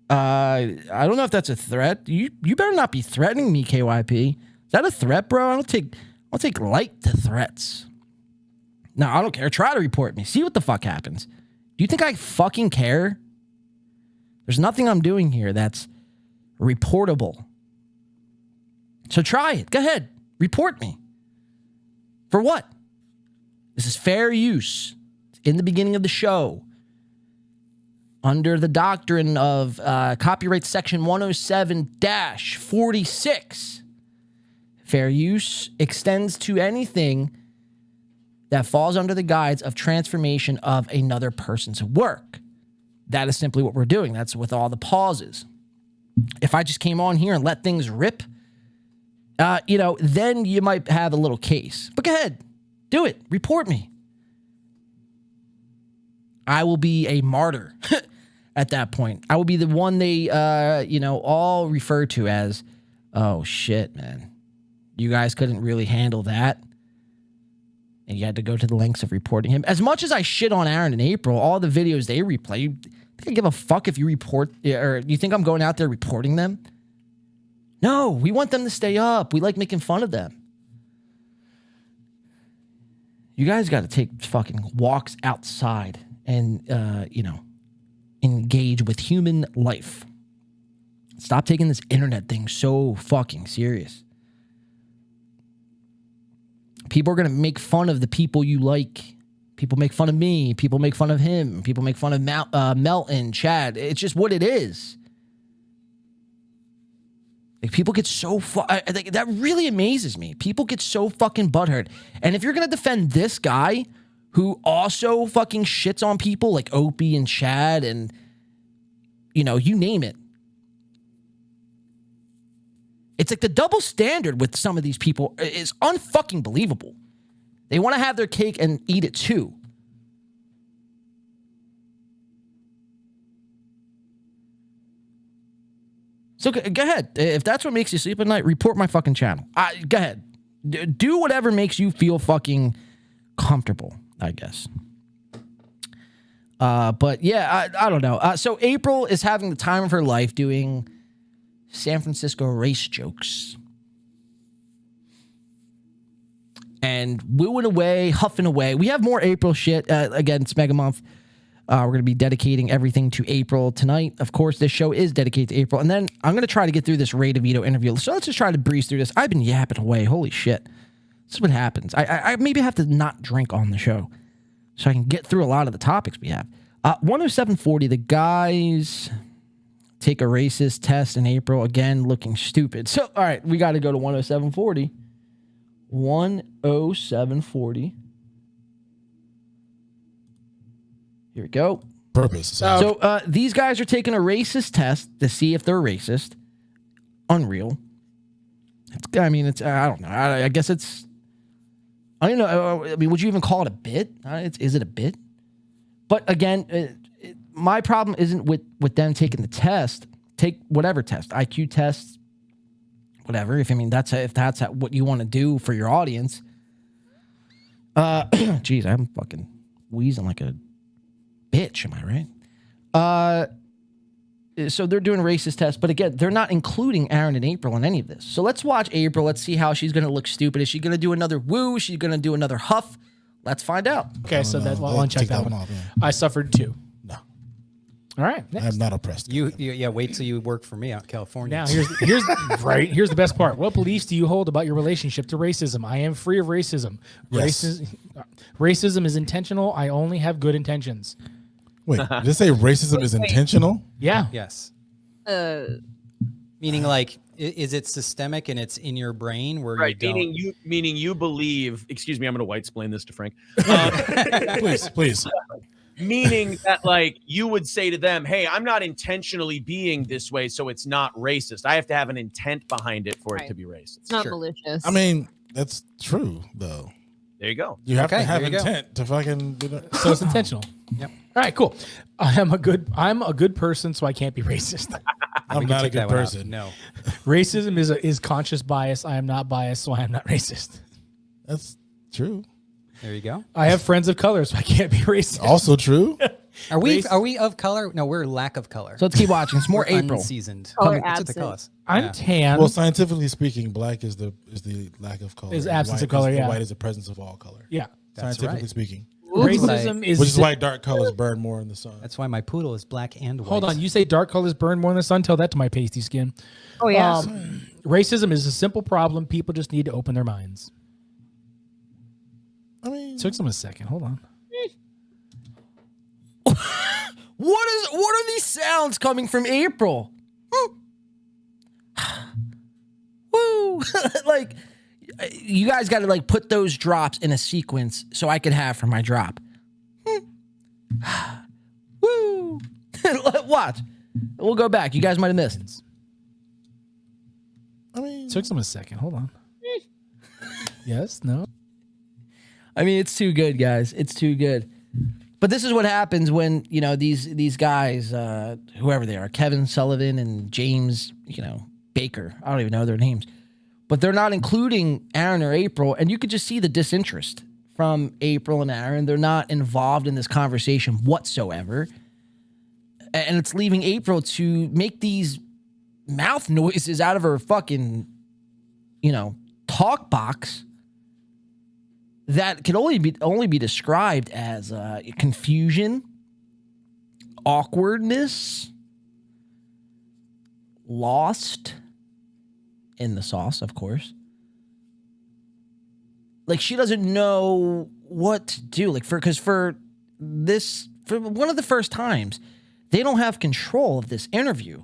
I don't know if that's a threat. You better not be threatening me, KYP. Is that a threat, bro? I don't take light to threats. No, I don't care. Try to report me. See what the fuck happens. Do you think I fucking care? There's nothing I'm doing here that's reportable. So try it. Go ahead. Report me. For what? This is fair use. It's in the beginning of the show. Under the doctrine of copyright section 107-46. Fair use extends to anything that falls under the guise of transformation of another person's work. That is simply what we're doing. That's with all the pauses. If I just came on here and let things rip, then you might have a little case. But go ahead. Do it. Report me. I will be a martyr at that point. I will be the one they, all refer to as, oh, shit, man. You guys couldn't really handle that. And you had to go to the lengths of reporting him. As much as I shit on Aaron and April, all the videos they replay, you think I give a fuck if you report, or you think I'm going out there reporting them? No, we want them to stay up. We like making fun of them. You guys got to take fucking walks outside and, engage with human life. Stop taking this internet thing so fucking serious. People are going to make fun of the people you like. People make fun of me. People make fun of him. People make fun of Melton, Chad. It's just what it is. Like, people get so that really amazes me. People get so fucking butthurt. And if you're going to defend this guy who also fucking shits on people like Opie and Chad and, you name it. It's like the double standard with some of these people is unfucking believable. They want to have their cake and eat it too. So go ahead. If that's what makes you sleep at night, report my fucking channel. Go ahead. Do whatever makes you feel fucking comfortable, I guess. But yeah, I don't know. So April is having the time of her life doing San Francisco race jokes. And wooing away, huffing away. We have more April shit. Again, it's Mega Month. We're going to be dedicating everything to April tonight. Of course, this show is dedicated to April. And then I'm going to try to get through this Ray DeVito interview. So let's just try to breeze through this. I've been yapping away. Holy shit. This is what happens. I maybe have to not drink on the show so I can get through a lot of the topics we have. 107.40, the guys take a racist test in April. Again, looking stupid. So, all right, we got to go to 107.40. 107.40. Here we go. Purpose. So these guys are taking a racist test to see if they're racist. Unreal. I don't know. I guess it's, I don't know. Would you even call it a bit? Is it a bit? But again, my problem isn't with them taking the test. Take whatever test, IQ test, whatever. If that's what you want to do for your audience. Geez, I'm fucking wheezing like a bitch. Am I right? So they're doing racist tests, but again, they're not including Aaron and April in any of this. So let's watch April. Let's see how she's going to look stupid. Is she going to do another woo? Is she going to do another huff? Let's find out. Okay, so that's one check that one. Off, yeah. I suffered too. No. All right. I am not oppressed. Yeah, wait till you work for me out in California. Now here's the best part. What beliefs do you hold about your relationship to racism? I am free of racism. Yes. Racism is intentional. I only have good intentions. Wait, did they say racism is intentional? Yeah. Yes. Meaning, like, is it systemic and it's in your brain where right, you don't... meaning you believe, excuse me, I'm going to white-splain this to Frank. Please. Meaning that, like, you would say to them, hey, I'm not intentionally being this way, so it's not racist. I have to have an intent behind it for it to be racist. It's not malicious. I mean, that's true, though. There you go. You have to have intent to fucking do that. So it's intentional. Yep. All right, cool. I'm a good person, so I can't be racist. I'm not a good person. No. Racism is conscious bias. I am not biased, so I am not racist. That's true. There you go. I have friends of color, so I can't be racist. Also true. Are we of color? No, we're lack of color. So let's keep watching. It's more April. Unseasoned. Color That's what they absent. call us. I'm tan. Well, scientifically speaking, black is the lack of color. Is absence of color, yeah. White is the presence of all color. Yeah. That's Scientifically right. speaking. Racism is... Which is why dark colors burn more in the sun. That's why my poodle is black and white. Hold on. You say dark colors burn more in the sun? Tell that to my pasty skin. Oh, yeah. Racism is a simple problem. People just need to open their minds. I mean... Took them a second. Hold on. What are these sounds coming from April? Woo! Like, you guys got to like put those drops in a sequence so I could have for my drop. Woo! Watch. We'll go back. You guys might have missed. I mean, Took them a second. Hold on. Yes. No. I mean, it's too good, guys. It's too good. But this is what happens when, these guys, whoever they are, Kevin Sullivan and James, Baker. I don't even know their names. But they're not including Aaron or April. And you could just see the disinterest from April and Aaron. They're not involved in this conversation whatsoever. And it's leaving April to make these mouth noises out of her fucking, talk box. that can only be described as confusion, awkwardness, lost in the sauce, of course. Like, she doesn't know what to do. Like, for one of the first times, they don't have control of this interview.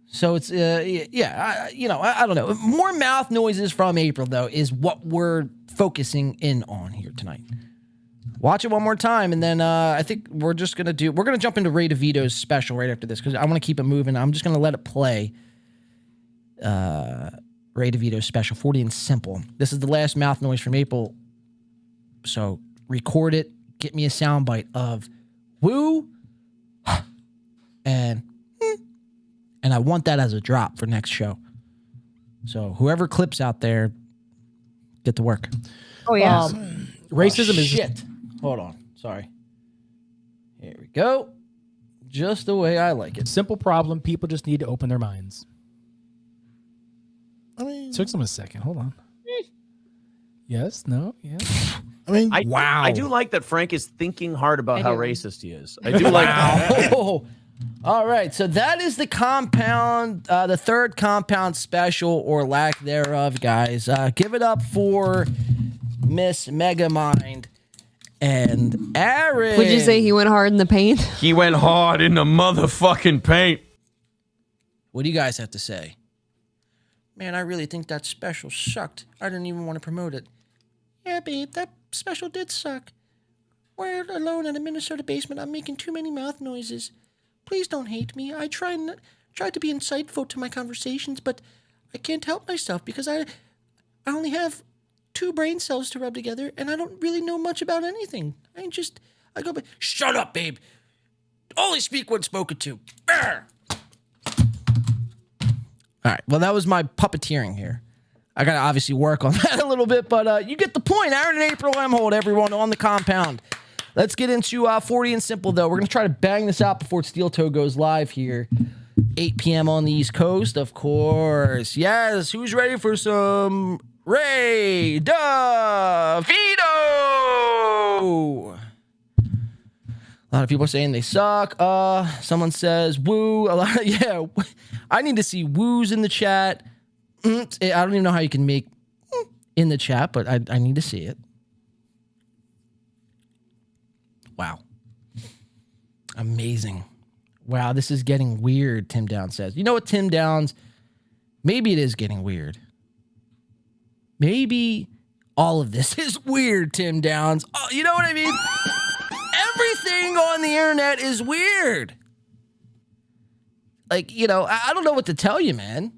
So it's, I don't know. More mouth noises from April, though, is what we're focusing in on here tonight. Watch it one more time, and then I think we're going to jump into Ray DeVito's special right after this, because I want to keep it moving. I'm just going to let it play. Ray DeVito's special, 40 and Simple. This is the last mouth noise from April. So record it. Get me a soundbite of woo and I want that as a drop for next show. So whoever clips out there, get to work. Oh, yeah. Racism is shit. Hold on. Sorry. Here we go. Just the way I like it. Simple problem. People just need to open their minds. It took them a second. Hold on. Yes. No. Yeah. Wow. I do like that Frank is thinking hard about how racist he is. I do like that. All right. So that is the compound, the third compound special or lack thereof, guys. Give it up for Miss Megamind and Aaron. Would you say he went hard in the paint? He went hard in the motherfucking paint. What do you guys have to say? Man, I really think that special sucked. I didn't even want to promote it. Yeah, babe, that special did suck. We're alone in a Minnesota basement. I'm making too many mouth noises. Please don't hate me. I tried to be insightful to my conversations, but I can't help myself because I only have 2 brain cells to rub together, and I don't really know much about anything. I go, shut up, babe. Only speak when spoken to. Arr! All right. Well, that was my puppeteering here. I got to obviously work on that a little bit, but you get the point. Aaron and April Emhold, everyone on the compound. Let's get into 40 and Simple, though. We're going to try to bang this out before Steel Toe goes live here. 8 p.m. on the East Coast, of course. Yes. Who's ready for some Ray DeVito? A lot of people are saying they suck. Someone says woo. Yeah. I need to see woos in the chat. I don't even know how you can make in the chat, but I need to see it. Wow. Amazing. Wow, this is getting weird, Tim Downs says. You know what, Tim Downs? Maybe it is getting weird. Maybe all of this is weird, Tim Downs. Oh, you know what I mean? Everything on the internet is weird. Like, I don't know what to tell you, man.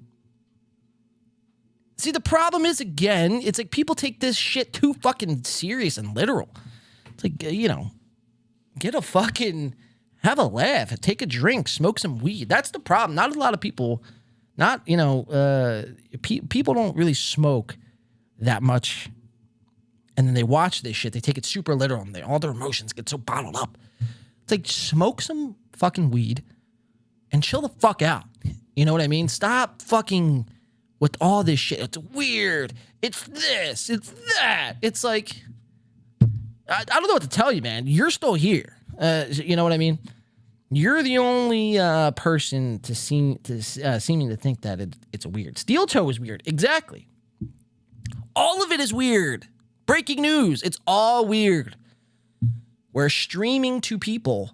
See, the problem is, again, it's like people take this shit too fucking serious and literal. It's like, get a fucking, have a laugh, take a drink, smoke some weed. That's the problem. Not a lot of people, people don't really smoke that much. And then they watch this shit. They take it super literal and all their emotions get so bottled up. It's like, smoke some fucking weed and chill the fuck out. You know what I mean? Stop fucking with all this shit. It's weird. It's this. It's that. It's like, I don't know what to tell you, man. You're still here. You know what I mean? You're the only person seeming to think that it's weird. Steel Toe is weird. Exactly. All of it is weird. Breaking news. It's all weird. We're streaming to people,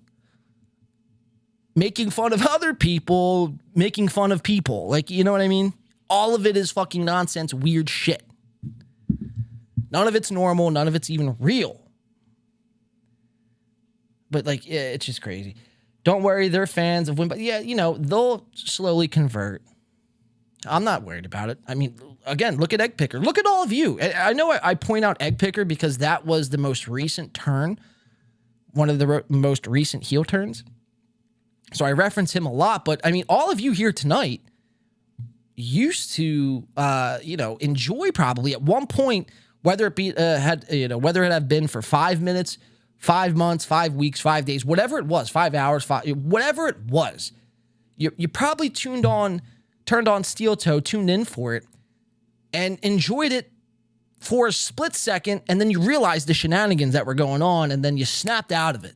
making fun of other people, making fun of people. Like, you know what I mean? All of it is fucking nonsense, weird shit. None of it's normal. None of it's even real. But, like, yeah, it's just crazy. Don't worry, they're fans of But yeah, they'll slowly convert. I'm not worried about it. I mean, again, look at Egg Picker. Look at all of you. I know I point out Egg Picker because that was the most recent turn, one of the most recent heel turns. So I reference him a lot. But, I mean, all of you here tonight used to, enjoy probably at one point, whether it be whether it have been for 5 minutes, 5 months, 5 weeks, 5 days, whatever it was, 5 hours, whatever it was, you probably turned on Steel Toe, tuned in for it, and enjoyed it for a split second, and then you realized the shenanigans that were going on, and then you snapped out of it.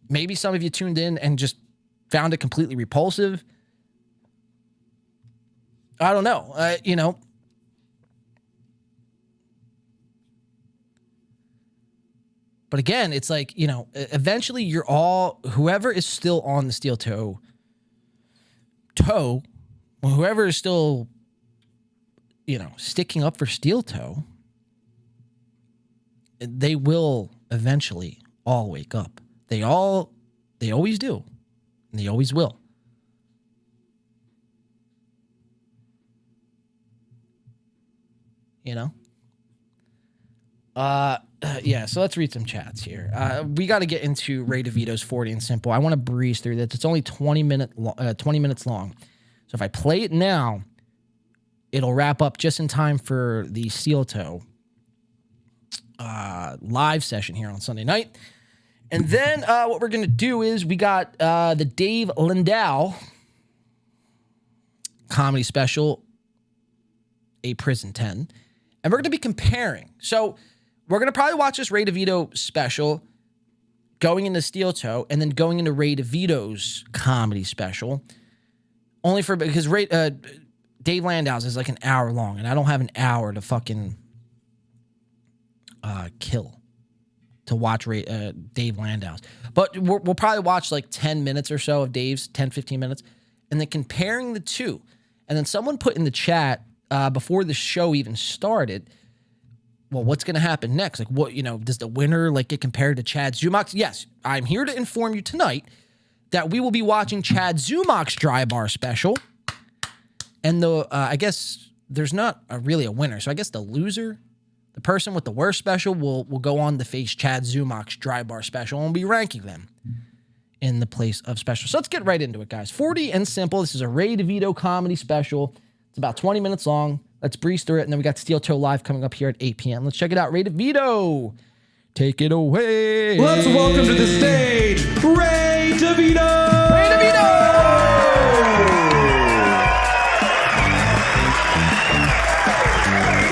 Maybe some of you tuned in and just found it completely repulsive. I don't know. You know. But again, it's like, you know, eventually you're all, whoever is still on the steel toe, whoever is still, you know, sticking up for steel toe, they will eventually all wake up. They always do. And they always will. You know? Yeah, so let's read some chats here. We got to get into Ray DeVito's 40 and Simple. I want to breeze through this. It's only 20 minutes long. So if I play it now, it'll wrap up just in time for the Steel Toe live session here on Sunday night. And then what we're going to do is we got the Dave Landau comedy special, A Prison 10. And we're going to be comparing. So we're going to probably watch this Ray DeVito special going into Steel Toe and then going into Ray DeVito's comedy special. Only because Dave Landau's is like an hour long, and I don't have an hour to fucking kill to watch Dave Landau's. But we'll probably watch like 10 minutes or so of Dave's, 10, 15 minutes, and then comparing the two. And then someone put in the chat before the show even started, well, what's going to happen next? Like, what, you know, does the winner like get compared to Chad Zumach's? Yes, I'm here to inform you tonight that we will be watching Chad Zumach's Dry Bar special. And I guess there's not really a winner. So I guess the loser, the person with the worst special, will go on to face Chad Zumach's Dry Bar special, and we'll be ranking them in the place of special. So let's get right into it, guys. 40 and Simple. This is a Ray DeVito comedy special. It's about 20 minutes long. Let's breeze through it, and then we got Steel Toe Live coming up here at 8 p.m. Let's check it out. Ray DeVito, take it away. Let's welcome to the stage, Ray DeVito! Ray DeVito!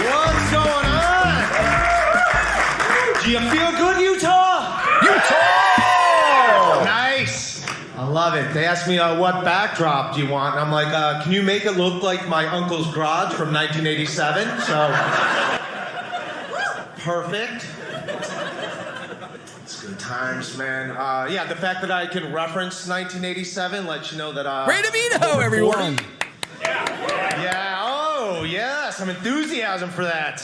What's going on? Do you feel good, Utah? Utah! Nice. I love it. They asked me, what backdrop do you want? And I'm like, can you make it look like my uncle's garage from 1987? So, perfect. It's good times, man. Yeah, the fact that I can reference 1987 lets you know that... Ray DeVito, everyone! Yeah, oh, yeah, some enthusiasm for that.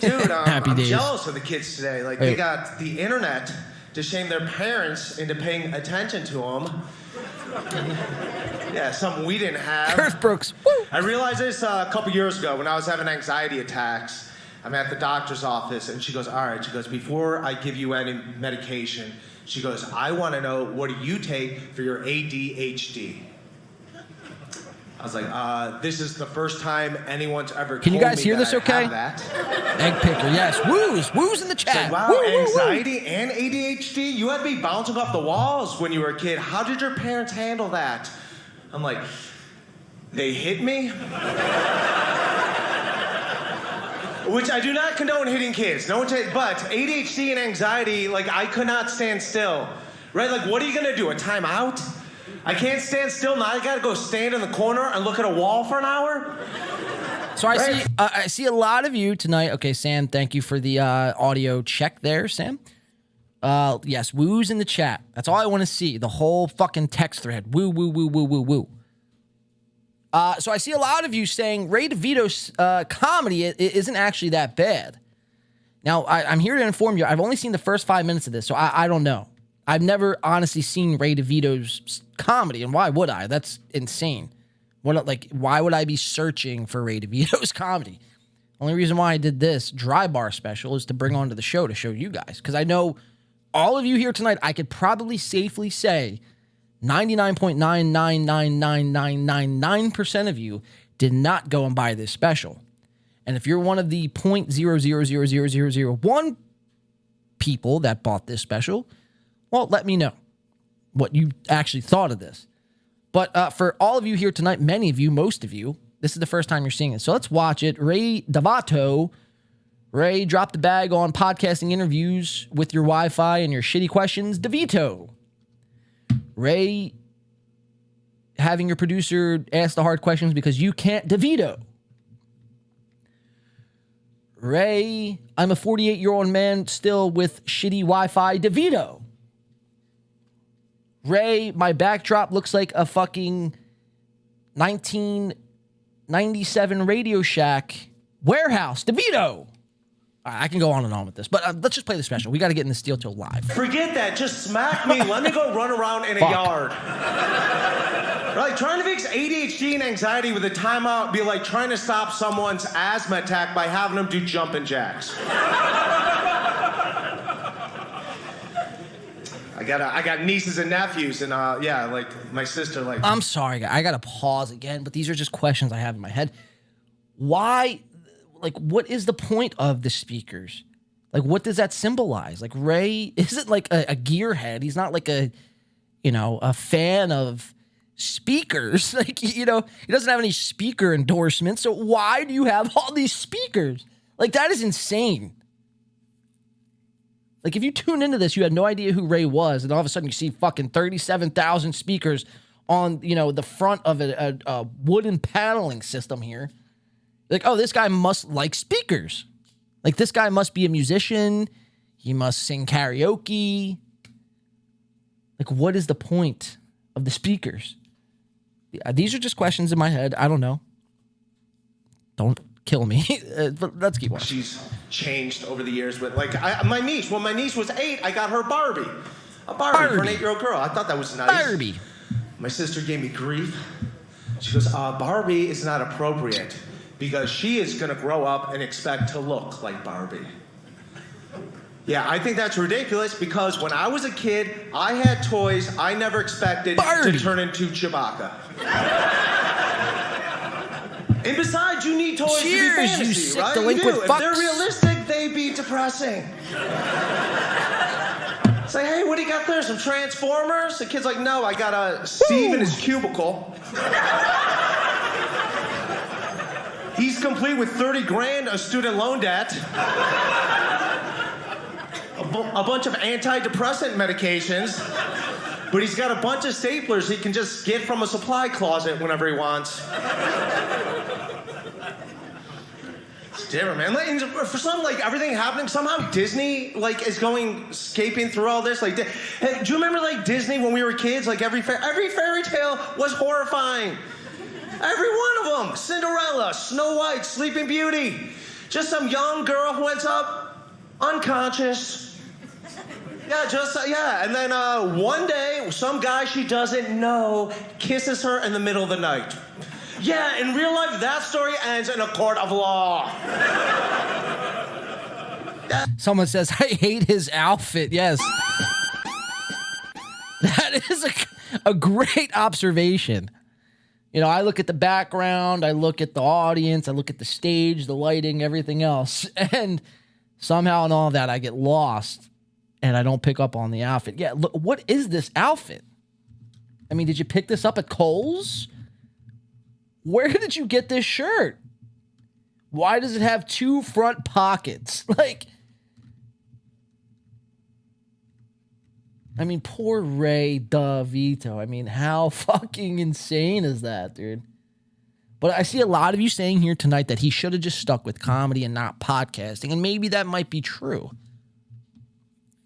Dude, I'm jealous of the kids today. Like, they got the internet to shame their parents into paying attention to them. Yeah, something we didn't have. Kurt Brooks. Woo. I realized this a couple years ago when I was having anxiety attacks. I'm at the doctor's office, and she goes, all right, she goes, before I give you any medication, she goes, I want to know, what do you take for your ADHD? I was like, this is the first time anyone's ever Can you told guys me hear that this I okay? have that. Egg picker, yes. Woo's in the chat. Like, wow, woo, anxiety and ADHD? You had to be bouncing off the walls when you were a kid. How did your parents handle that? I'm like, they hit me? Which I do not condone hitting kids. No one but ADHD and anxiety, like, I could not stand still. Right? Like, what are you gonna do? A timeout? I can't stand still. Now I gotta go stand in the corner and look at a wall for an hour? So I see a lot of you tonight. Okay, Sam, thank you for the audio check there, Sam. Yes, woo's in the chat. That's all I want to see. The whole fucking text thread. Woo, woo, woo, woo, woo, woo. So I see a lot of you saying Ray DeVito's comedy isn't actually that bad. Now, I'm here to inform you. I've only seen the first 5 minutes of this, so I don't know. I've never honestly seen Ray DeVito's comedy, and why would I? That's insane. Why would I be searching for Ray DeVito's comedy? Only reason why I did this Dry Bar special is to bring onto the show to show you guys, because I know all of you here tonight, I could probably safely say 99.9999999% of you did not go and buy this special. And if you're one of the 0.0000001 people that bought this special, well, let me know what you actually thought of this. But for all of you here tonight, many of you, most of you, This is the first time you're seeing it. So let's watch it. Ray DeVito. Ray dropped the bag on podcasting interviews with your Wi-Fi and your shitty questions. DeVito. Ray having your producer ask the hard questions because you can't. DeVito. Ray, I'm a 48-year-old man still with shitty Wi-Fi. DeVito. Ray, my backdrop looks like a fucking 1997 Radio Shack warehouse. DeVito. I can go on and on with this, but let's just play the special. We got to get in the Steel Toe live. Forget that. Just smack me. Let me go run around in a yard. Like, trying to fix ADHD and anxiety with a timeout be like trying to stop someone's asthma attack by having them do jumping jacks. I got nieces and nephews, and yeah, like my sister. Like, I'm sorry, I got to pause again, but these are just questions I have in my head. Why? Like, what is the point of the speakers? Like, what does that symbolize? Like, Ray isn't like a gearhead. He's not like a fan of speakers. Like, he doesn't have any speaker endorsements. So why do you have all these speakers? Like, that is insane. Like, if you tune into this, you had no idea who Ray was, and all of a sudden you see fucking 37,000 speakers on, the front of a wooden paneling system here. Like, oh, this guy must like speakers. Like, this guy must be a musician. He must sing karaoke. Like, what is the point of the speakers? These are just questions in my head. I don't know. Don't kill me. But let's keep on. She's changed over the years with, like, my niece. When my niece was 8, I got her Barbie. A Barbie for an 8-year-old girl. I thought that was nice. Barbie. My sister gave me grief. She goes, Barbie is not appropriate because she is going to grow up and expect to look like Barbie. Yeah, I think that's ridiculous because when I was a kid, I had toys I never expected to turn into Chewbacca. And besides, you need toys to be fantasy, you sick right? delinquent You do. fucks. If they're realistic, they'd be depressing. Say, hey, what do you got there? Some Transformers? The kid's like, no, I got a Steve in his cubicle. He's complete with 30 grand of student loan debt. A bunch of antidepressant medications. But he's got a bunch of staplers he can just get from a supply closet whenever he wants. It's different, man. Like, for some, like, everything happening, somehow Disney, like, is escaping through all this. Like, hey, do you remember, like, Disney when we were kids? Like, every fairy tale was horrifying. Every one of them. Cinderella, Snow White, Sleeping Beauty. Just some young girl who ends up unconscious. Yeah, and then one day, some guy she doesn't know kisses her in the middle of the night. Yeah, in real life, that story ends in a court of law. Someone says, I hate his outfit. Yes. That is a great observation. I look at the background, I look at the audience, I look at the stage, the lighting, everything else. And somehow in all of that, I get lost. And I don't pick up on the outfit. Yeah, look, what is this outfit? I mean, did you pick this up at Kohl's? Where did you get this shirt? Why does it have 2 front pockets? Like, I mean, poor Ray DeVito. I mean, how fucking insane is that, dude? But I see a lot of you saying here tonight that he should have just stuck with comedy and not podcasting. And maybe that might be true.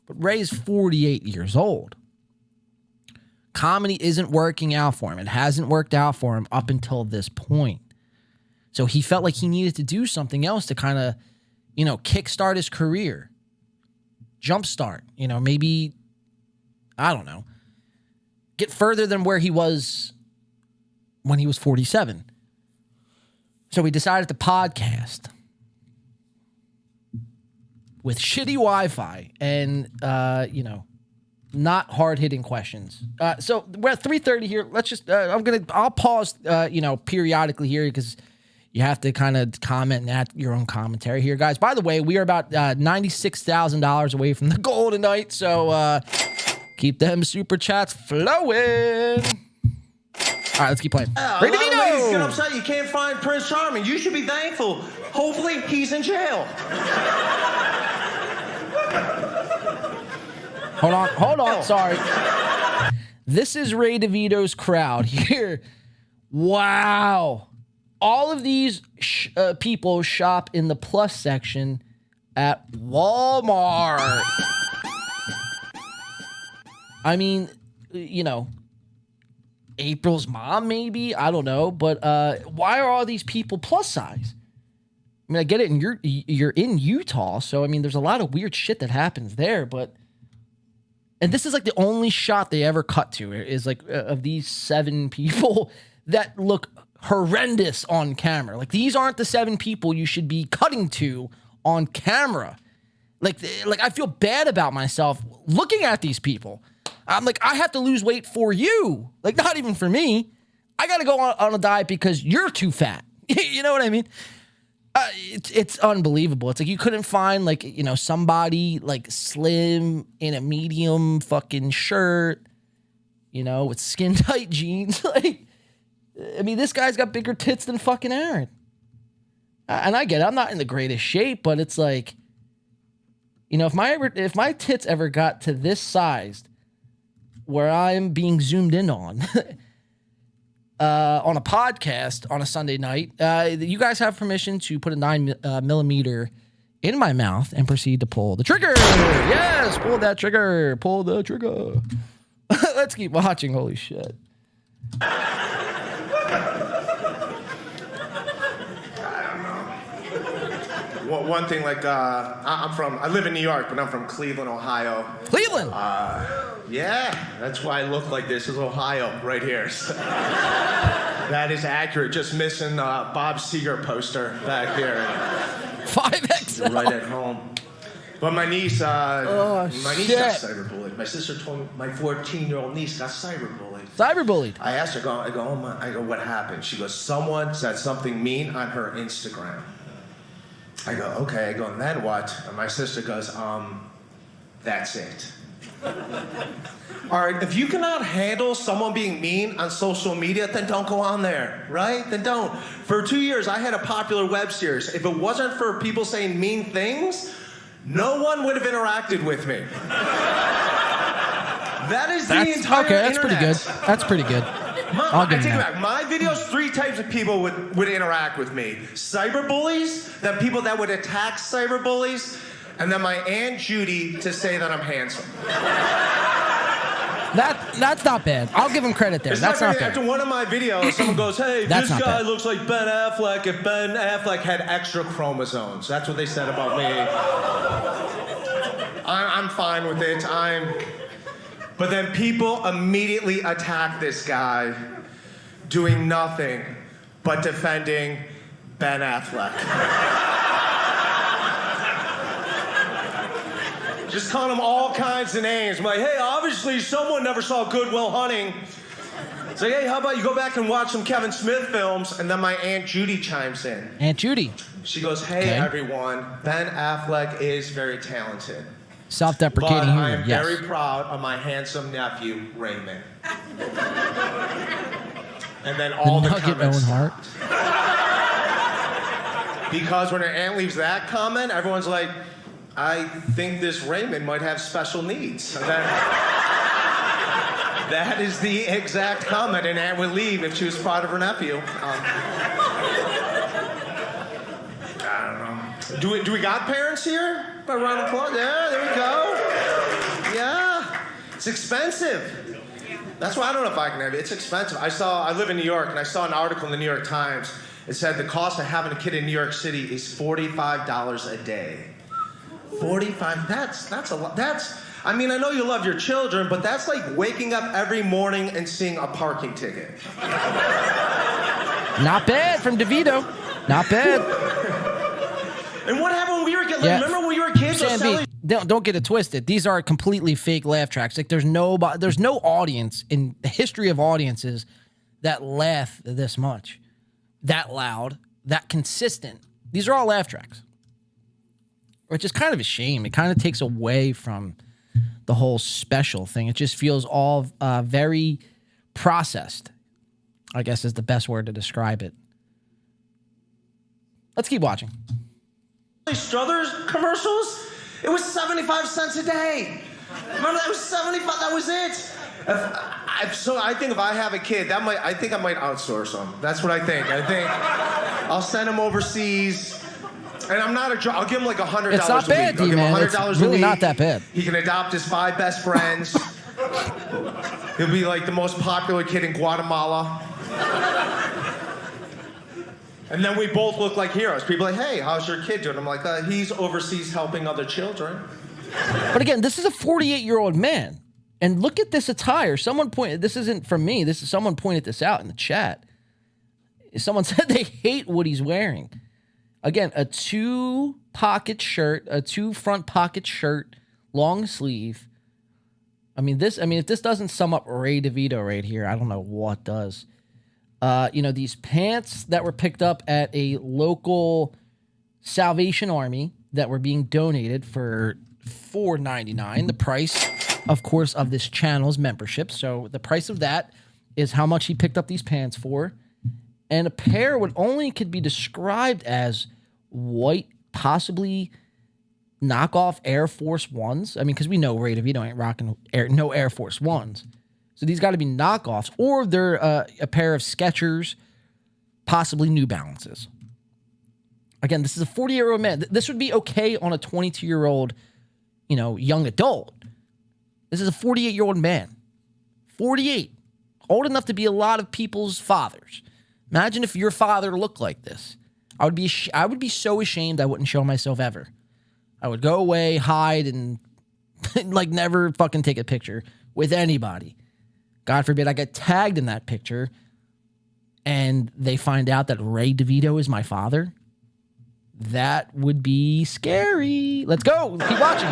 But Ray's 48 years old. Comedy isn't working out for him. It hasn't worked out for him up until this point. So he felt like he needed to do something else to kind of, kickstart his career. Jumpstart. Maybe, I don't know, get further than where he was when he was 47. So he decided to podcast with shitty Wi-Fi and, not hard-hitting questions. So we're at 3:30 here. Let's just, I'll pause, periodically here because you have to kind of comment and add your own commentary here, guys. By the way, we are about $96,000 away from the goal tonight, so keep them super chats flowing. All right, let's keep playing. Yeah, Ray a lot of DeVito! ladies get upset you can't find Prince Charming. You should be thankful. Hopefully, he's in jail. Hold on. Sorry. This is Ray DeVito's crowd here. Wow. All of these people shop in the plus section at Walmart. I mean, you know, April's mom, maybe. I don't know. But why are all these people plus size? I mean, I get it. And you're in Utah. So, I mean, there's a lot of weird shit that happens there. But... And this is like the only shot they ever cut to is like of these 7 people that look horrendous on camera. Like these aren't the 7 people you should be cutting to on camera. Like I feel bad about myself looking at these people. I'm like, I have to lose weight for you. Like not even for me. I got to go on a diet because you're too fat. You know what I mean? It's unbelievable. It's like you couldn't find like, you know, somebody like slim in a medium fucking shirt, you know, with skin tight jeans. Like, I mean, this guy's got bigger tits than fucking Aaron. And I get it. I'm not in the greatest shape, but it's like, you know, if my tits ever got to this size where I'm being zoomed in on a podcast on a Sunday night, you guys have permission to put a 9mm in my mouth and proceed to pull the trigger. Yes, pull that trigger. Pull the trigger. Let's keep watching. Holy shit. One thing, like, I live in New York, but I'm from Cleveland, Ohio. Cleveland? Yeah, that's why I look like this. Is Ohio right here. That is accurate. Just missing Bob Seger poster back here. 5XL. Right at home. But my niece, got cyberbullied. My sister told me my 14-year-old niece got cyberbullied. Cyberbullied? I asked her, I go, what happened? She goes, someone said something mean on her Instagram. I go, okay. I go, and then what? And my sister goes, that's it. All right, if you cannot handle someone being mean on social media, then don't go on there, right? Then don't. For 2 years, I had a popular web series. If it wasn't for people saying mean things, no one would have interacted with me. That is the entire that's internet. pretty good. That's pretty good. I take it back. My videos, 3 types of people would interact with me. Cyberbullies, then people that would attack cyberbullies, and then my Aunt Judy to say that I'm handsome. That's not bad. I'll give him credit there. That's not bad. After one of my videos, someone goes, hey, this guy looks like Ben Affleck if Ben Affleck had extra chromosomes. That's what they said about me. I'm fine with it. But then people immediately attack this guy doing nothing but defending Ben Affleck. Just calling him all kinds of names. I'm like, hey, obviously someone never saw Good Will Hunting. It's like, hey, how about you go back and watch some Kevin Smith films? And then my Aunt Judy chimes in. Aunt Judy. She goes, hey, everyone, Ben Affleck is very talented. Self-deprecating humor, I am yes. very proud of my handsome nephew, Raymond. And then all the comments. Own heart. Because when her aunt leaves that comment, everyone's like, I think this Raymond might have special needs. That is the exact comment an aunt would leave if she was proud of her nephew. I don't know. Do we got parents here? By round of applause. Yeah, there we go. Yeah. It's expensive. That's why I don't know if I can have it. It's expensive. I live in New York, and I saw an article in the New York Times. It said the cost of having a kid in New York City is $45 a day. 45, that's a lot. I mean, I know you love your children, but that's like waking up every morning and seeing a parking ticket. Not bad from DeVito. Not bad. And what happened when we were kids? Remember when we were kids? Don't get it twisted. These are completely fake laugh tracks. Like there's no audience in the history of audiences that laugh this much, that loud, that consistent. These are all laugh tracks. Which is kind of a shame. It kind of takes away from the whole special thing. It just feels all very processed. I guess is the best word to describe it. Let's keep watching. Struthers commercials, it was 75 cents a day. Remember, that was 75, that was it. So I think if I have a kid, I think I might outsource him. That's what I think. I think I'll send him overseas. And I'm not a drug. I'll give him like $100 It's not a bad, week. I'll give him man. $100 a It's really week. not that bad. He can adopt his 5 best friends. He'll be like the most popular kid in Guatemala. And then we both look like heroes. People are like, hey, how's your kid doing? I'm like, he's overseas helping other children. But again, this is a 48-year-old man. And look at this attire. This isn't from me. Someone pointed this out in the chat. Someone said they hate what he's wearing. Again, a 2-pocket shirt, a 2-front pocket shirt, long sleeve. If this doesn't sum up Ray DeVito right here, I don't know what does. These pants that were picked up at a local Salvation Army that were being donated for $4.99. The price, of course, of this channel's membership. So the price of that is how much he picked up these pants for. And a pair could be described as white, possibly knockoff Air Force Ones. Because we know Ray DeVito ain't rocking no Air Force Ones. So these got to be knockoffs, or they're a pair of Skechers, possibly New Balances. Again, this is a 40-year-old man. This would be okay on a 22-year-old, young adult. This is a 48-year-old man. 48. Old enough to be a lot of people's fathers. Imagine if your father looked like this. I would be so ashamed I wouldn't show myself ever. I would go away, hide, and never fucking take a picture with anybody. God forbid I get tagged in that picture and they find out that Ray DeVito is my father. That would be scary. Let's go. Keep watching.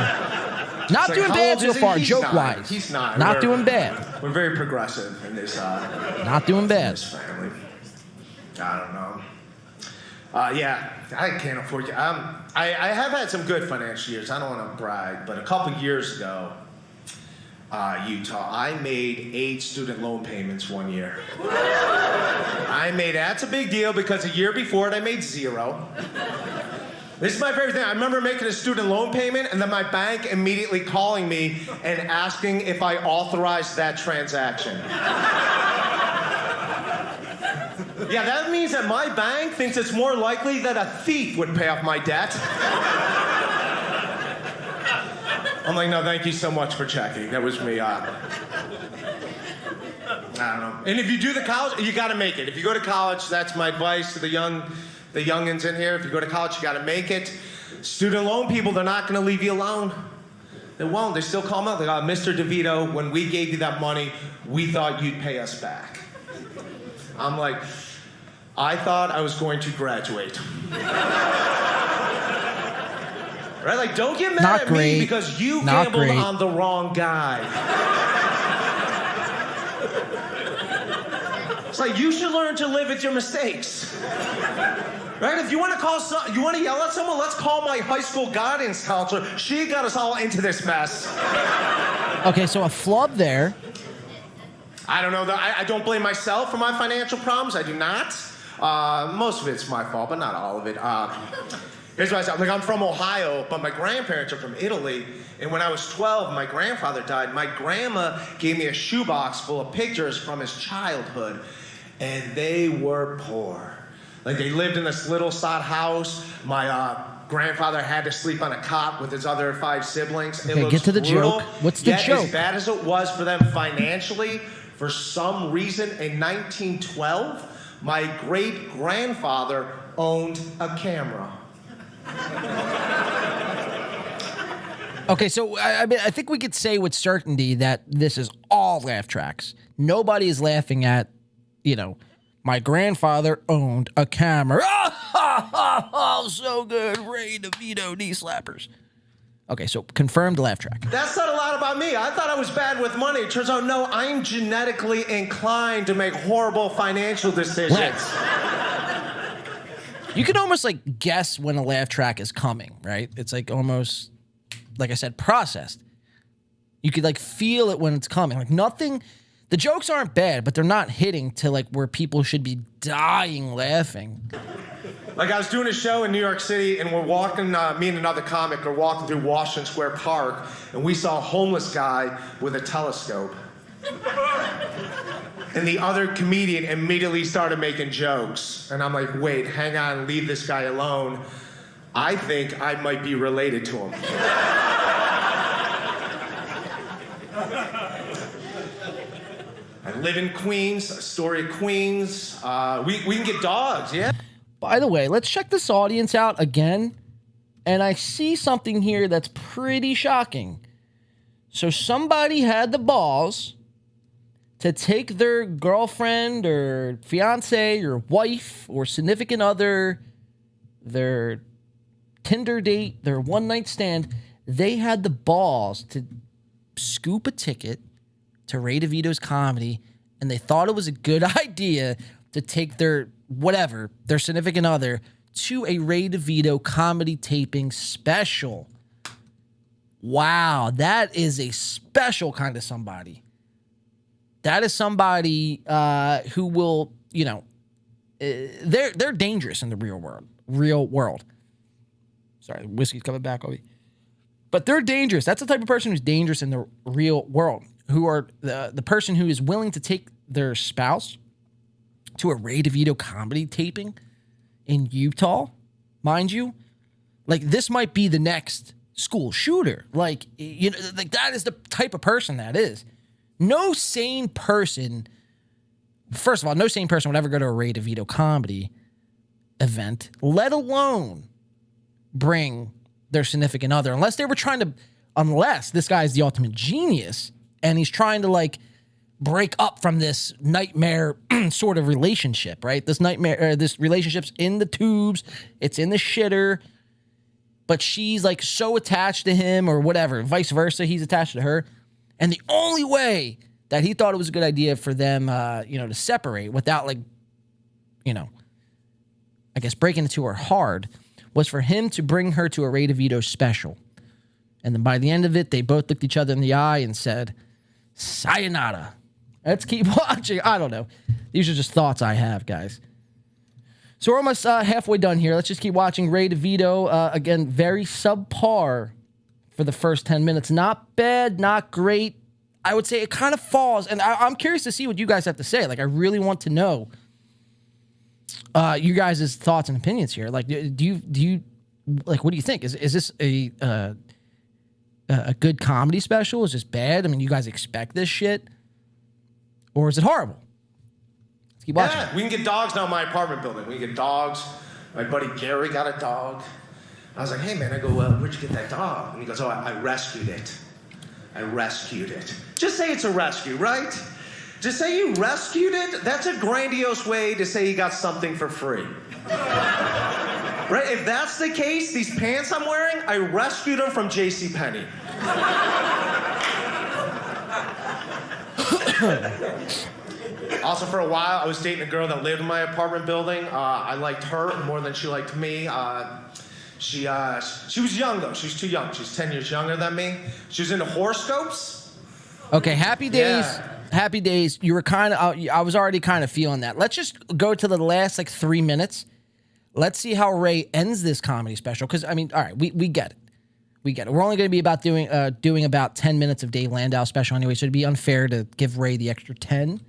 Not doing bad so far, joke-wise. He's not. Not doing bad. We're very progressive in this. Not doing bad. This family. I don't know. Yeah, I can't afford you. I have had some good financial years. I don't want to brag, but a couple years ago, Utah, I made 8 student loan payments one year. That's a big deal because a year before it, I made 0. This is my favorite thing. I remember making a student loan payment and then my bank immediately calling me and asking if I authorized that transaction. Yeah, that means that my bank thinks it's more likely that a thief would pay off my debt. I'm like, no, thank you so much for checking. That was me. I don't know. And if you do the college, you got to make it. If you go to college, that's my advice to the youngins in here. If you go to college, you got to make it. Student loan people, they're not going to leave you alone. They won't. They still call them out. They go, Mr. DeVito, when we gave you that money, we thought you'd pay us back. I'm like, I thought I was going to graduate. Right? Don't get mad at me because you gambled on the wrong guy. It's like you should learn to live with your mistakes. Right? If you want to yell at someone, let's call my high school guidance counselor. She got us all into this mess. Okay, so a flub there. I don't know. I don't blame myself for my financial problems. I do not. Most of it's my fault, but not all of it. Here's what I said. I'm from Ohio, but my grandparents are from Italy. And when I was 12, my grandfather died. My grandma gave me a shoebox full of pictures from his childhood. And they were poor. They lived in this little sod house. My grandfather had to sleep on a cot with his other 5 siblings. Okay, get to the brutal. joke. What's the joke? As bad as it was for them financially, for some reason, in 1912, my great-grandfather owned a camera. Okay, so I think we could say with certainty that this is all laugh tracks. Nobody is laughing at, my grandfather owned a camera. Oh, so good. Ray DeVito knee slappers. Okay, so confirmed laugh track. That said a lot about me. I thought I was bad with money. It turns out, no, I'm genetically inclined to make horrible financial decisions. You can almost guess when a laugh track is coming, right? It's almost, like I said, processed. You could feel it when it's coming. Nothing. The jokes aren't bad, but they're not hitting to like where people should be dying laughing. Like I was doing a show in New York City, and we're walking, me and another comic are walking through Washington Square Park, and we saw a homeless guy with a telescope. And the other comedian immediately started making jokes. And I'm like, wait, hang on, leave this guy alone. I think I might be related to him. I live in Queens, Astoria, Queens. We can get dogs, yeah? By the way, let's check this audience out again. And I see something here that's pretty shocking. So somebody had the balls to take their girlfriend or fiance or wife or significant other, their Tinder date, their one-night stand. They had the balls to scoop a ticket to Ray DeVito's comedy, and they thought it was a good idea to take their whatever, their significant other, to a Ray DeVito comedy taping special. Wow, that is a special kind of somebody. That is somebody who will, you know, they're dangerous in the real world. Sorry, whiskey's coming back on me. But they're dangerous. That's the type of person who's dangerous in the real world, who are the person who is willing to take their spouse to a Ray DeVito comedy taping in Utah, mind you. Like, this might be the next school shooter. Like, you know, like that is the type of person that is. No sane person, first of all, no sane person would ever go to a Ray DeVito comedy event, let alone bring their significant other, unless this guy is the ultimate genius and he's trying to like break up from this nightmare sort of relationship, right? This relationship's in the tubes, it's in the shitter, but she's like so attached to him or whatever, vice versa, he's attached to her. And the only way that he thought it was a good idea for them, to separate without like, I guess breaking it to her hard, was for him to bring her to a Ray DeVito special. And then by the end of it, they both looked each other in the eye and said, sayonara. Let's keep watching. I don't know. These are just thoughts I have, guys. So we're almost halfway done here. Let's just keep watching Ray DeVito. Again, very subpar for the first 10 minutes. Not bad, not great. I would say it kind of falls. And I'm curious to see what you guys have to say. Like, I really want to know you guys' thoughts and opinions here. Like, do you like, what do you think? Is this a good comedy special? Is this bad? I mean, you guys expect this shit? Or is it horrible? Let's keep watching. Yeah, we can get dogs now in my apartment building. We can get dogs. My buddy Gary got a dog. I was like, hey, man, I go, where'd you get that dog? And he goes, oh, I rescued it. I rescued it. Just say it's a rescue, right? Just say you rescued it. That's a grandiose way to say you got something for free. Right? If that's the case, these pants I'm wearing, I rescued them from JCPenney. Also, for a while, I was dating a girl that lived in my apartment building. I liked her more than she liked me. She was young, though. She was too young. She's 10 years younger than me. She was into horoscopes. Okay, Happy Days. Yeah. Happy Days. You were kind of, I was already kind of feeling that. Let's just go to the last, 3 minutes. Let's see how Ray ends this comedy special. Because, I mean, all right, we get it. We get it. We're only going to be about doing about 10 minutes of Dave Landau special anyway, so it'd be unfair to give Ray the extra 10.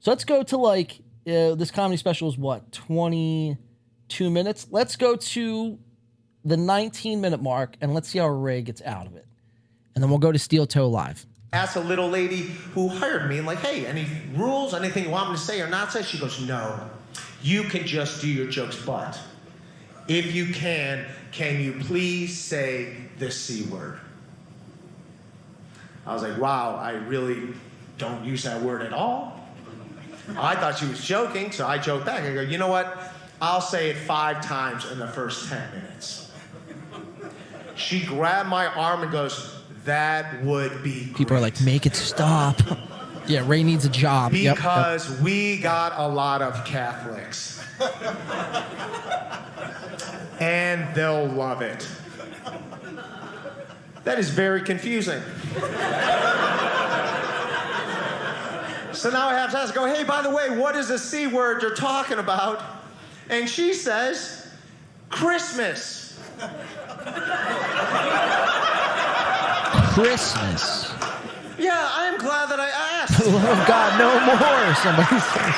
So let's go to, this comedy special is what, 22 minutes? Let's go to the 19-minute mark, and let's see how Ray gets out of it. And then we'll go to Steel Toe Live. Asked a little lady who hired me, like, hey, any rules, anything you want me to say or not say? She goes, no, you can just do your jokes, but if you can you please say the C word? I was like, wow, I really don't use that word at all. I thought she was joking, so I joked back. I go, you know what? I'll say it 5 times in the first 10 minutes. She grabbed my arm and goes, that would be great. People are like, make it stop. Yeah, Ray needs a job. Because we got a lot of Catholics. And they'll love it. That is very confusing. So now I have to ask, hey, by the way, what is the C word you're talking about? And she says, Christmas. Christmas. Yeah, I am glad that I asked. Oh, God, no more. Somebody says.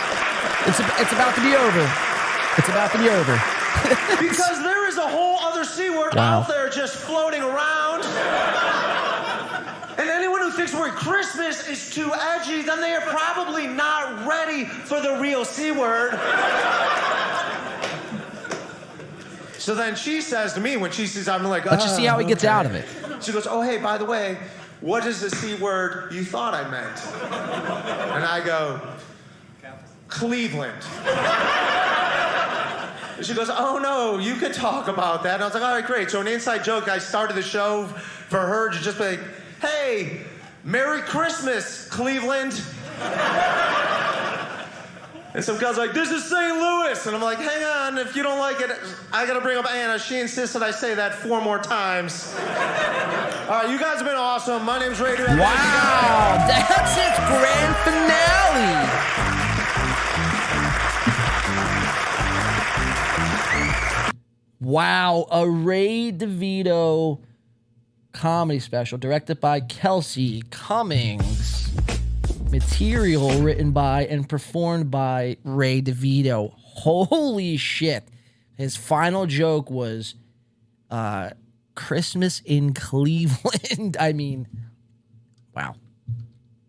It's about to be over. It's about to be over. Because there is a whole other C word out there just floating around. And anyone who thinks the word Christmas is too edgy, then they are probably not ready for the real C word. So then she says to me, when she sees I'm like, let's just see how he gets out of it. She goes, oh, hey, by the way, what is the C word you thought I meant? And I go, Cleveland. And she goes, oh, no, you could talk about that. And I was like, all right, great. So an inside joke, I started the show for her to just be like, hey, Merry Christmas, Cleveland. And some guy's like, this is St. Louis. And I'm like, hang on, if you don't like it, I got to bring up Anna. She insisted I say that 4 more times. All right, you guys have been awesome. My name's Ray. Wow, that's its grand finale. Wow, a Ray DeVito comedy special directed by Kelsey Cummings. Material written by and performed by Ray DeVito. Holy shit. His final joke was Christmas in Cleveland. I mean, wow.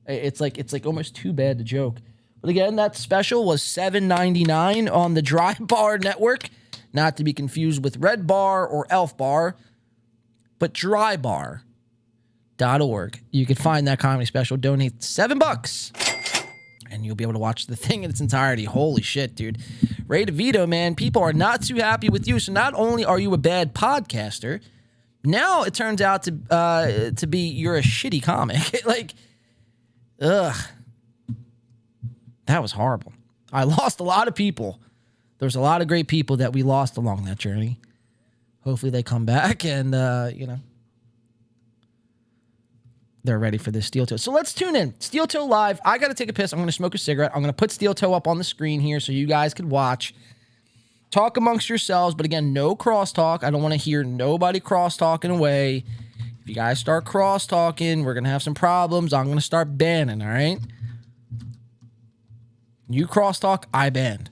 It's like almost too bad to joke. But again, that special was $7.99 on the Dry Bar Network. Not to be confused with Red Bar or Elf Bar, but drybar.org. You can find that comedy special. Donate $7 and you'll be able to watch the thing in its entirety. Holy shit, dude. Ray DeVito, man, people are not too happy with you. So not only are you a bad podcaster, now it turns out to be you're a shitty comic. Like, ugh. That was horrible. I lost a lot of people. There's a lot of great people that we lost along that journey. Hopefully they come back and, they're ready for this Steel Toe. So let's tune in. Steel Toe Live. I got to take a piss. I'm going to smoke a cigarette. I'm going to put Steel Toe up on the screen here so you guys can watch. Talk amongst yourselves, but again, no crosstalk. I don't want to hear nobody cross-talking away. If you guys start cross-talking, we're going to have some problems. I'm going to start banning, all right? You crosstalk, I ban.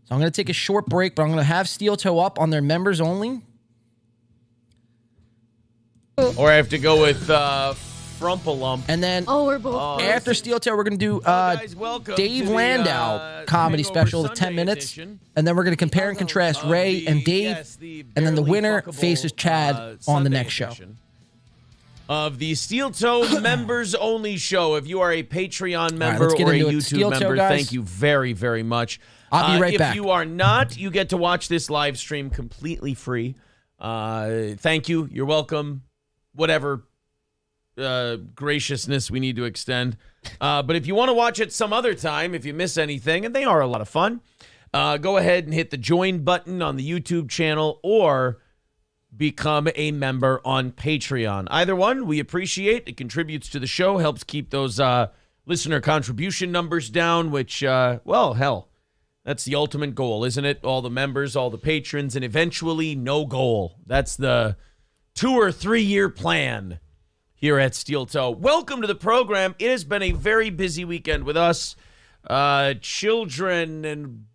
So I'm going to take a short break, but I'm going to have Steel Toe up on their members only. Or I have to go with Frumpalump. And then we're both after Steel Toe, we're going to do Dave Landau comedy special of 10 minutes. Edition. And then we're going to compare and contrast Ray and Dave. And then the winner faces Chad on the next show. Of the Steel Toe members only show. If you are a Patreon member right, or a YouTube YouTube member, thank you very, very much. I'll be right back. If you are not, you get to watch this live stream completely free. Thank you. You're welcome. Whatever graciousness we need to extend. But if you want to watch it some other time, if you miss anything, and they are a lot of fun, go ahead and hit the join button on the YouTube channel or become a member on Patreon. Either one, we appreciate. It contributes to the show, helps keep those listener contribution numbers down, which, well, hell, that's the ultimate goal, isn't it? All the members, all the patrons, and eventually no goal. That's the 2 or 3 year plan here at Steel Toe. Welcome to the program. It has been a very busy weekend with us. Children and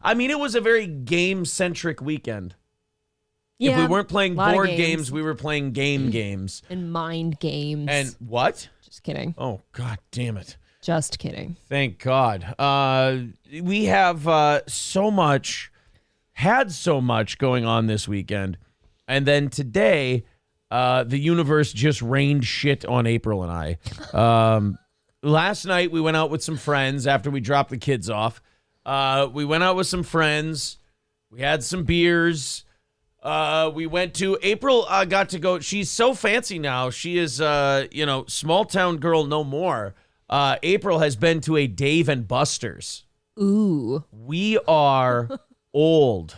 I mean, it was a very game-centric weekend. Yeah, if we weren't playing board games, we were playing games. And mind games. And what? Just kidding. Oh, God damn it. Just kidding. Thank God. We have had so much going on this weekend. And then today, the universe just rained shit on April and I. Last night, we went out with some friends after we dropped the kids off. We went out with some friends. We had some beers. We went to April. Got to go. She's so fancy now. She is, small town girl no more. April has been to a Dave and Buster's. Ooh. We are old.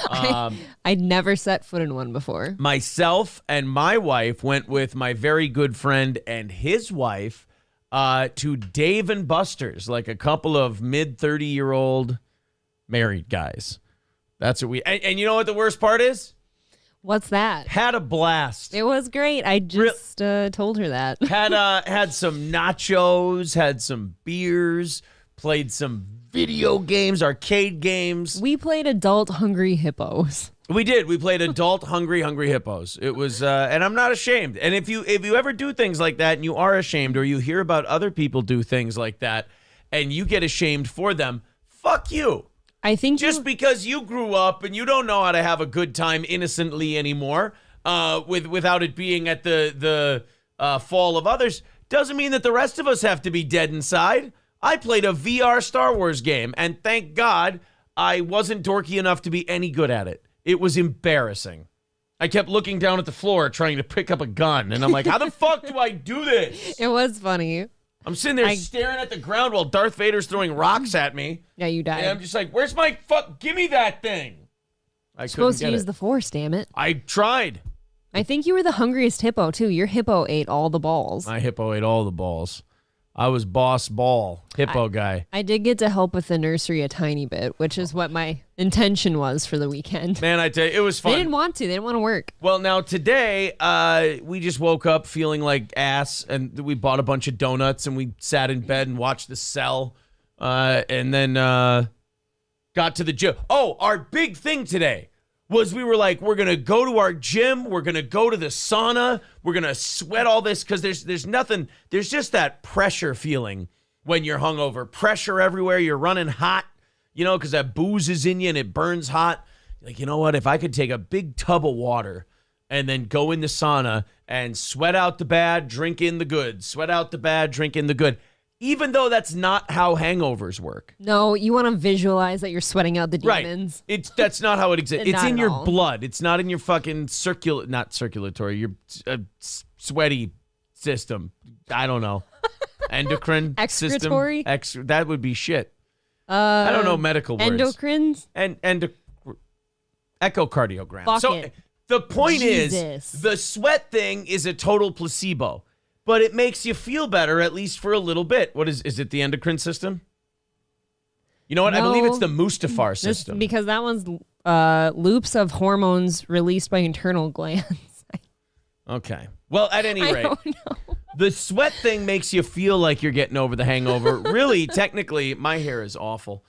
I'd never set foot in one before. Myself and my wife went with my very good friend and his wife. to Dave and Buster's, like a couple of mid 30-year-old married guys. That's what we. And you know what the worst part is? What's that? Had a blast. It was great. I just told her that. Had some nachos, had some beers, played some video games, arcade games. We played adult hungry hippos. We did. We played adult hungry hippos. It was, and I'm not ashamed. And if you ever do things like that and you are ashamed, or you hear about other people do things like that and you get ashamed for them, fuck you. I think just because you grew up and you don't know how to have a good time innocently anymore, without it being at the fall of others, doesn't mean that the rest of us have to be dead inside. I played a VR Star Wars game, and thank God I wasn't dorky enough to be any good at it. It was embarrassing. I kept looking down at the floor trying to pick up a gun, and I'm like, how the fuck do I do this? It was funny. I'm sitting there staring at the ground while Darth Vader's throwing rocks at me. Yeah, you died. And I'm just like, where's my fuck? Give me that thing. I You're supposed to use the Force, damn it. I tried. I think you were the hungriest hippo, too. Your hippo ate all the balls. My hippo ate all the balls. I was boss ball, hippo guy. I did get to help with the nursery a tiny bit, which is what my intention was for the weekend. Man, I tell you, it was fun. They didn't want to. They didn't want to work. Well, now today, we just woke up feeling like ass, and we bought a bunch of donuts, and we sat in bed and watched The Cell, and then got to the gym. Oh, our big thing today was we were like, we're going to go to our gym. We're going to go to the sauna. We're going to sweat all this because there's nothing. There's just that pressure feeling when you're hungover. Pressure everywhere. You're running hot, because that booze is in you and it burns hot. Like, you know what? If I could take a big tub of water and then go in the sauna and sweat out the bad, drink in the good. Sweat out the bad, drink in the good. Even though that's not how hangovers work. No, you want to visualize that you're sweating out the demons. Right. That's not how it exists. It's in your all. blood. It's not in your fucking not circulatory, your sweaty system. I don't know. Endocrine Excretory? system. That would be shit. I don't know medical words. Endocrines? And echocardiogram. Fuck so it. the point Jesus. is, the sweat thing is a total placebo. But it makes you feel better, at least for a little bit. What is it the endocrine system? You know what? I believe it's the Mustafar system. Because that one's loops of hormones released by internal glands. Okay. Well, at any I rate, don't know. the sweat thing makes you feel like you're getting over the hangover. Really, technically, my hair is awful.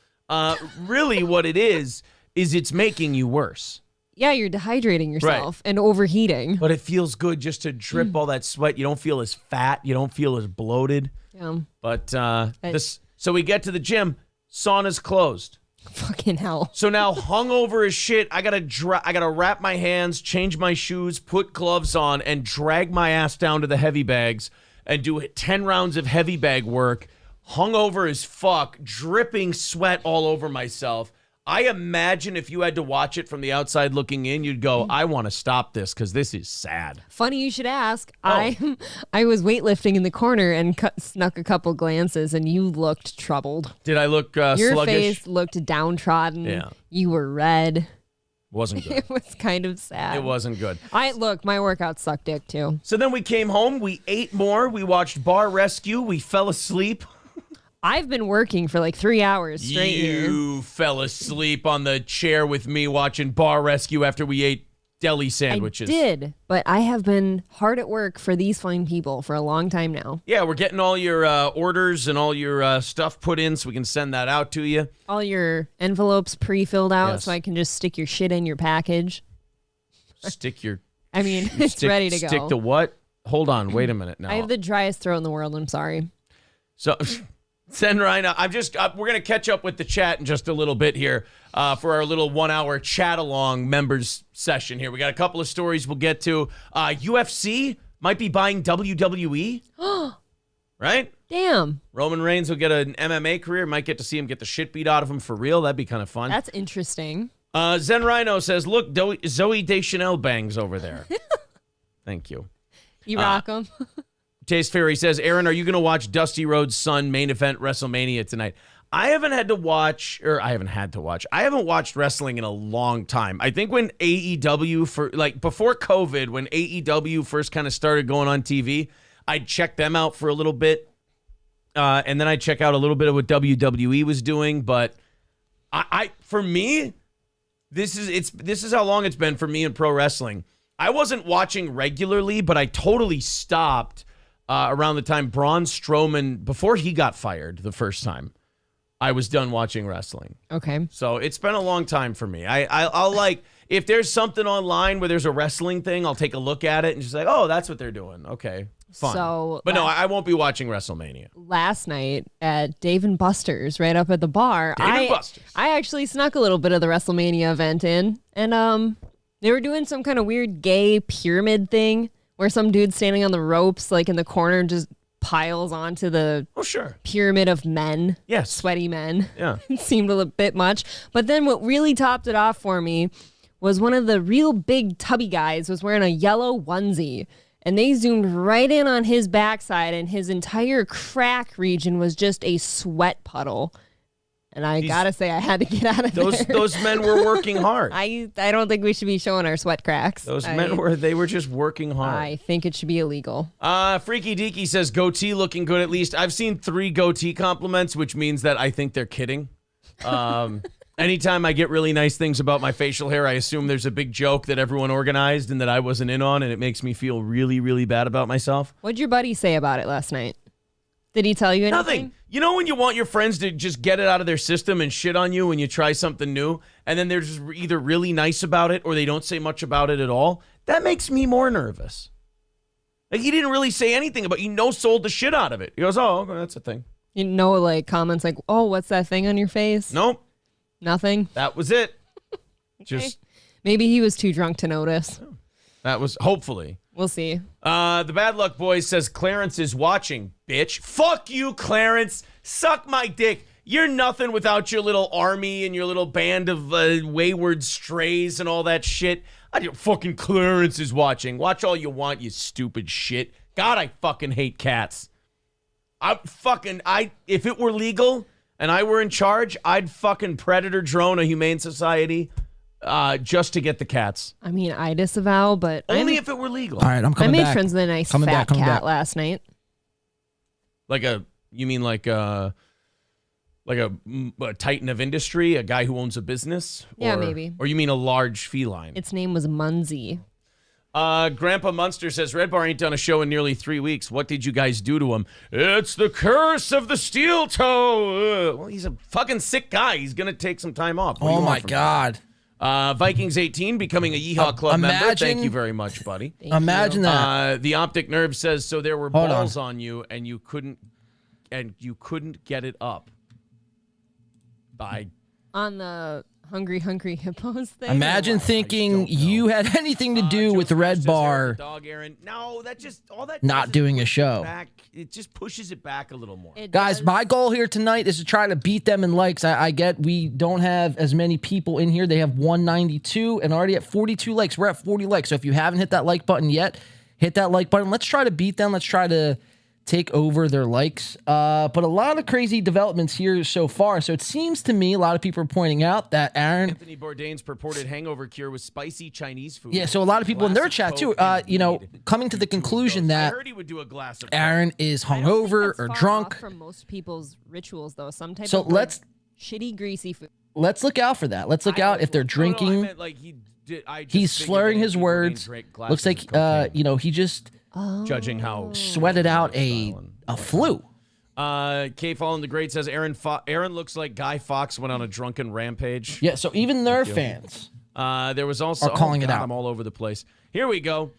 Really, what it is it's making you worse. Yeah, you're dehydrating yourself and overheating. But it feels good just to drip all that sweat. You don't feel as fat. You don't feel as bloated. Yeah. But so we get to the gym. Sauna's closed. Fucking hell. So now hungover as shit. I gotta wrap my hands, change my shoes, put gloves on, and drag my ass down to the heavy bags and do 10 rounds of heavy bag work. Hungover as fuck, dripping sweat all over myself. I imagine if you had to watch it from the outside looking in, you'd go, I want to stop this because this is sad. Funny you should ask. I was weightlifting in the corner and snuck a couple glances, and you looked troubled. Did I look Your sluggish? face looked downtrodden. Yeah. You were red. Wasn't good. It was kind of sad. It wasn't good. My workout sucked dick too. So then we came home, we ate more, we watched Bar Rescue, we fell asleep. I've been working for like 3 hours straight here. You fell asleep on the chair with me watching Bar Rescue after we ate deli sandwiches. I did, but I have been hard at work for these fine people for a long time now. Yeah, we're getting all your orders and all your stuff put in so we can send that out to you. All your envelopes pre-filled out Yes. so I can just stick your shit in your package. Stick your... I mean, it's ready to go. Stick to what? Hold on, wait a minute now. I have the driest throat in the world. I'm sorry. So... Send Rhino. We're going to catch up with the chat in just a little bit here for our little 1 hour chat along members session here. We got a couple of stories we'll get to. UFC might be buying WWE. Right? Damn. Roman Reigns will get an MMA career. Might get to see him get the shit beat out of him for real. That'd be kind of fun. That's interesting. Zen Rhino says, look, Zoe Deschanel bangs over there. Thank you. You rock them. Taste Fairy says, Aaron, are you going to watch Dusty Rhodes' Son main event WrestleMania tonight? I haven't watched wrestling in a long time. I think when AEW before COVID, when AEW first kind of started going on TV, I'd check them out for a little bit. and then I check out a little bit of what WWE was doing. But for me, this is how long it's been for me in pro wrestling. I wasn't watching regularly, but I totally stopped around the time Braun Strowman, before he got fired the first time. I was done watching wrestling. Okay. So it's been a long time for me. I'll like, if there's something online where there's a wrestling thing, I'll take a look at it and just like, oh, that's what they're doing. Okay, fun. But no, I won't be watching WrestleMania. Last night at Dave & Buster's, right up at the bar, Dave & Buster's. I actually snuck a little bit of the WrestleMania event in, and they were doing some kind of weird gay pyramid thing where some dude standing on the ropes, like in the corner, just piles onto the pyramid of men. Yes. Sweaty men. Yeah. It seemed a little bit much. But then what really topped it off for me was one of the real big tubby guys was wearing a yellow onesie. And they zoomed right in on his backside, and his entire crack region was just a sweat puddle. And I gotta say, I had to get out of there. Those men were working hard. I don't think we should be showing our sweat cracks. Those men were just working hard. I think it should be illegal. Freaky Deaky says goatee looking good at least. I've seen 3 goatee compliments, which means that I think they're kidding. Anytime I get really nice things about my facial hair, I assume there's a big joke that everyone organized and that I wasn't in on, and it makes me feel really, really bad about myself. What'd your buddy say about it last night? Did he tell you anything? Nothing. You know when you want your friends to just get it out of their system and shit on you when you try something new, and then they're just either really nice about it or they don't say much about it at all? That makes me more nervous. Like, he didn't really say anything about it. He no-sold the shit out of it. He goes, oh, okay, that's a thing. You know, like comments like, oh, what's that thing on your face? Nope. Nothing? That was it. Okay. Just maybe he was too drunk to notice. That was, hopefully. We'll see. The Bad Luck Boys says Clarence is watching, bitch. Fuck you, Clarence. Suck my dick. You're nothing without your little army and your little band of wayward strays and all that shit. Fucking Clarence is watching. Watch all you want, you stupid shit. God, I fucking hate cats. If it were legal and I were in charge, I'd fucking predator drone a humane society just to get the cats. I mean, I disavow, but only if it were legal. All right, I'm coming back. I made friends with a nice fat cat last night. Like a titan of industry, a guy who owns a business? Yeah, maybe. Or you mean a large feline? Its name was Munzie. Grandpa Munster says, Red Bar ain't done a show in nearly 3 weeks. What did you guys do to him? It's the curse of the steel toe. Well, he's a fucking sick guy. He's going to take some time off. Oh, my God. Vikings 18 becoming a Yeehaw Club member. Thank you very much, buddy. Imagine that. The Optic Nerve says, so there were balls on you and you couldn't get it up. On the Hungry Hippos thing? Imagine thinking you had anything to do with the Red Bar No, that just all that not doing a show. It just pushes it back a little more. Guys, my goal here tonight is to try to beat them in likes. I get we don't have as many people in here. They have 192 and already at 42 likes. We're at 40 likes. So if you haven't hit that like button yet, hit that like button. Let's try to beat them. Let's try to take over their likes. But a lot of crazy developments here so far. So it seems to me a lot of people are pointing out that Aaron... Anthony Bourdain's purported hangover cure was spicy Chinese food. Yeah, so a lot of people in their chat too, coming to the conclusion that I heard he would do a glass of Aaron is hungover or drunk. From most people's rituals, though. Some type so of shitty, greasy food. Let's look out for that. Let's look out if they're drinking. He's slurring his words. Looks like, he just... judging how sweated out a flu. K Fallen the Great says Aaron looks like Guy Fawkes went on a drunken rampage. Yeah, so even their fans there was also are calling it out. I'm all over the place. Here we go.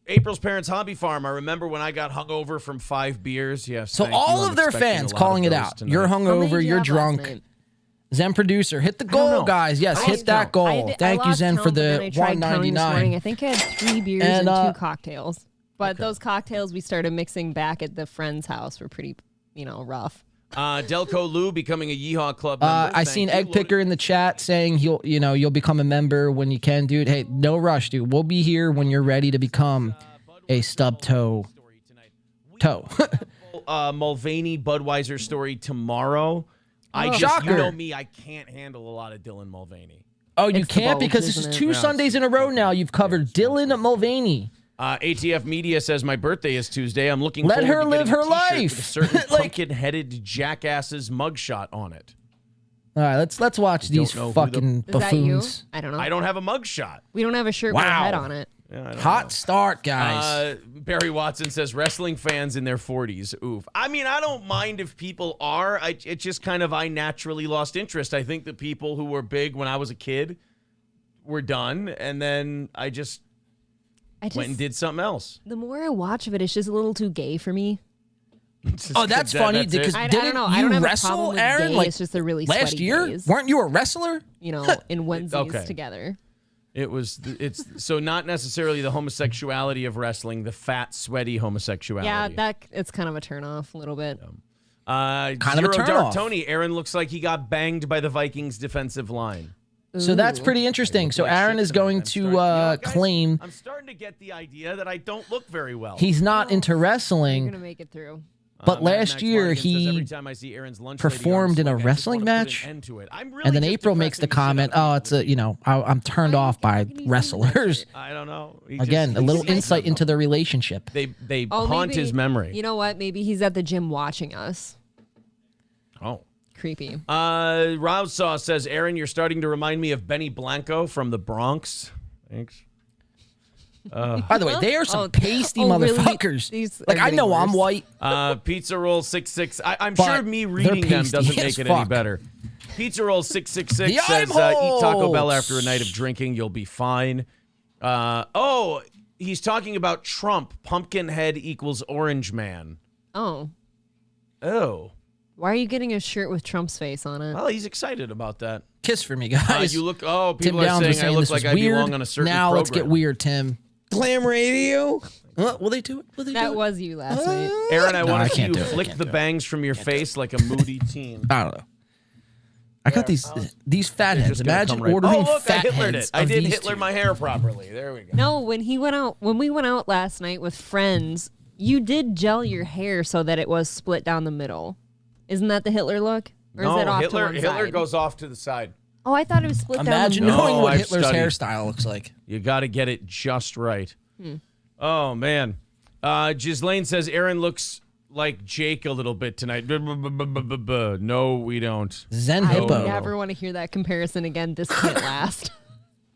April's Parents Hobby Farm. I remember when I got hungover from 5 beers. Yes. So all of their fans calling it out. Tonight. You're hungover. You're drunk. Zen producer, hit the goal, guys. Yes, hit that goal. Thank you, Zen, for the $1.99. I think I had 3 beers and 2 cocktails. But those cocktails we started mixing back at the friend's house were pretty, rough. Delco Lou becoming a Yeehaw Club member. I seen Egg Picker in the chat saying you'll become a member when you can, dude. Hey, no rush, dude. We'll be here when you're ready to become a stub toe. Mulvaney Budweiser story tomorrow. Shocker. You know me, I can't handle a lot of Dylan Mulvaney. Oh, you can't because this is 2 Sundays in a row now. You've covered Dylan Mulvaney. ATF Media says my birthday is Tuesday. I'm looking Let forward her to live getting a her t-shirt life. with a certain pumpkin-headed jackass's mugshot on it. All right, let's watch these fucking Is that you? buffoons. I don't know. I don't have a mugshot. We don't have a shirt with a head on it. Yeah, Hot start, guys. Barry Watson says wrestling fans in their 40s. Oof. I mean, I don't mind if people are. It's just kind of I naturally lost interest. I think the people who were big when I was a kid were done, and then I just went and did something else. The more I watch of it, it's just a little too gay for me. Oh, that's funny because I didn't don't know. I you don't have a wrestle, problem with Aaron? gay, Like it's just a really last sweaty year, gays. weren't you a wrestler? You know, in onesies Okay. together. It's so not necessarily the homosexuality of wrestling, the fat, sweaty homosexuality. Yeah, it's kind of a turnoff a little bit. Kind of a Zero turn Dark off. Tony, Aaron looks like he got banged by the Vikings defensive line. So that's pretty interesting. So Aaron is going to claim I'm starting to get the idea that I don't look very well. he's not into You're wrestling, gonna make it through. but Matt last Max year Mardigan says, he every time I see Aaron's lunch lady performed in a arms, like, I just wrestling wanna put an match. end to it. I'm really And then just April makes the comment, "Oh, it's a I'm turned off by wrestlers." I don't know. He Again, just- a little insight into the relationship. They Oh, haunt maybe- his memory. You know what? Maybe he's at the gym watching us. Oh. Creepy. Rouse Saw says, Aaron, you're starting to remind me of Benny Blanco from the Bronx. Thanks. By the way, they are some pasty really? motherfuckers. These Like are I know getting I'm worse. white. Pizza Roll 66. I'm But sure me they're reading them pasty doesn't as make it any fuck. better. Pizza Roll 666 The says, eat Taco Bell eyeballs. after a night of drinking. You'll be fine. He's talking about Trump. Pumpkinhead equals Orange Man. Oh. Oh. Why are you getting a shirt with Trump's face on it? Well, he's excited about that. Kiss for me, guys. You look. Tim People are Downs was saying I saying look this like was I weird. belong on a certain Now let's get program. weird, Tim. Glam radio. Will they do it? Will they That do it? was you last night. Aaron, I No, I want to see can't you do it. I flick can't the do it. bangs from your face like a moody teen. I don't know. I got these fatheads. Just gonna Imagine come right- ordering Oh, look, I fatheads. Hitlered it. I of did these Hitler two. my hair properly. There we go. No, when we went out last night with friends, you did gel your hair so that it was split down the middle. Isn't that the Hitler look? Or is it off to one Hitler side? goes off to the side. Oh, I thought it was split Imagine down the middle. knowing what I've Hitler's studied. hairstyle looks like. You got to get it just right. Hmm. Oh man, Ghislaine says Aaron looks like Jake a little bit tonight. No, we don't. Zen I Hippo. never want to hear that comparison again. This can't last.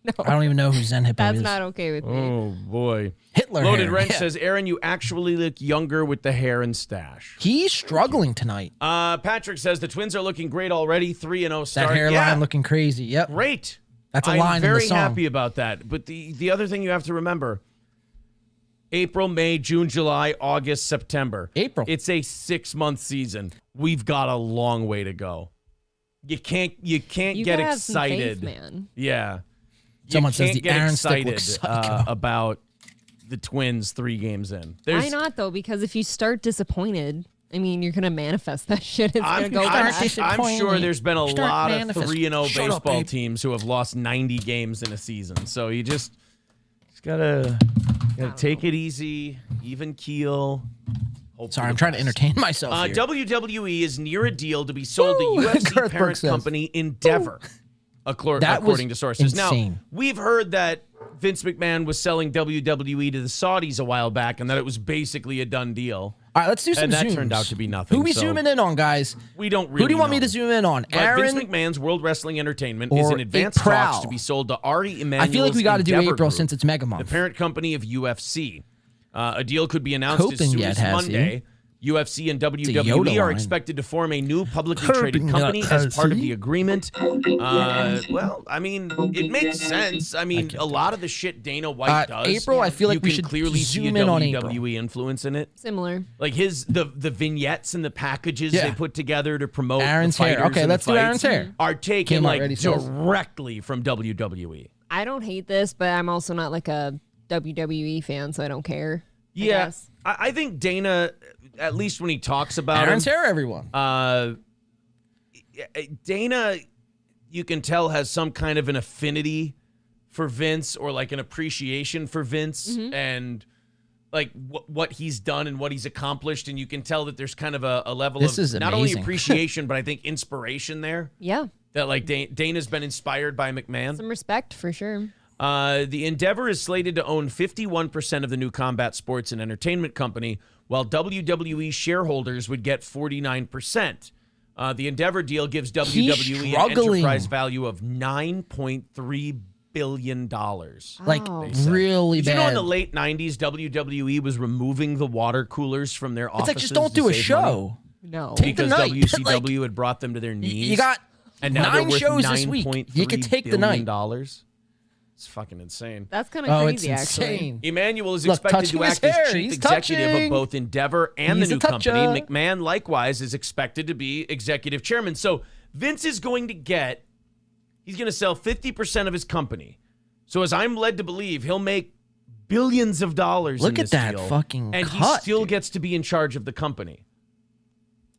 No, I don't even know who Zen Hippo that's is. not okay with me. Oh boy. Hitler Loaded hair, Wrench yeah. says Aaron, you actually look younger with the hair and stash. He's struggling tonight. Patrick says the Twins are looking great already. 3-0 start. That hairline Yeah, looking crazy. Yep. great. That's a I'm line in the very song. happy about that. But the other thing you have to remember: April, May, June, July, August, September. April. It's a 6-month season. We've got a long way to go. You can't You get gotta have some faith, excited, man. Yeah. Someone you says can't the get Aaron stick excited looks psycho. about the Twins 3 games in. Why not though? Because if you start disappointed, I mean, you're gonna manifest that shit. It's I'm, gonna go I'm, bad. I'm sure there's been a Start lot of manifest. 3-0 Shut up, baseball babe. teams who have lost 90 games in a season. So you just gotta take it easy, even keel. Hope Sorry, for I'm the trying to best. entertain myself here. WWE is near a deal to be sold to UFC Garth Brooks parent says. company Endeavor, That was according to sources. insane. Now, we've heard that Vince McMahon was selling WWE to the Saudis a while back, and that it was basically a done deal. All right, let's do some And that zooms. turned out to be nothing. Who we so zooming in on, guys? We don't really Who do you want me know. to zoom in on? But Aaron? Vince McMahon's World Wrestling Entertainment is or in advanced April? talks to be sold to Ari Emanuel's I feel like we got to do Endeavor April Group, since it's Mega the Month. parent company of UFC. A deal could be announced as Hoping soon yet as has Monday. UFC and a WWE Yoda are line. expected to form a new publicly Hoping traded yet company as has part of he? the agreement. Well, I mean, it makes sense. I mean, a lot of the shit Dana White does. April, I feel like you we can should clearly see zoom a in on WWE influence in it. Similar. Like the vignettes and the packages Yeah. they put together to promote Aaron's the hair. fighters Okay, and the let's do fights Aaron's hair. are taken Came out like ready, says. directly from WWE. I don't hate this, but I'm also not like a WWE fan, so I don't care. I Yeah, guess. I think Dana, at least when he talks about Aaron's him, hair, everyone. Dana, you can tell has some kind of an affinity for Vince or like an appreciation for Vince and like what he's done and what he's accomplished, and you can tell that there's kind of a level This of is not only amazing. appreciation but I think inspiration there. Yeah. That like Dana's been inspired by McMahon. Some respect for sure. The Endeavor is slated to own 51% of the new combat sports and entertainment company, while WWE shareholders would get 49%. The Endeavor deal gives WWE an enterprise value of $9.3 billion. Like, really Did bad. you know in the late 90s, WWE was removing the water coolers from their offices? It's like, just don't do a show. No. Because WCW had brought them to their knees. You got and now 9 they're worth shows this week. You could take the night. It's fucking insane. That's kind of crazy, actually. Insane. Emmanuel is Look, expected to touching his act as hair. chief He's executive touching. of both Endeavor and He's the a new company. toucher. McMahon, likewise, is expected to be executive chairman. So Vince is going to he's going to sell 50% of his company. So as I'm led to believe, he'll make billions of dollars Look in at this that deal, fucking and he cut, still gets to be in charge of the company.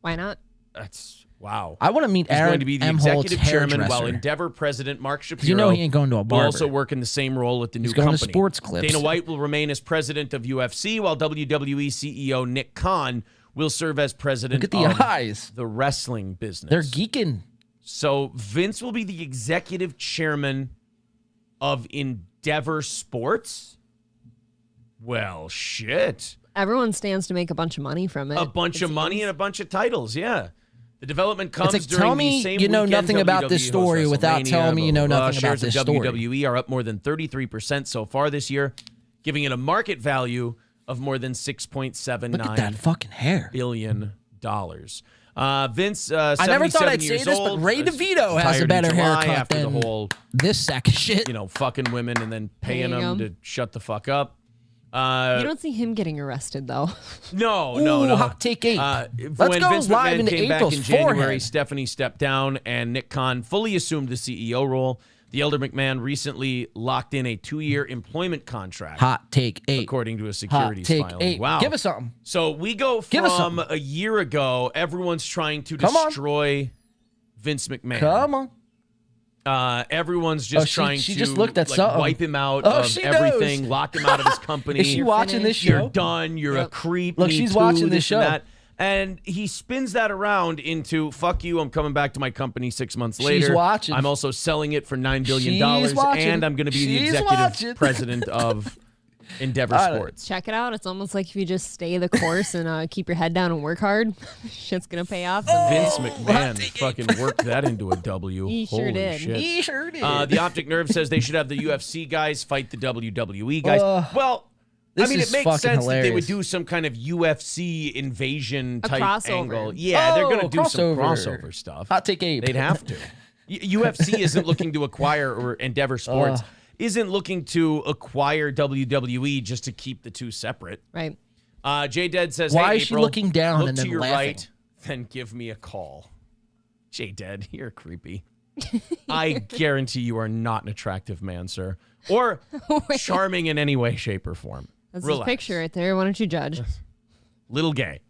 Why not? That's wow. I want to meet He's Aaron going to be the Emholt's executive chairman, while hairdresser. Endeavor president Mark Shapiro You know he ain't going to a will barber. also work in the same role at the new He's going to company. sports clips. Dana White will remain as president of UFC, while WWE CEO Nick Khan will serve as president Look at the eyes. the wrestling business. They're geeking. So Vince will be the executive chairman of Endeavor Sports? Well, shit. Everyone stands to make a bunch of money from it. A bunch of money and a bunch of titles, yeah. The development comes It's like, during tell the me same you know weekend nothing about WWE this story hosts without WrestleMania, telling me you know blah, blah, blah. nothing about Shares this of story. WWE are up more than 33% so far this year, giving it a market value of more than $6.79 Look at that fucking hair. billion. Vince, I never thought 77 I'd say years this, old, but Ray DeVito has retired a in better July haircut after than the whole, this sack of shit. you know, fucking women and then paying Paying them to shut the fuck up. You don't see him getting arrested, though. No. Hot take 8. When Let's go Vince live McMahon into came back April's in January, forehead. Stephanie stepped down and Nick Khan fully assumed the CEO role. The elder McMahon recently locked in a 2-year employment contract. Hot take 8. According to a securities Hot take filing. 8. Wow. Give us something. So we go Give us from something. a year ago, everyone's trying to Come on. destroy Vince McMahon. Come on. Everyone's just trying she to just looked at like, something. wipe him out Oh, of she everything, knows. lock him out of his company. Is she watching this You're show? done. You're a creep. Look, Me she's too, watching this and show. that. And he spins that around into "fuck you." I'm coming back to my company 6 months She's later. watching. I'm also selling it for $9 billion, She's watching. and I'm going to be the She's executive watching. president of Endeavor Sports. Check it out. It's almost like if you just stay the course and keep your head down and work hard, shit's going to pay off. Vince McMahon fucking worked that into a W. He sure Holy did. shit. He sure did. The Optic Nerve says they should have the UFC guys fight the WWE guys. Well, I this mean, is it makes fucking sense that they would hilarious. do some kind of UFC invasion A type crossover. angle. Yeah, they're going to do some crossover. crossover stuff. Hot take 8. They'd have to. UFC isn't looking to acquire, or Endeavor Sports isn't looking to acquire WWE just to keep the two separate. Right. J-Dead says, Why hey, is she April, looking down look and to then your laughing? right, then give me a call. J-Dead, you're creepy. I guarantee you are not an attractive man, sir. Or charming in any way, shape, or form. That's Relax. his picture right there. Why don't you judge? Little gay.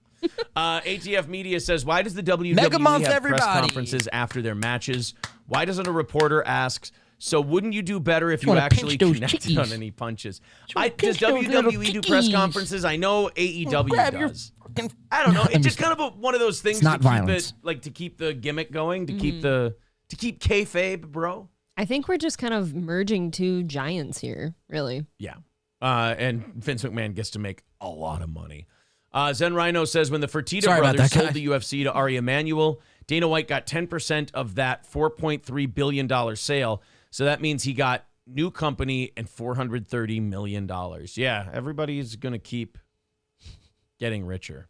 ATF Media says, why does the WWE Mega month, have press everybody. conferences after their matches? Why doesn't a reporter ask, so wouldn't you do better if you wanna actually pinch those connected on chickies. any punches? wanna Does pinch those little WWE do press chickies. conferences? I know AEW Grab your does. I don't know. It's I'm just just- kind of one of those things It's not to keep violence. it, like to keep the gimmick going, to keep kayfabe, bro. I think we're just kind of merging two giants here, really. Yeah. And Vince McMahon gets to make a lot of money. Zen Rhino says, when the Fertitta Sorry about brothers that, guy. sold the UFC to Ari Emanuel, Dana White got 10% of that $4.3 billion sale. So that means he got new company and $430 million. Yeah, everybody's going to keep getting richer.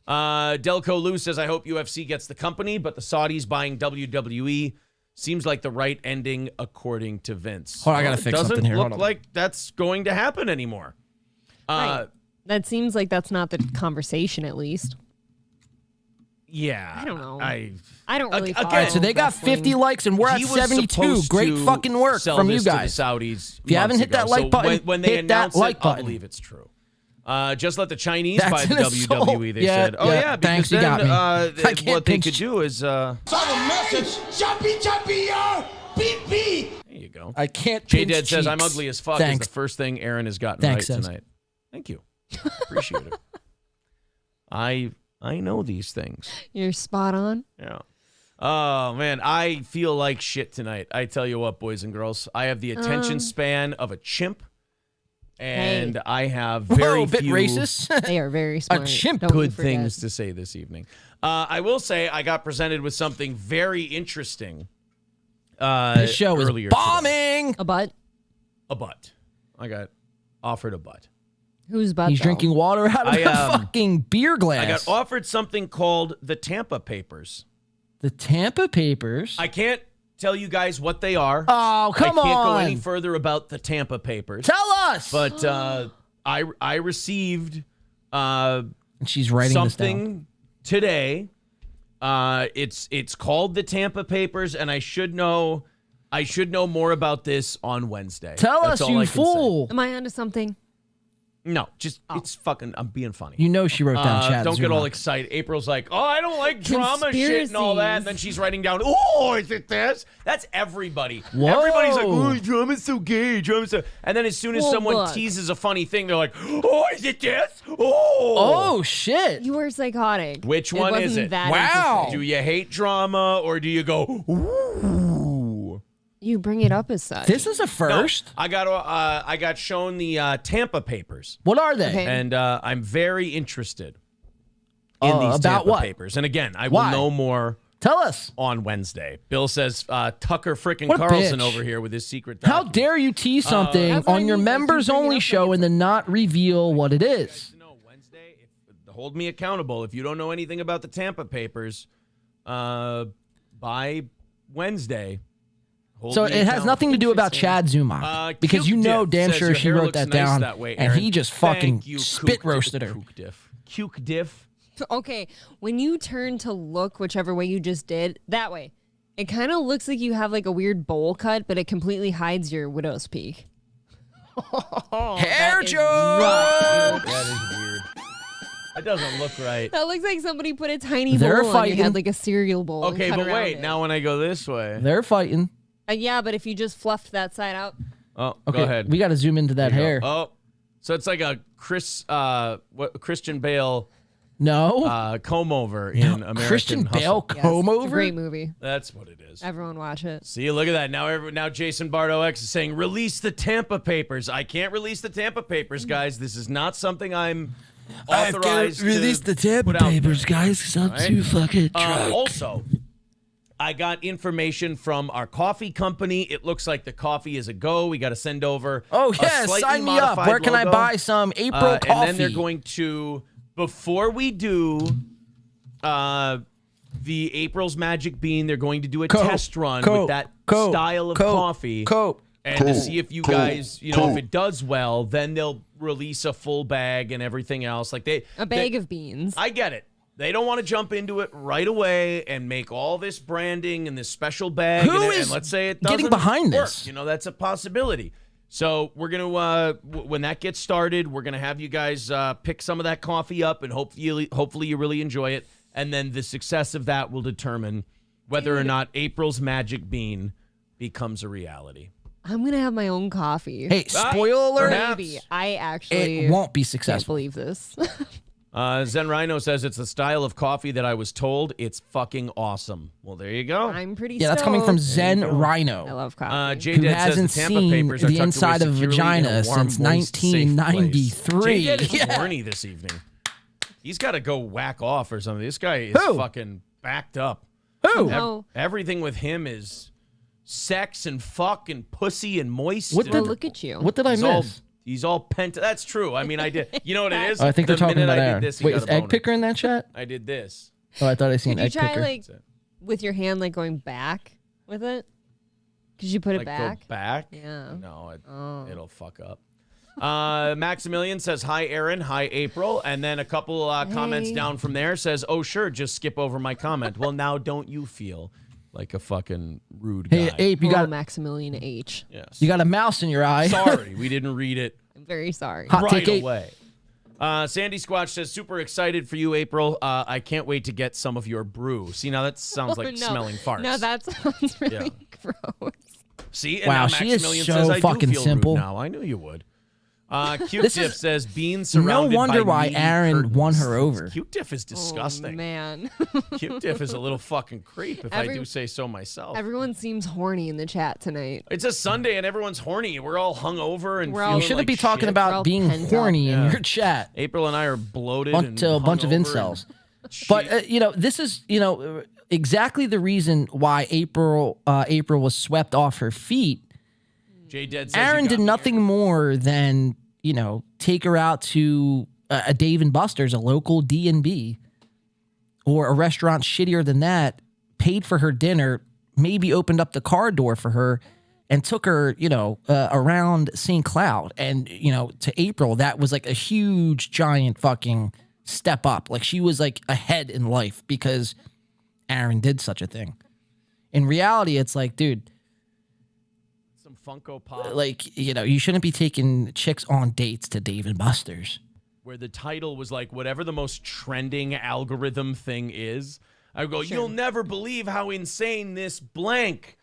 Delco Lou says, I hope UFC gets the company, but the Saudis buying WWE seems like the right ending according to Vince. Hold on, I gotta fix something here. Doesn't Hold look on. like that's going to happen anymore. Right. That seems like that's not the conversation, at least. Yeah. I don't know. I don't really follow All right, so they got wrestling. 50 likes and we're at He was 72. supposed Great to fucking work sell from you this to the guys. Saudis If you haven't months hit that ago. like So button, when they hit that announce like it, I'll button. believe it's true. Just let the Chinese That's buy the an assault. WWE. They Yeah, said, "Oh yeah, yeah, because thanks, you then got me. I can't what they pinch- could do is Saw the message. Jumpy, jumpy, beep, beep. there you go." I can't J pinch Dead says, "I'm cheeks. ugly as fuck." Thanks. Is the first thing Aaron has gotten Thanks, right Sez. tonight. Thank you. Appreciate it. I know these things. You're spot on. Yeah. Oh, man. I feel like shit tonight. I tell you what, boys and girls. I have the attention span of a chimp. And I have very bit few racist. They are very smart. A chimp. good things to say this evening. I will say I got presented with something very interesting. This show is earlier bombing. A butt. A butt. I got offered a butt. Whose butt? He's though? drinking water out of a fucking beer glass. I got offered something called the Tampa Papers. The Tampa Papers? I can't tell you guys what they are. Oh, come on. I can't go any further about the Tampa Papers. Tell us. But I received and she's writing something today. It's called the Tampa Papers, and I should know more about this on Wednesday. Tell That's us, all you I can fool. Am I onto something? No, just it's fucking. I'm being funny. You know she wrote down Chad Don't get Zuma. all excited. April's like, oh, I don't like drama shit and all that. And then she's writing down, oh, is it this? That's everybody. Whoa. Everybody's like, oh, drama's so gay. Drama's so. And then as soon as Well, someone look. teases a funny thing, they're like, oh, is it this? Oh. Oh, shit. You were psychotic. Which one is wasn't it? that Wow. interesting. Do you hate drama or do you go, ooh? You bring it up as such. This is a first. No, I got shown the Tampa Papers. What are they? Okay. And I'm very interested in these about Tampa what? Papers. And again, I Why? will know more Tell us. on Wednesday. Bill says Tucker frickin' What a Carlson bitch. over here with his secret How document. dare you tease something That's what I on your mean, like, you members bring it only up show like and then not reveal what it is? No, Wednesday, hold me accountable. If you don't know anything about the Tampa Papers, by Wednesday, hold So me it has accountable. nothing to do about Chad Zuma because you Cute know Diff damn says sure your she hair wrote looks that nice down that way, and Aaron. he just Thank fucking you, spit roasted her. Kook Diff. Kook Diff. Okay, when you turn to look whichever way you just did, that way, it kind of looks like you have like a weird bowl cut, but it completely hides your widow's peak. Hair That is joke! rough, dude. That is weird. That doesn't look right. That looks like somebody put a tiny They're bowl on fighting. your head, like a cereal bowl. and Okay, cut but around wait. it. Now when I go this way. They're fighting. Yeah, but if you just fluffed that side out, Oh, Okay, go ahead. we got to zoom into that There you hair. go. Oh, so it's like a Christian Bale No, comb over in American Christian Bale Hustle. yes, comb it's a over. great movie. That's what it is. Everyone watch it. See, look at that. Now Jason Bardo X is saying, release the Tampa Papers. I can't release the Tampa Papers, guys. This is not something I'm authorized to put out there. guys, because I'm Right? too fucking drunk. Also, I got information from our coffee company. It looks like the coffee is a go. We got to send over. Oh, a yes, slightly sign me up. modified Where can I logo. buy some April coffee? And then they're going to, before we do the April's Magic Bean, they're going to do a test run with that style of coffee. And to see if you guys, if it does well, then they'll release a full bag and everything else. Like A bag of beans. I get it. They don't want to jump into it right away and make all this branding and this special bag. Who and, is and let's say it doesn't getting behind work. this? That's a possibility. So we're gonna when that gets started, we're gonna have you guys pick some of that coffee up, and hopefully you really enjoy it. And then the success of that will determine whether or not April's Magic Bean becomes a reality. I'm gonna have my own coffee. Hey, spoiler alert. Maybe. I actually It won't be can't successful. believe this. Zen Rhino says it's the style of coffee that I was told. It's fucking awesome. Well, there you go. I'm pretty Yeah, that's coming from stoked. Zen I Rhino, love coffee. J who Dad says hasn't the Tampa seen Papers are the tucked away inside of a securely in vagina warm, since moist, safe place. 1993. J Dad is Yeah. horny this evening. He's got to go whack off or something. This guy is Who? fucking backed up. Who? No. Everything with him is sex and fuck and pussy and moist. What and Well, look at you. What did I he's all, miss? he's all pent. That's true. I mean, I did. You know what it is? Oh, I think the they're talking minute about I Aaron. did this, he Wait, got is a Egg boner. Picker in that chat? I did this. Oh, I thought I seen Could you Egg try Picker. like with your hand, like going back with it? Could you put it Like back? go back? Yeah. No, Oh. it'll fuck up. Maximilian says, hi, Aaron. Hi, April. And then a couple comments Hey. down from there says, oh, sure, just skip over my comment. Well, now don't you feel like a fucking rude guy? Hey, Ape, you Hello, got Maximilian H. Yes. you got a mouse in your eye. Sorry, we didn't read it I'm very sorry. Hot right take Ape. away. Sandy Squatch says, super excited for you, April. I can't wait to get some of your brew. See, now that sounds Oh, like no. smelling farts. No, that sounds really gross. See, and Wow, now she is Maximilian so says, I fucking do feel simple. rude now. I knew you would. Q-Tip says being surrounded No wonder by why needy Aaron curtains. won her over. Q-Tip is disgusting. Oh, man. Q-Tip is a little fucking creep, if I do say so myself. Everyone seems horny in the chat tonight. It's a Sunday and everyone's horny. We're all hungover and You shouldn't be talking about being horny in your chat. April and I are bloated To a bunch of incels. But this is exactly the reason why April was swept off her feet. J-Dead says Aaron did nothing more than take her out to a Dave and Buster's, a local D&B, or a restaurant shittier than that, paid for her dinner, maybe opened up the car door for her, and took her, around St. Cloud. And, to April, that was like a huge, giant fucking step up. Like, she was like ahead in life because Aaron did such a thing. In reality, it's like, dude, some Funko Pop. like, you shouldn't be taking chicks on dates to Dave and Buster's. Where the title was like, whatever the most trending algorithm thing is, I go, you'll never believe how insane this blank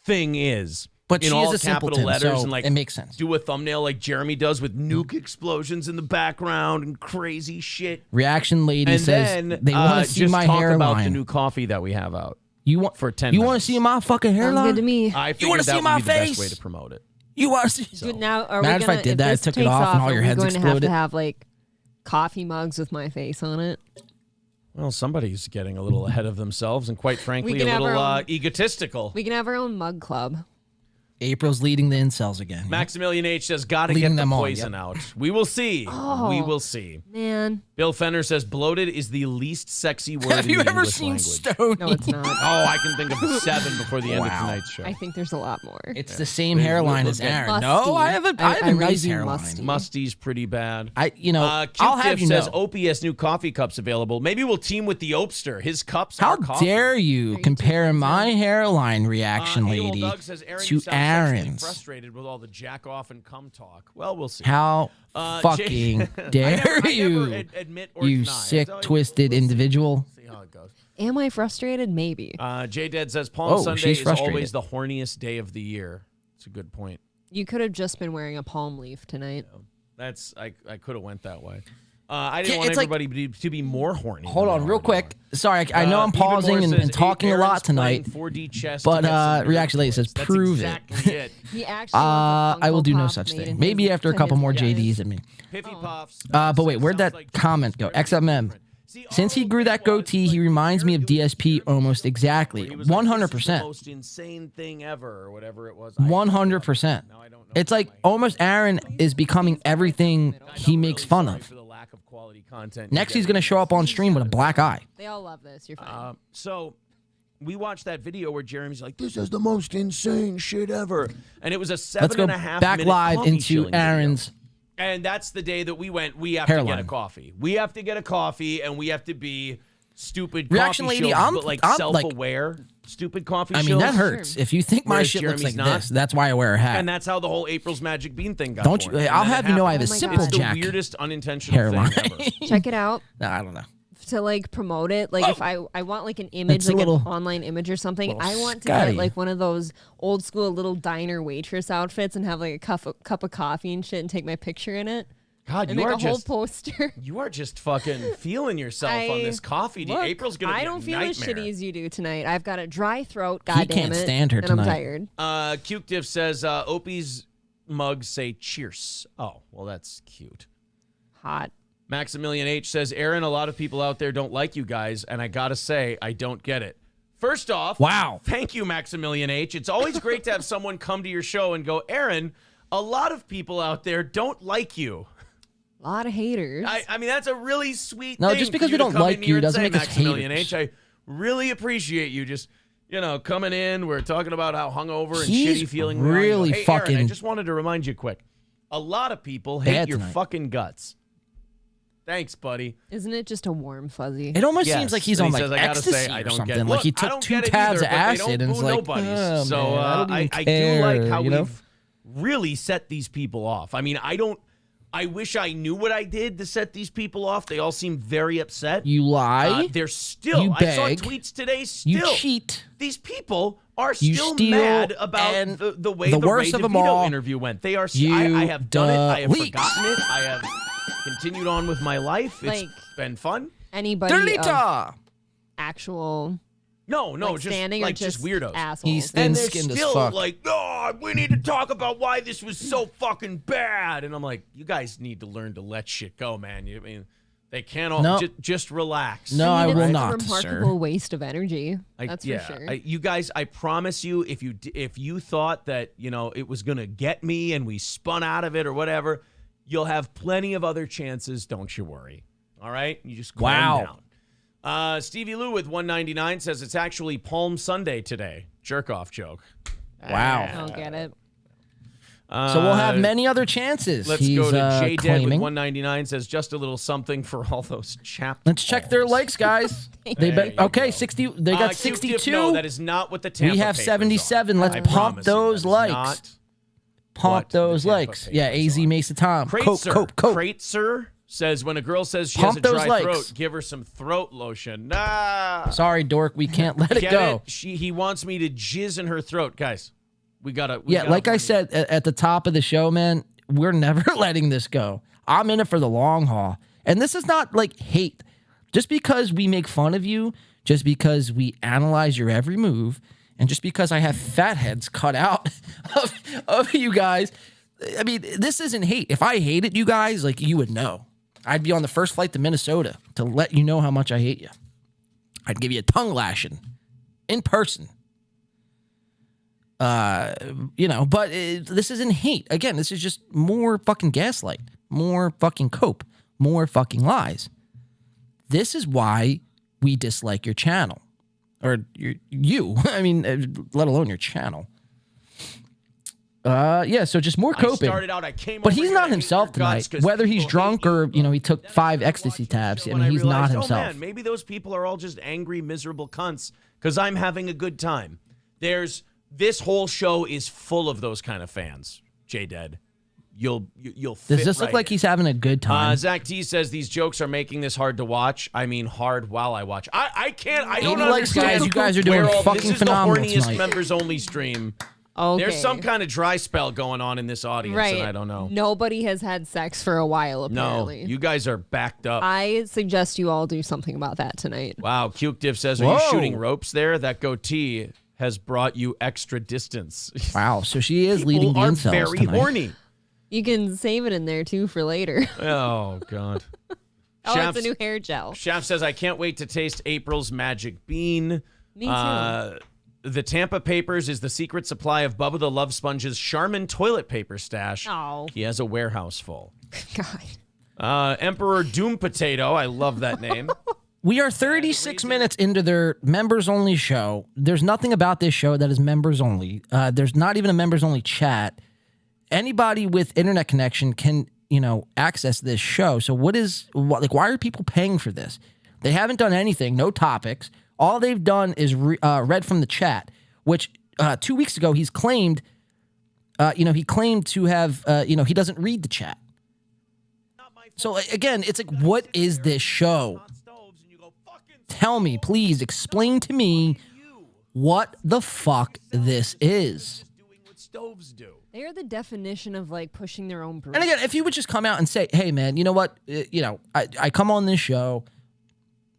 thing is. But in she all is a capital simpleton, letters so and like it makes sense. Do a thumbnail like Jeremy does with nuke explosions in the background and crazy shit. Reaction lady And says then they want to see just my talk hairline. about the new coffee that we have out. You want for 10 You minutes. want to see my fucking hairline? good to me. I You want figured to see that my would be the face? best way to promote it. You want to see? Good, now, are Matter we if gonna, I did that, I this took it takes off and all are your we heads going to exploded? have like coffee mugs with my face on it? Well, somebody's getting a little ahead of themselves and quite frankly a can have little our own- egotistical. We can have our own mug club. April's leading the incels again. Maximilian H says, gotta Leading get the them on, poison yep. out. We will see. Oh. We will see. Man. Bill Fenner says, bloated is the least sexy word Have in you the ever English seen language. Stony? No, it's not. Oh, I can think of 7 before the end of Wow. tonight's show. I think there's a lot more. It's the same hairline as Aaron. Musty. No, I have a I nice really hairline. musty. Musty's pretty bad. I'll Q-Tip have you says know. Opie has new coffee cups available. Maybe we'll team with the Opster. His cups How are coffee. dare you compare my hairline reaction Abel lady Doug says, Aaron, to you sound sexually Aaron's? frustrated with all the jack off and cum talk. Well, we'll see. How fucking dare you, admit or you deny. sick, It's always- twisted individual? See how it goes. Am I frustrated? Maybe. J-Dead says Palm Oh, Sunday she's is frustrated. always the horniest day of the year. It's a good point. You could have just been wearing a palm leaf tonight. That's I could have went that way. I didn't Yeah, want it's like- everybody to be more horny. Hold than on, they real already quick. Sorry, I know I'm Even pausing more and says, talking a Aaron's lot tonight. playing 4D chess But to get some reaction lady nerd says, toys. That's prove exactly it. He actually wants a I will Funko do no Pop such made thing. in Maybe his- after a to couple his more penis. JDs at me. Piffy Puffs. But wait, where'd that comment go? XMM. Since he grew that goatee, he reminds me of DSP almost exactly. He was like, "This is the 100%. most insane thing ever, or whatever it was. 100%. It's like almost Aaron is becoming everything he makes fun of. For the lack of quality content. Next, he's going to show up on stream with a black eye. They all love this. You're fine. So we watched that video where Jeremy's like, "This is the most insane shit ever," and it was a Let's go 7.5 back minute live coffee into chilling Aaron's video. And that's the day that we went. We have to get a hairline. coffee. We have to get a coffee, and we have to be stupid Reaction coffee lady, shills, I'm- but like I'm, self-aware stupid coffee I mean, that shills. hurts. If you think my Whereas shit looks Jeremy's like not. this, that's why I wear a hat. And that's how the whole April's Magic Bean thing got Don't you- born. And I'll then have it you know I have a happened. simple It's jack the weirdest unintentional hairline. thing ever. Check it out. No, I don't know. To like promote it, like if I want like an image, It's a like little- an online image or something, little I want to Scotty. get like one of those old school little diner waitress outfits and have like a cup of coffee and shit and take my picture in it. God, and you make are a whole just poster. You are just fucking feeling yourself on this coffee. Look, April's gonna be I don't a feel nightmare. as shitty as you do tonight. I've got a dry throat. He God can't damn it, stand her and tonight. I'm tired. Cute Diff says Opie's mugs say cheers. Oh, well, that's cute. Hot. Maximilian H says, Aaron, a lot of people out there don't like you guys, and I gotta say, I don't get it. First off, wow. Thank you, Maximilian H. It's always great to have someone come to your show and go, Aaron, a lot of people out there don't like you. A lot of haters. I mean, that's a really sweet No, thing. just for because you we to don't come like in here you and doesn't say, make us Maximilian haters. H. I really appreciate you just, coming in. We're talking about how hungover and He's shitty feeling we are. really You go, hey, fucking Aaron, I just wanted to remind you quick. A lot of people hate bad your tonight. fucking guts. Thanks, buddy. Isn't it just a warm fuzzy? It almost Yes. seems like he's And on he like says, I gotta ecstasy say, I or don't something. get it. Like he Look, I took don't 2 get it tabs either, of but they acid don't and it's boo like, nobodies. oh, So man, I don't I even do care, like how you know? we've really set these people off. I mean, I don't I wish I knew what I did to set these people off. They all seem very upset. You lie. They're still. You I saw beg. tweets today. Still, You cheat. These people are You still steal, mad about and the way the the worst Ray of them DeVito all, interview went. They are. you I have done it. I have delete. forgotten it. I have continued on with my life. It's Like- been fun. Anybody Delita. of actual No, like just standing or like just weirdos. assholes. He's And they're thin-skinned as still fuck. like, oh, we need to talk about why this was so fucking bad. And I'm like, you guys need to learn to let shit go, man. I mean, they can't all No. just relax. No, I it's will a not, remarkable sir. waste of energy. That's yeah, for sure. you guys, I promise you, if you thought that it was gonna get me and we spun out of it or whatever, you'll have plenty of other chances. Don't you worry. All right, you just calm down. Stevie Lou with 199 says it's actually Palm Sunday today. Jerk off joke. Wow. I don't get it. So we'll have many other chances. Let's He's, go to J Dead with claiming. 199 says just a little something for all those chapped. Let's check their likes, guys. Okay, 60. They got Cute Dip, 62. no, that is not what the Tampa We have papers 77. are. Let's I pump promise you, those that is likes. not Pump what those the Tampa likes. Yeah, AZ Mesa Tom. Cope, Kraitzer, cope, cope. Kraitzer says when a girl says she Pump has a those dry likes. throat, give her some throat lotion. Nah. Sorry, dork. We can't let it Get go. it? He wants me to jizz in her throat, guys. We gotta. Yeah, like I said at the top of the show, man, we're never letting this go. I'm in it for the long haul. And this is not like hate. Just because we make fun of you, just because we analyze your every move, and just because I have fat heads cut out of you guys, I mean, this isn't hate. If I hated you guys, like, you would know. I'd be on the first flight to Minnesota to let you know how much I hate you. I'd give you a tongue lashing in person. But this isn't hate. Again, this is just more fucking gaslight, more fucking cope, more fucking lies. This is why we dislike your channel, or you. I mean, let alone your channel. Yeah. So just more coping. But he's not himself tonight. Whether he's drunk or he took 5 ecstasy tabs. I mean, he's not himself. Oh man, maybe those people are all just angry, miserable cunts because I'm having a good time. This whole show is full of those kind of fans. J-Dead, you'll fit Does this look right like in. he's having a good time? Zach T says these jokes are making this hard to watch. I mean, hard while I watch. I can't. I don't 80 likes, understand. guys. You guys are doing fucking this is phenomenal the horniest tonight. members only stream. Okay. There's some kind of dry spell going on in this audience, Right. and I don't know. Nobody has had sex for a while, apparently. No, you guys are backed up. I suggest you all do something about that tonight. Wow, Cuke Div says, are you Whoa. shooting ropes there? That goatee has brought you extra distance. Wow. So she is People leading the are incels very tonight. horny. You can save it in there, too, for later. Oh, God. Oh, it's a new hair gel. Shaft says, I can't wait to taste April's magic bean. Me too. The Tampa Papers is the secret supply of Bubba the Love Sponge's Charmin toilet paper stash. Oh. He has a warehouse full. God. Emperor Doom Potato. I love that name. We are 36 minutes into their members-only show. There's nothing about this show that is members-only. There's not even a members-only chat. Anybody with internet connection can, access this show. So why are people paying for this? They haven't done anything, no topics. All they've done is read from the chat, which 2 weeks ago he's claimed, he claimed to have, he doesn't read the chat. So again, it's like, what is this show? Tell me, please explain to me what the fuck this is. They are the definition of like pushing their own broom. And again, if you would just come out and say, hey man, you know what? I come on this show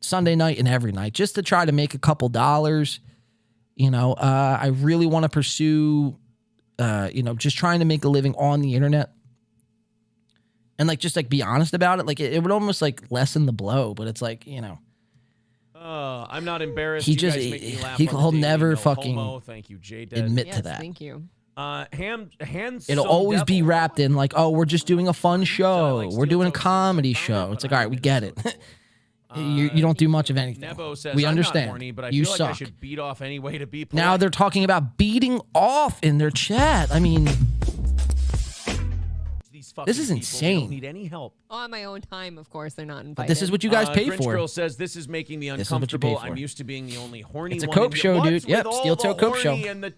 Sunday night and every night just to try to make a couple dollars. I really want to pursue, just trying to make a living on the internet. And just be honest about it. It would almost lessen the blow, but it's I'm not embarrassed. He You just guys make me laugh he'll on the never daily, no fucking homo. Thank you, J-Dead. admit Yes, to that. Thank you. It'll always be wrapped in oh, we're just doing a fun show. We're doing a comedy show. It's all right, we get it. You don't do much of anything. Nebo says, We I'm understand. Not horny, but I You feel like I suck. should beat off any way to be polite. Now they're talking about beating off in their chat. I mean, this is Don't insane. need any help. On my own time, of course, they're not invited. But this is what you guys pay Grinch for. Girl says this is making me This is what you pay uncomfortable. for. I'm used to being the only horny It's a one. cope in show, What's dude. with Yep, all steel the toe cope show. horny and the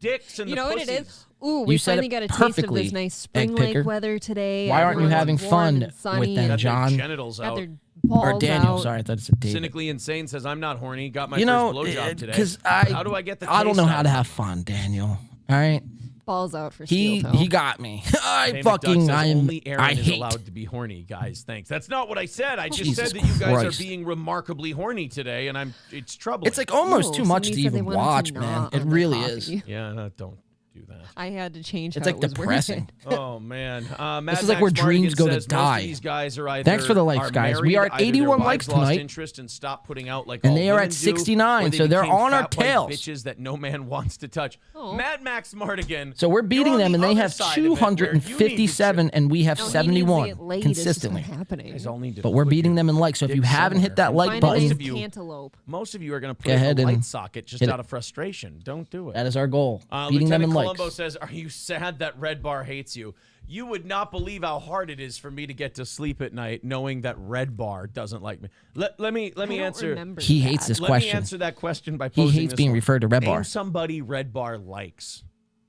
dicks and You the know what pussies. it is? Ooh, we You said finally it got a taste of perfectly, this nice egg spring-like picker. weather today. Why aren't you Everyone's having warm fun and sunny with them, and John? Genitals got out. their balls Or Daniel, out. sorry, I thought it said David. Cynically Insane says, I'm not horny. Got my You know, first blowjob today. because How do I get the I don't taste know out how of to it? have fun, Daniel. All right. Balls out for He steel toe. he got me. I Hey, fucking McDuck says only Aaron I is hate. allowed to be horny, guys. Thanks. That's not what I said. I just Jesus said that you guys Christ. are being remarkably horny today, and it's troubling. It's like almost No, too much to somebody said they even wanted to watch, man. gnaw It on the really coffee. is. Yeah, no, don't do that. I had to change. It's how like it was depressing. worded. Oh man, This is like where dreams go to says die. Most of these guys are either Thanks for the likes, are guys. We married, are at either their 81 wives likes lost tonight. interest and stopped putting out like And all they are women at do, 69, or they so they're became on our fat white tails. Bitches that no man wants to touch. Mad Max Mardigan. So we're beating them, and they have side of it, where you need to 257, and we have No, he needs to 71 get laid. It's just consistently. not happening. Guys all need to But we're put beating your them in likes. So if you dick haven't hit that somewhere. like Find a button, nice cantaloupe. Most of you are going to Go put it in ahead the and light socket just hit it. out of frustration. Don't do it. that is our goal. Beating Lieutenant them in Columbo likes. says, "Are you sad that Red Bar hates you? You would not believe how hard it is for me to get to sleep at night knowing that Red Bar doesn't like me." Let me answer. He hates this Let question. me answer that question by He posing hates this being one. referred to Red Name Bar. somebody Red Bar likes.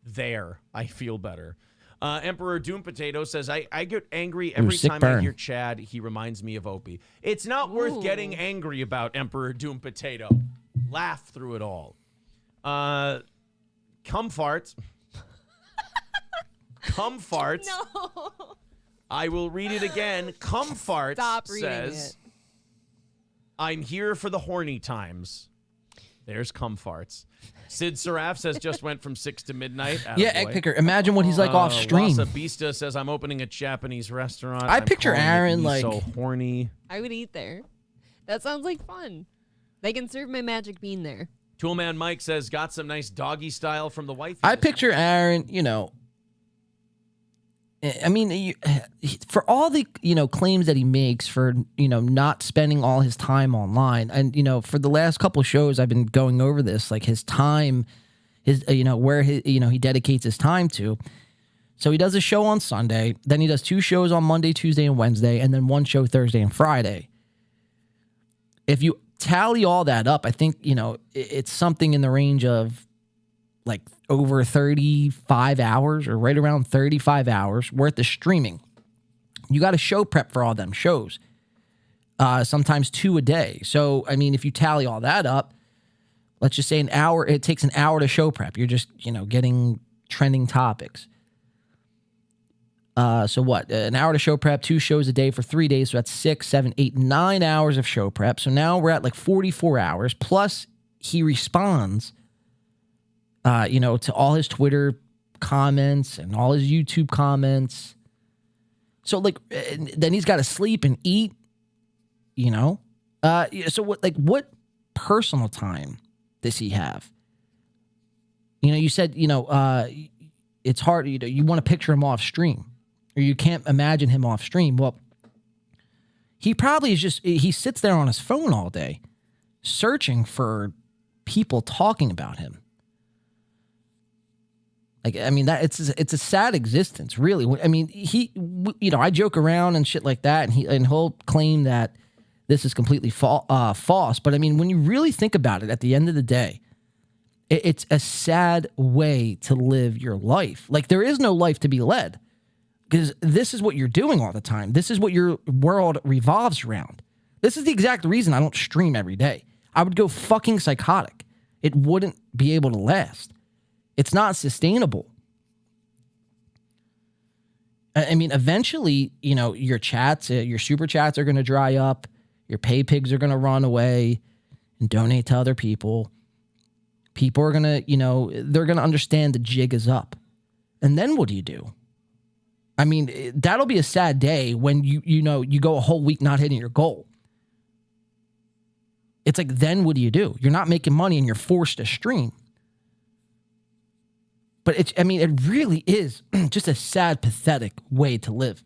There, I feel better. Emperor Doom Potato says, I get angry every sick time burn. I hear Chad. He reminds me of Opie. It's not worth getting angry about, Emperor Doom Potato. Laugh through it all. Cum farts. Cum farts. No. I will read it again. Cum farts Stop reading says, it. I'm here for the horny times. There's cum farts. Sid Seraph says just went from 6 to midnight. Yeah, Attaboy. Egg Picker. Imagine what he's like off stream. Lhasa Bista says I'm opening a Japanese restaurant. I I'm picture calling it Aaron, Me like- so horny. I would eat there. That sounds like fun. They can serve my magic bean there. Toolman Mike says got some nice doggy style from the wife. I picture Aaron, I mean, for all the, claims that he makes for, not spending all his time online. And, for the last couple of shows, I've been going over this, like his time, where he dedicates his time to. So he does a show on Sunday, then he does 2 shows on Monday, Tuesday, and Wednesday, and then 1 show Thursday and Friday. If you tally all that up, I think, it's something in the range of like over 35 hours or right around 35 hours worth of streaming. You got to show prep for all them shows, sometimes 2 a day. So, I mean, if you tally all that up, let's just say an hour, it takes an hour to show prep. You're just, getting trending topics. So what? An hour to show prep, 2 shows a day for 3 days. So that's 6, 7, 8, 9 hours of show prep. So now we're at like 44 hours. Plus he responds, to all his Twitter comments and all his YouTube comments. So like, then he's got to sleep and eat, So what personal time does he have? You said, it's hard, you want to picture him off stream. Or you can't imagine him off stream. Well, he probably is he sits there on his phone all day searching for people talking about him. Like, I mean, it's a sad existence, really. I mean, I joke around and shit like that, and he'll claim that this is completely false. But I mean, when you really think about it, at the end of the day, it's a sad way to live your life. Like, there is no life to be led. Because this is what you're doing all the time. This is what your world revolves around. This is the exact reason I don't stream every day. I would go fucking psychotic. It wouldn't be able to last. It's not sustainable. I mean, eventually, your chats, your super chats are going to dry up. Your pay pigs are going to run away and donate to other people. People are going to, they're going to understand the jig is up. And then what do you do? I mean, that'll be a sad day when you go a whole week not hitting your goal. It's like, then what do you do? You're not making money and you're forced to stream. But it really is just a sad, pathetic way to live.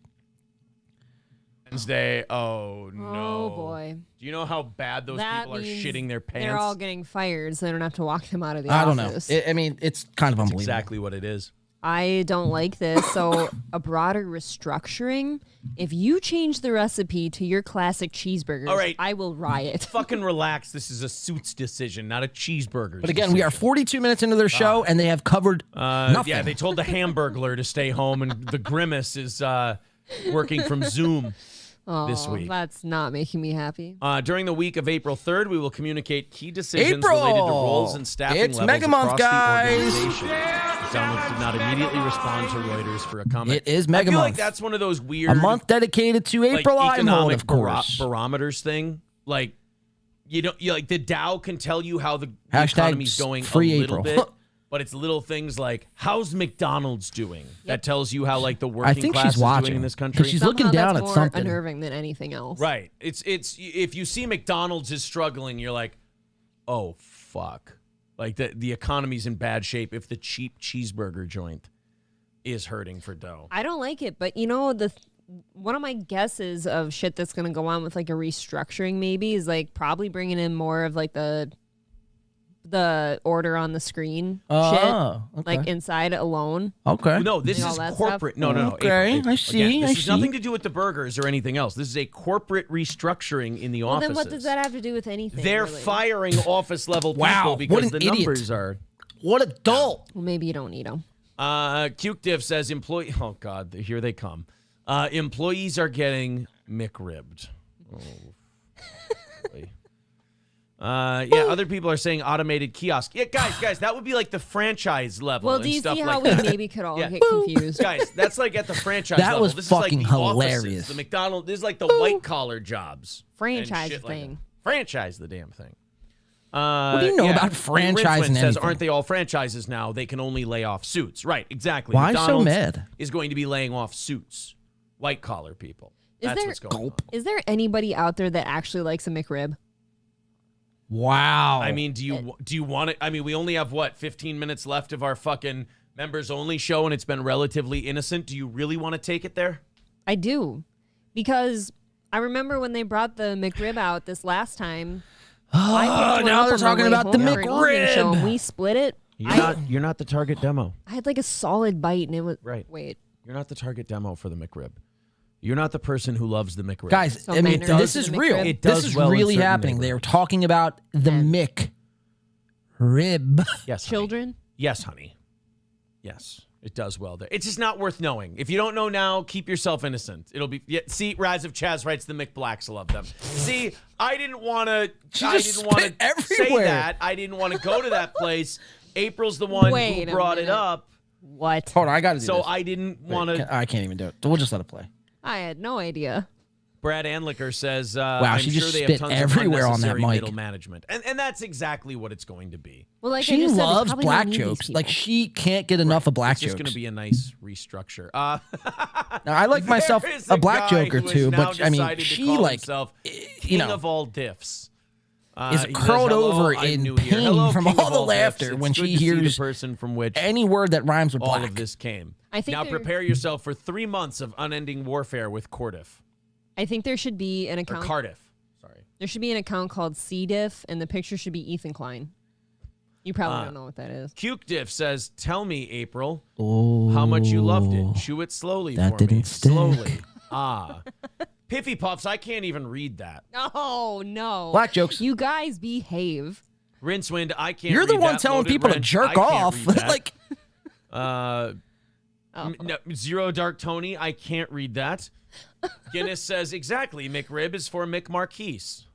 Wednesday. Oh no. Oh boy. Do you know how bad those people are means shitting their pants? They're all getting fired, so they don't have to walk them out of the I office. don't know. It's kind of unbelievable. Exactly what it is. I don't like this. So a broader restructuring. If you change the recipe to your classic cheeseburgers, all right, I will riot. Fucking relax. This is a Suits decision, not a cheeseburger. But again, we are 42 minutes into their show, and they have covered nothing. Yeah, they told the Hamburglar to stay home, and the Grimace is working from Zoom this week. That's not making me happy. During the week of April 3rd, we will communicate key decisions related to roles and staffing It's levels Mega Month, across guys. the organization. McDonald's did not immediately respond to Reuters for a comment. It is Mega I feel Month. like that's one of those weird... A month dedicated to April like, I'm hold, economic of course. barometers thing. Like, like the Dow can tell you how the Hashtag economy's going free a little April. bit. But it's little things like, how's McDonald's doing? That tells you how like the I working think class she's watching is doing in this 'cause country. she's looking down that's at more something. unnerving than anything else. Right. It's if you see McDonald's is struggling, you're like, oh fuck. Like the economy's in bad shape if the cheap cheeseburger joint is hurting for dough. I don't like it, but you know, one of my guesses of shit that's going to go on with like a restructuring maybe is like probably bringing in more of like the order on the screen shit, like inside alone. Okay. No, this And all is that corporate. stuff. No. Okay, I see, Again, this I has see. nothing to do with the burgers or anything else. This is a corporate restructuring in the Well, offices. then what does that have to do with anything? They're really? firing office level people Wow, because what an the idiot. numbers are. What a doll. Well, maybe you don't need them. Cuke Diff says employee. Oh God, here they come. Employees are getting McRibbed. Oh. boy. Yeah, other people are saying automated kiosk. Yeah, guys, that would be like the franchise level. Well, and do you stuff see like how we that. maybe could all Yeah. get confused? Guys, that's like at the franchise That level. was This fucking is like the offices, hilarious. the McDonald's. This is like the white collar jobs. and Franchise shit like thing. that. Franchise the damn thing. What do you know about franchising Rincewind says, anything? aren't they all franchises now? They can only lay off suits. Right, exactly. Why so McDonald's mad? is going to be laying off suits. White collar people. That's what's going on. Is there anybody out there that actually likes a McRib? Wow. I mean, do you want it? I mean, we only have 15 minutes left of our fucking members only show, and it's been relatively innocent. Do you really want to take it there? I do, because I remember when they brought the McRib out this last time. I picked one now up they're on the talking way about the home for an evening show, and McRib. we split it. You're not the target demo. I had like a solid bite, and it was Right. Wait, You're not the target demo for the McRib. You're not the person who loves the McRib. Guys, So I mean, men are this into is the real. McRib? It This does is well in really certain happening. They are talking about the McRib. Yes, honey. children. Yes, honey. Yes, it does well there. It's just not worth knowing. If you don't know now, keep yourself innocent. It'll be. Yeah, see, Rise of Chaz writes the McBlacks love them. See, I didn't want to. I just didn't want spit to say everywhere. that. I didn't want to go to that place. April's the one Wait who a brought it minute. up, What? Hold on, I got to do so this. I didn't Wait, want to. I can't even do it. We'll just let it play. I had no idea. Brad Anlicker says, Wow, I'm she sure just they have spit tons everywhere of on that unnecessary mic. middle management. And that's exactly what it's going to be. Well, like I She just said, they loves probably black don't need these jokes. Like people. she can't get enough of black It's just jokes. going to be a nice restructure. Now, I like myself There is a black guy joker who has too, now but I mean, decided to she call like himself you King know of all diffs. is He says, curled "Hello, over I'm in new pain here." Hello, from King all of the diffs. laughter It's when good she to see the hears person from which any word that rhymes with all black. of this came. I think Now there- prepare yourself for 3 months of unending warfare with Cordiff. I think there should be an Or account. Cardiff. Sorry. There should be an account called CDiff, and the picture should be Ethan Klein. You probably don't know what that is. Cuke Diff says, tell me, April, how much you loved it. Chew it slowly That for me. didn't stick. Slowly. Piffy Puffs, I can't even read that. Oh no! Black jokes. You guys behave. Rincewind, I can't You're the read one that. telling Loaded people to Wrench, jerk I can't off. read that. Like, No, Zero Dark Tony, I can't read that. Guinness says, exactly, McRib is for Mick Marquise.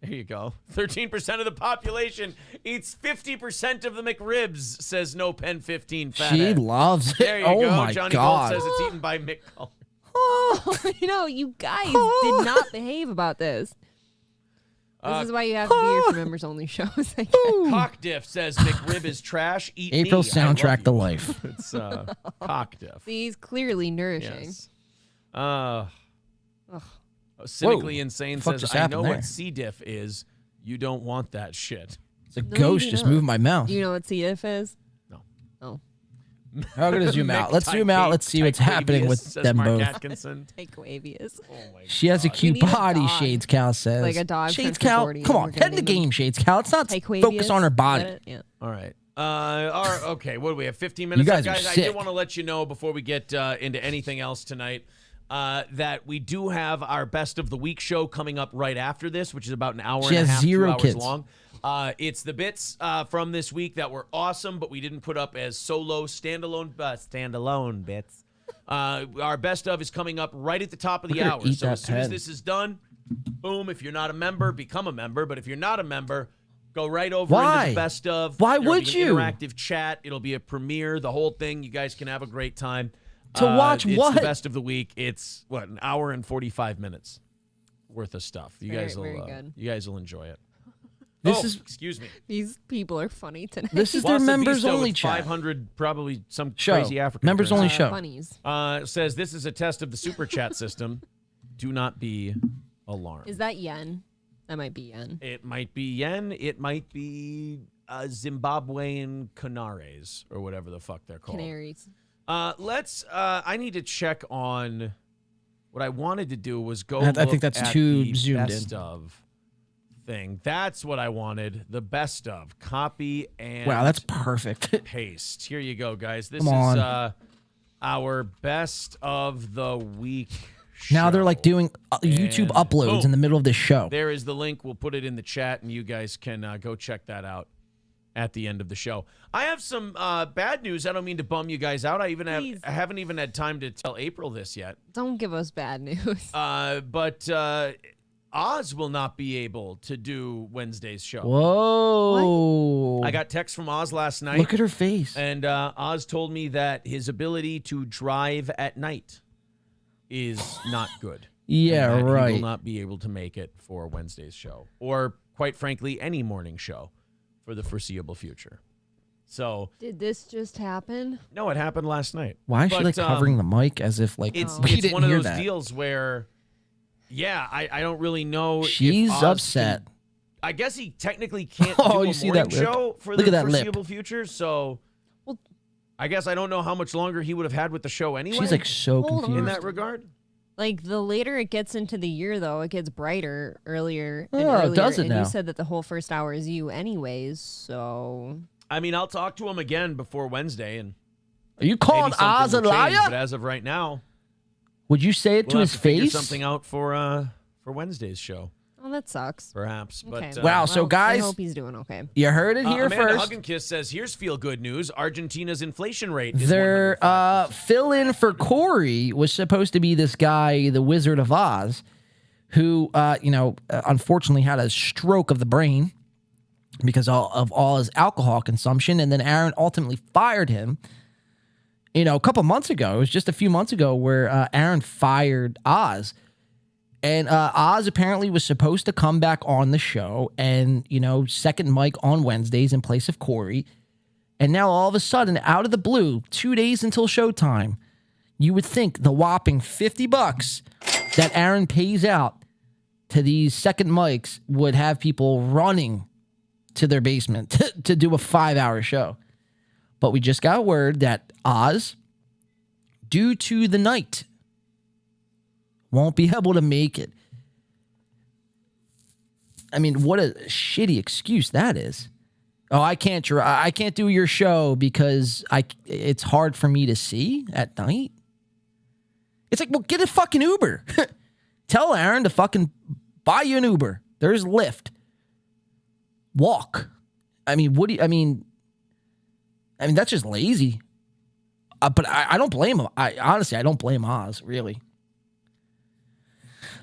There you go. 13% of the population eats 50% of the McRibs, says No Pen 15 Fat she Ed. loves it. There you Oh go. my Johnny god. Gold says it's eaten by Mick Cullen. Oh, you guys did not behave about this. This is why you have to be here for members only shows. I guess. Cock Diff says McRib is trash. Eat April me. I love soundtrack you. to life. It's Cock Diff. See, he's clearly nourishing. Yes. Cynically Whoa. Insane Fuck says, just I happened know there? what C diff is. You don't want that shit. It's a No, ghost you just don't. moving my mouth. Do you know what CDiff is? No. Oh. I'm gonna zoom out. Let's zoom out. Let's see what's happening with says them Mark both. Atkinson. Takeawavius. She has a cute need a body, dog. Shades Cal says. Like a dog Shades from Cal, 40, come and on, we're gonna head in the name him game, Shades Cal. Let's not Takewavius? focus on her Is body. that it? Yeah. All right. Okay, what do we have? 15 minutes. You guys are I sick. did want to let you know before we get into anything else tonight that we do have our best of the week show coming up right after this, which is about an hour She and a has half, 0 2 hours kids. long. It's the bits from this week that were awesome, but we didn't put up as solo standalone bits. Our best of is coming up right at the top of the Look at her hour. eat So that as soon as pen. this is done, boom, if you're not a member, become a member. But if you're not a member, go right over Why? into the best of. Why There'll would be an you? Interactive chat. It'll be a premiere, the whole thing. You guys can have a great time. To watch it's what? the best of the week. It's an hour and 45 minutes worth of stuff. You Very, guys will very good. you guys will enjoy it. This is excuse me. These people are funny tonight. This is their Wasa members Visto only with chat. 500, probably some Show. crazy African. Members friends. only show. Bunnies. Says this is a test of the super chat system. Do not be alarmed. Is that yen? That might be yen. It might be yen. It might be Zimbabwean Canaries or whatever the fuck they're called. Canaries. I need to check on what I wanted to do was go. I think look that's at too the zoomed best in. of thing. That's what I wanted. The best of copy and Wow, that's perfect. paste. Here you go, guys. This Come on. is our best of the week. Now they're like doing YouTube And uploads boom. in the middle of this show. There is the link. We'll put it in the chat, and you guys can go check that out at the end of the show. I have some bad news. I don't mean to bum you guys out. I haven't even had time to tell April this yet. Don't give us bad news. But Oz will not be able to do Wednesday's show. Whoa. I got text from Oz last night. Look at her face. And Oz told me that his ability to drive at night is not good. Yeah, and that right. He will not be able to make it for Wednesday's show, or quite frankly, any morning show for the foreseeable future. So Did this just happen? no, it happened last night. Why is she like covering the mic as if like It's we didn't one of hear those that? deals where, yeah, I don't really know. She's if Oz upset. can- I guess he technically can't Oh, do you a see morning that lip? show for Look the at that lip. foreseeable future. So, I guess I don't know how much longer he would have had with the show anyway. She's like so Hold confused. in that regard. Like the later it gets into the year, though, it gets brighter earlier. And Oh, earlier. does it and now? you said that the whole first hour is you, anyways. So I mean, I'll talk to him again before Wednesday, and Are you calling maybe something Oz a will change, liar? But as of right now, Would you say it we'll to have his figure face? something out for Wednesday's show, oh, that sucks. perhaps. Okay. But Wow, so Well, guys- I hope he's doing okay. You heard it here Amanda first. Hug and Kiss says, "Here's feel good news: Argentina's inflation rate is Their fill-in for Corey was supposed to be this guy, the Wizard of Oz, who, unfortunately had a stroke of the brain because of all his alcohol consumption, and then Aaron ultimately fired him. A couple months ago, it was just a few months ago, where Aaron fired Oz. And Oz apparently was supposed to come back on the show and, second mic on Wednesdays in place of Corey. And now all of a sudden, out of the blue, 2 days until showtime, you would think the whopping $50 that Aaron pays out to these second mics would have people running to their basement to do a 5-hour show. But we just got word that Oz, due to the night, won't be able to make it. I mean, what a shitty excuse that is. Oh, I can't do your show because it's hard for me to see at night. It's like, well, get a fucking Uber. Tell Aaron to fucking buy you an Uber. There's Lyft. Walk. I mean, I mean, that's just lazy. But I don't blame him. Honestly, I don't blame Oz, really.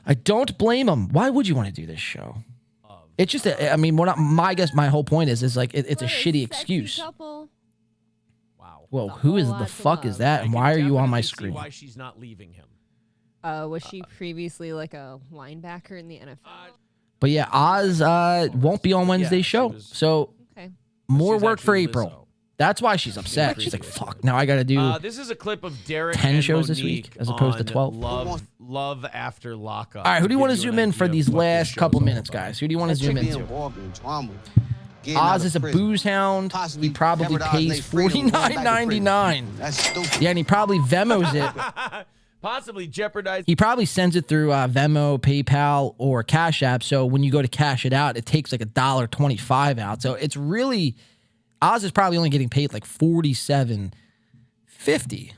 I don't blame him. Why would you want to do this show? It's just, my whole point is like, it's a shitty excuse. Couple. Well, who is the fuck is that? And why are you on my See screen? why she's not leaving him? Was she previously like a linebacker in the NFL? But yeah, Oz won't be on Wednesday's show. So Okay. more She's work for actually April. Lizzo. That's why she's upset. She's like, fuck, now I got to do This is a clip of Derek 10 and shows this Monique week as opposed to on 12. Love after lockup. All right, who do you want to give you zoom an in for idea these of what this last show's couple all minutes, about. guys? Who do you want to zoom into? Oz is a booze hound. He probably pays $49.99. That's stupid. Yeah, and he probably Venmos it. Possibly jeopardize. He probably sends it through Venmo, PayPal, or Cash App. So when you go to cash it out, it takes like $1.25 out. So it's really, Oz is probably only getting paid like $47.50.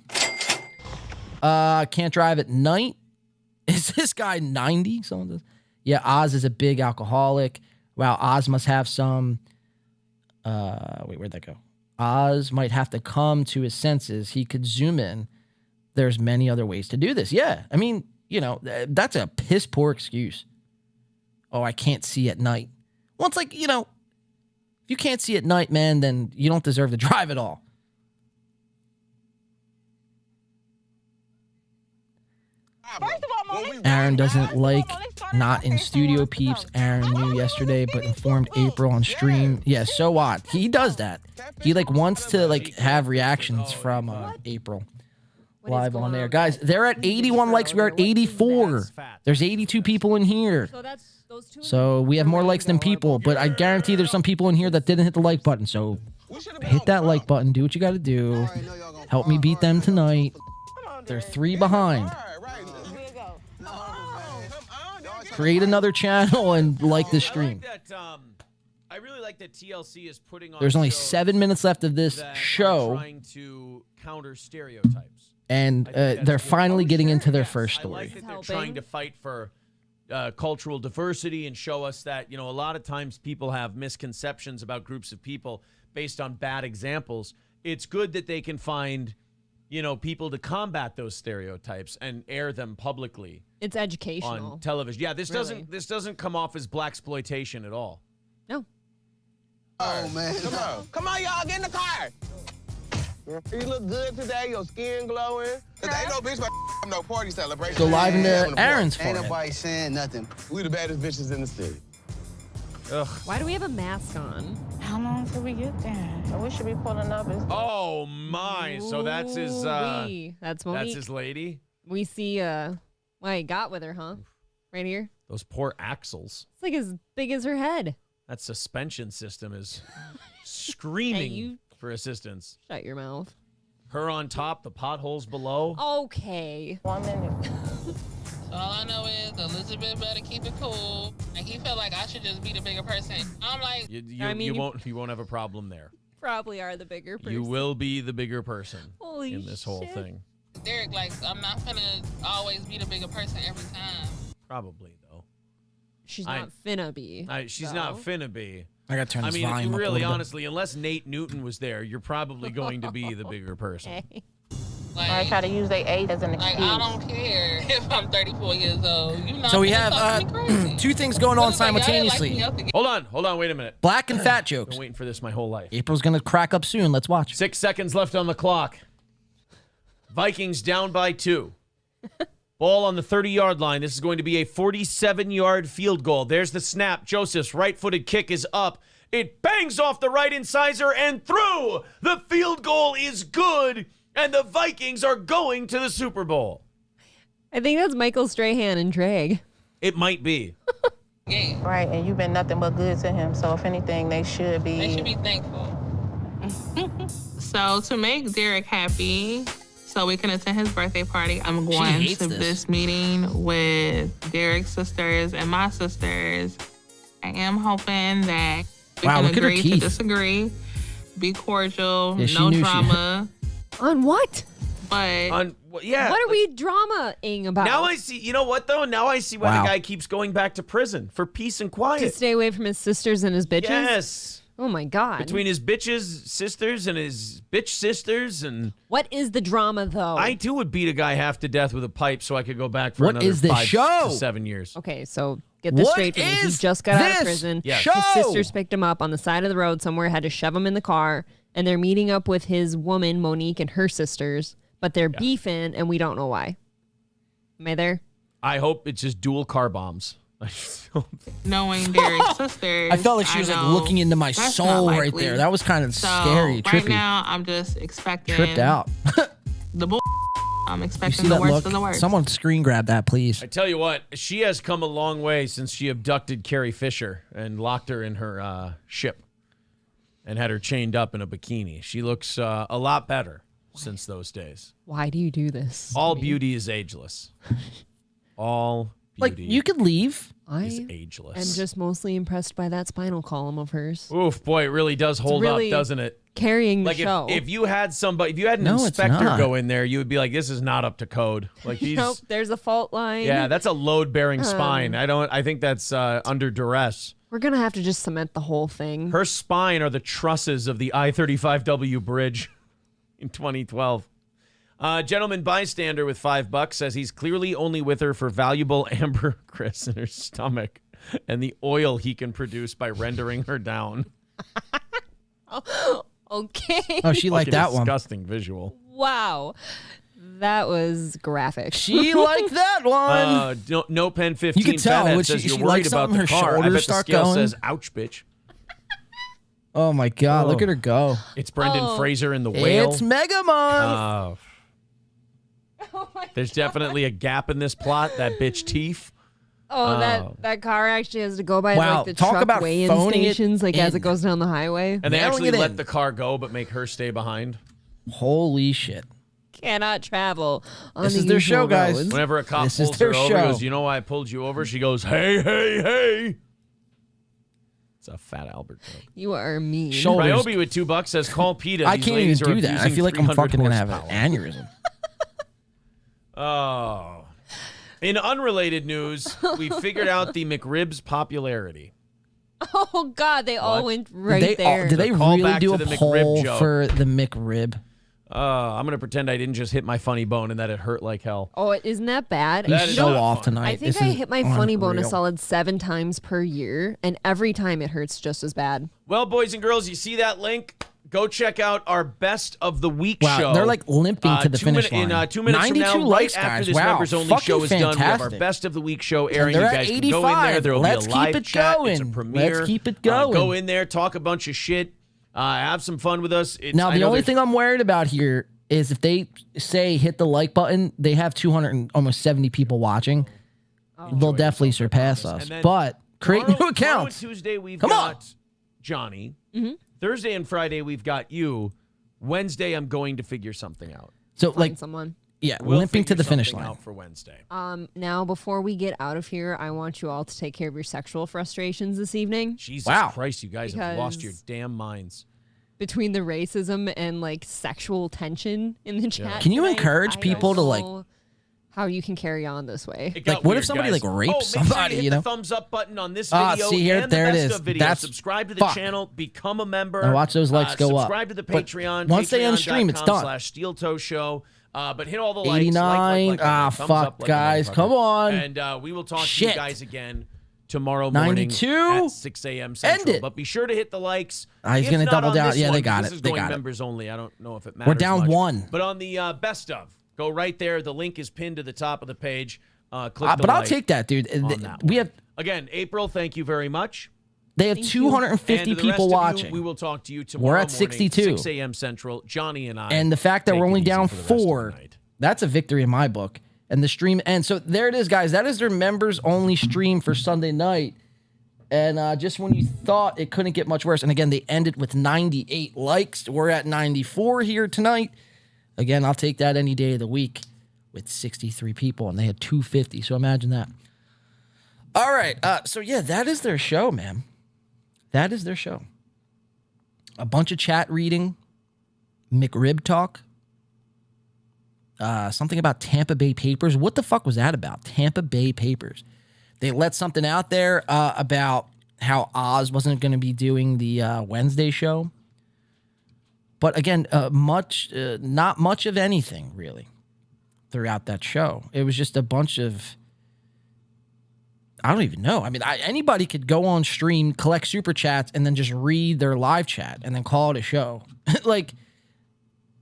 Can't drive at night. Is this guy 90? Someone does. Yeah, Oz is a big alcoholic. Wow, Oz must have some. Wait, where'd that go? Oz might have to come to his senses. He could zoom in. There's many other ways to do this. Yeah, I mean, you know, that's a piss poor excuse. Oh, I can't see at night. Well, it's like, you know, if you can't see at night, man, then you don't deserve to drive at all. Aaron doesn't like not in studio peeps. Aaron knew yesterday, but informed April on stream. Yeah, so what? He does that. He like wants to like have reactions from April live on there. Guys, they're at 81 likes. We're at 84. There's 82 people in here. So we have more likes than people, but I guarantee there's some people in here that didn't hit the like button. So hit that like button. Do what you got to do. Help me beat them tonight. They're 3 behind. Create another channel and like the stream. I really like that TLC is putting on. There's only 7 minutes left of this show. Trying to counter stereotypes. And they're finally getting into their first story. I like that they're trying to fight for cultural diversity and show us that, you know, a lot of times people have misconceptions about groups of people based on bad examples. It's good that they can find, you know, people to combat those stereotypes and air them publicly. It's educational on television. Yeah, this really. This doesn't come off as blaxploitation at all. No. Oh man, come on, y'all, get in the car. You look good today. Your skin glowing. Cause ain't no bitch about no party celebration. Go live into Aaron's Ain't forehead. nobody saying nothing. We the baddest bitches in the city. Ugh. Why do we have a mask on? How long till we get there? We should be pulling up. Oh my! So that's his. That's Monique. That's his lady. We see. Well, he got with her, huh? Right here. Those poor axles. It's like as big as her head. That suspension system is screaming for assistance. Shut your mouth. Her on top, the potholes below. Okay. 1 minute. All I know is Elizabeth better keep it cool. And he felt like I should just be the bigger person. I'm like, You won't have a problem there. Probably are the bigger person. You will be the bigger person Holy in this whole thing. Derek, like, I'm not finna always be the bigger person every time. Probably though. She's not finna be. She's not finna be. I gotta turn this volume up a really, little bit. honestly, unless Nate Newton was there, you're probably going to be the bigger person. Okay. Like, I try to use their age as an excuse. Like, I don't care if I'm 34 years old. You know, So we have 2 things going on simultaneously. Hold on, wait a minute. Black and fat jokes. Been waiting for this my whole life. April's gonna crack up soon. Let's watch. 6 seconds left on the clock. Vikings down by 2. Ball on the 30-yard line. This is going to be a 47-yard field goal. There's the snap. Joseph's right-footed kick is up. It bangs off the right incisor and through. The field goal is good, and the Vikings are going to the Super Bowl. I think that's Michael Strahan and Drag. It might be. Yeah. Right, and you've been nothing but good to him. So if anything, they should be. They should be thankful. So to make Derek happy, so we can attend his birthday party, I'm going to this meeting with Derek's sisters and my sisters. I am hoping that we can agree to disagree, be cordial, no drama. On what? But yeah. What are we drama-ing about? Now I see. You know what though? Now I see why the guy keeps going back to prison for peace and quiet. To stay away from his sisters and his bitches? Yes. Oh my God. Between his bitches sisters and his bitch sisters and. What is the drama though? I too would beat a guy half to death with a pipe so I could go back for another 5 to 7 years. Okay, so get this straight for me. He just got out of prison. Yes. His sisters picked him up on the side of the road somewhere, had to shove him in the car, and they're meeting up with his woman, Monique, and her sisters, but they're beefing, and we don't know why. Am I there? I hope it's just dual car bombs. Knowing Derek's sisters, I felt like she was like looking into my that's soul not right likely. there. That was kind of So scary, trippy. right now, I'm just expecting Tripped out. the bull. I'm You expecting see the that worst look? of the worst. Someone screen grab that, please. I tell you what, she has come a long way since she abducted Carrie Fisher and locked her in her ship and had her chained up in a bikini. She looks a lot better since those days. Why do you do this? All beauty is ageless. All Like, you could leave. He's I ageless. am just mostly impressed by that spinal column of hers. Oof, boy, it really does hold really up, doesn't it? Carrying the Like show. if you had somebody, if you had an No, it's inspector not. go in there, you would be like, this is not up to code. Like he's, Nope, there's a fault line. yeah, that's a load-bearing spine. I think that's under duress. We're gonna have to just cement the whole thing. Her spine are the trusses of the I-35W bridge in 2012. Gentleman bystander with $5 says he's clearly only with her for valuable ambergris in her stomach and the oil he can produce by rendering her down. Okay. Oh, she liked that one. Disgusting visual. Wow. That was graphic. She liked that one. No pen 15 You can tell Fathead when says she you're worried likes about something, the her car. I shoulders bet the start scale going. says, ouch, bitch. Oh my God! Look Oh. at her go. It's Brendan Fraser in The Whale. It's Mega Month. There's definitely a gap in this plot. That bitch Teef. Oh, that car actually has to go by Wow, like the talk truck about weigh-in phoning it stations, like as in. it goes down the highway. And they Mailing actually it let in. the car go, but make her stay behind. Holy shit! Cannot travel. On This the is their usual show, guys. roads. Whenever a cop This is pulls their her over, he show. goes, you know why I pulled you over? She goes, hey, hey, hey. It's a Fat Albert joke. You are mean. Shoulders. Ryobi with $2 says, call PETA. I These can't ladies even are do that. I abusing feel like I'm 300 fucking gonna have an horsepower. aneurysm. Oh. In unrelated news, we figured out the McRib's popularity. Oh God, they all What? went right Did there. they Call really back do to a the McRib poll joke. for the McRib? I'm going to pretend I didn't just hit my funny bone and that it hurt like hell. Oh, isn't that bad? He's That is so not off fun. tonight. I think This I is hit my funny bone a unreal. solid 7 times per year, and every time it hurts just as bad. Well, boys and girls, you see that link? Go check out our Best of the Week Wow, show. they're like limping to the finish line. In 2 minutes from 92 now, likes, right after guys. this Wow, members only fucking show is done, we have our fantastic. Best of the Week show airing. And You they're guys at can go in there. 85. There will Let's be a keep live it chat. going. It's a premiere. Let's keep it going. Go in there, talk a bunch of shit, have some fun with us. Now, I the know only there's- thing I'm worried about here is if they say hit the like button, they have 270 people watching. They'll definitely surpass us. And then But create tomorrow- new tomorrow accounts. and Tuesday, we've Come on. got Johnny. Mm-hmm. Thursday and Friday, we've got you. Wednesday, I'm going to figure something out. So, Find like, someone. yeah, We'll limping to figure the finish something line. out for Wednesday. Now, before we get out of here, I want you all to take care of your sexual frustrations this evening. Jesus Wow. Christ, you guys have lost your Because- damn minds. Between the racism and like sexual tension in the chat. Can you tonight, encourage I people don't to, like- know how you can carry on this way? It got Like, what if weird, somebody, guys. like, rapes make sure somebody, hit you know? the thumbs up button on this Ah, video see here, and there it the best is. of video. That's- Subscribe to the fuck. channel, become a member. And watch those likes go up. Subscribe to the But Patreon. once they unstream, it's done. /Steel Toe Show. But hit all the likes. 89. Like, thumbs fuck, up, like a guys. motherfucker. Come on. And we will talk to Shit. you guys again tomorrow morning 92. at 6 a.m. Central. it. But be sure to hit the likes. He's If gonna not double on down. this Yeah, they one, got this it. is They going got it. members only. I don't know if it matters We're down much. 1. But on the best of, go right there. The link is pinned to the top of the page. Click the But I'll like take that, dude. on that We one. have Again, April, thank you very much. they have Thank you. 250 And to the rest people of you, watching. we will talk to you tomorrow We're at morning, 62. 6 a.m. Central. Johnny and I. And the fact that take we're it only easy down for the rest of the 4, night. that's a victory in my book. And the stream ends. So there it is, guys. That is their members only stream for Sunday night. And just when you thought it couldn't get much worse, and again, they ended with 98 likes. We're at 94 here tonight. Again, I'll take that any day of the week with 63 people, and they had 250. So imagine that. All right. So yeah, that is their show, man. That is their show. A bunch of chat reading, McRib talk. Something about Tampa Bay Papers. What the fuck was that about? Tampa Bay Papers. They let something out there about how Oz wasn't going to be doing the Wednesday show. But again, not much of anything really throughout that show. It was just a bunch of, I don't even know. I mean, anybody could go on stream, collect super chats, and then just read their live chat and then call it a show. Like,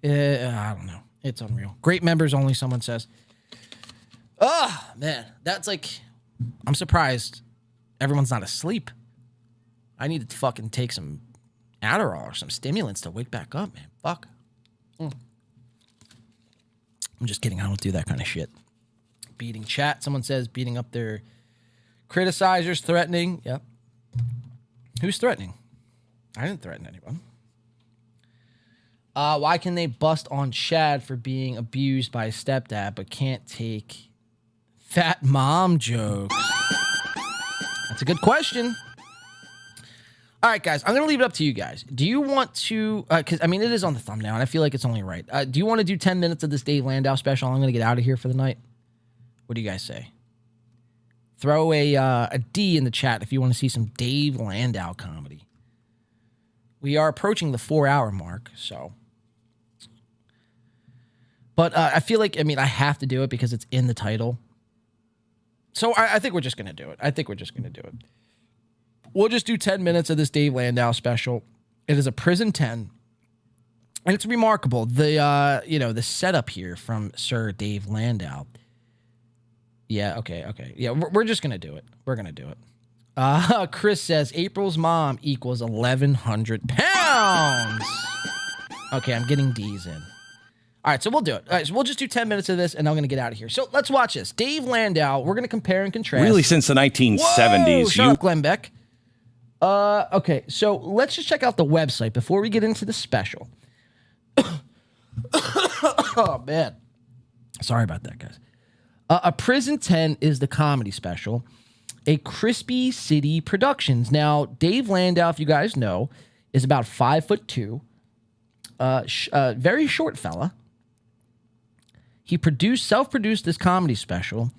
I don't know. It's unreal. Great members only, someone says. Oh, man. That's like, I'm surprised everyone's not asleep. I need to fucking take some Adderall or some stimulants to wake back up, man. Fuck. I'm just kidding. I don't do that kind of shit. Beating chat. Someone says beating up their criticizers, threatening. Yep. Who's threatening? I didn't threaten anyone. Why can they bust on Chad for being abused by his stepdad but can't take Fat mom jokes. That's a good question. All right, guys, I'm going to leave it up to you guys. Do you want to, because, I mean, it is on the thumbnail, and I feel like it's only right. Do you want to do 10 minutes of this Dave Landau special? I'm going to get out of here for the night. What do you guys say? Throw a D in the chat if you want to see some Dave Landau comedy. We are approaching the 4-hour mark, so. But I feel like, I mean, I have to do it because it's in the title. So I think we're just going to do it. We'll just do 10 minutes of this Dave Landau special. It is a prison 10. And it's remarkable. The setup here from Sir Dave Landau. Yeah, okay. Yeah, we're just going to do it. We're going to do it. Chris says, April's mom equals 1,100 pounds. Okay, I'm getting D's in. All right, so we'll do it. All right, so we'll just do 10 minutes of this, and I'm going to get out of here. So let's watch this. Dave Landau, we're going to compare and contrast. Really, since the 1970s. Whoa, shut up, Glenn Beck. Okay, so let's just check out the website before we get into the special. Oh, man. Sorry about that, guys. A Prison 10 is the comedy special. A Crispy City Productions. Now, Dave Landau, if you guys know, is about 5'2". Very short fella. He self-produced this comedy special.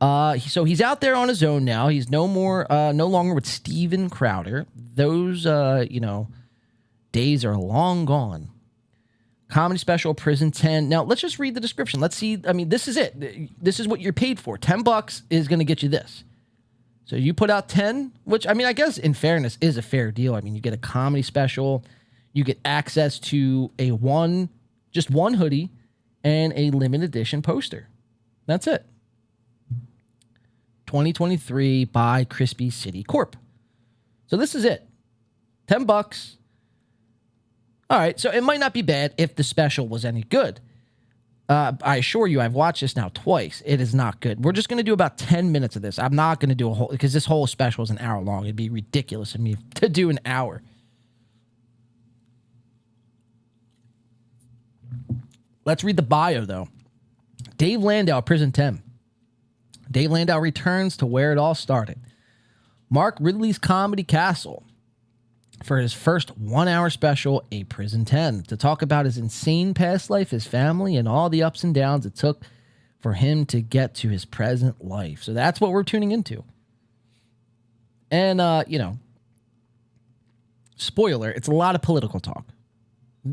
So he's out there on his own now. He's no longer with Steven Crowder. Those, days are long gone. Comedy special, Prison 10. Now, let's just read the description. Let's see. I mean, this is it. This is what you're paid for. $10 is going to get you this. So you put out 10, which, I mean, I guess in fairness is a fair deal. I mean, you get a comedy special. You get access to just one hoodie and a limited edition poster. That's it. 2023 by Crispy City Corp. So this is it. $10. All right, so it might not be bad if the special was any good. I assure you, I've watched this now twice. It is not good. We're just going to do about 10 minutes of this. I'm not going to do a whole, because this whole special is an hour long. It'd be ridiculous of me to do an hour. Let's read the bio, though. Dave Landau, Prison 10. Dave Landau returns to where it all started. Mark Ridley's Comedy Castle for his first 1-hour special, A Prison 10, to talk about his insane past life, his family, and all the ups and downs it took for him to get to his present life. So that's what we're tuning into. And, spoiler, it's a lot of political talk.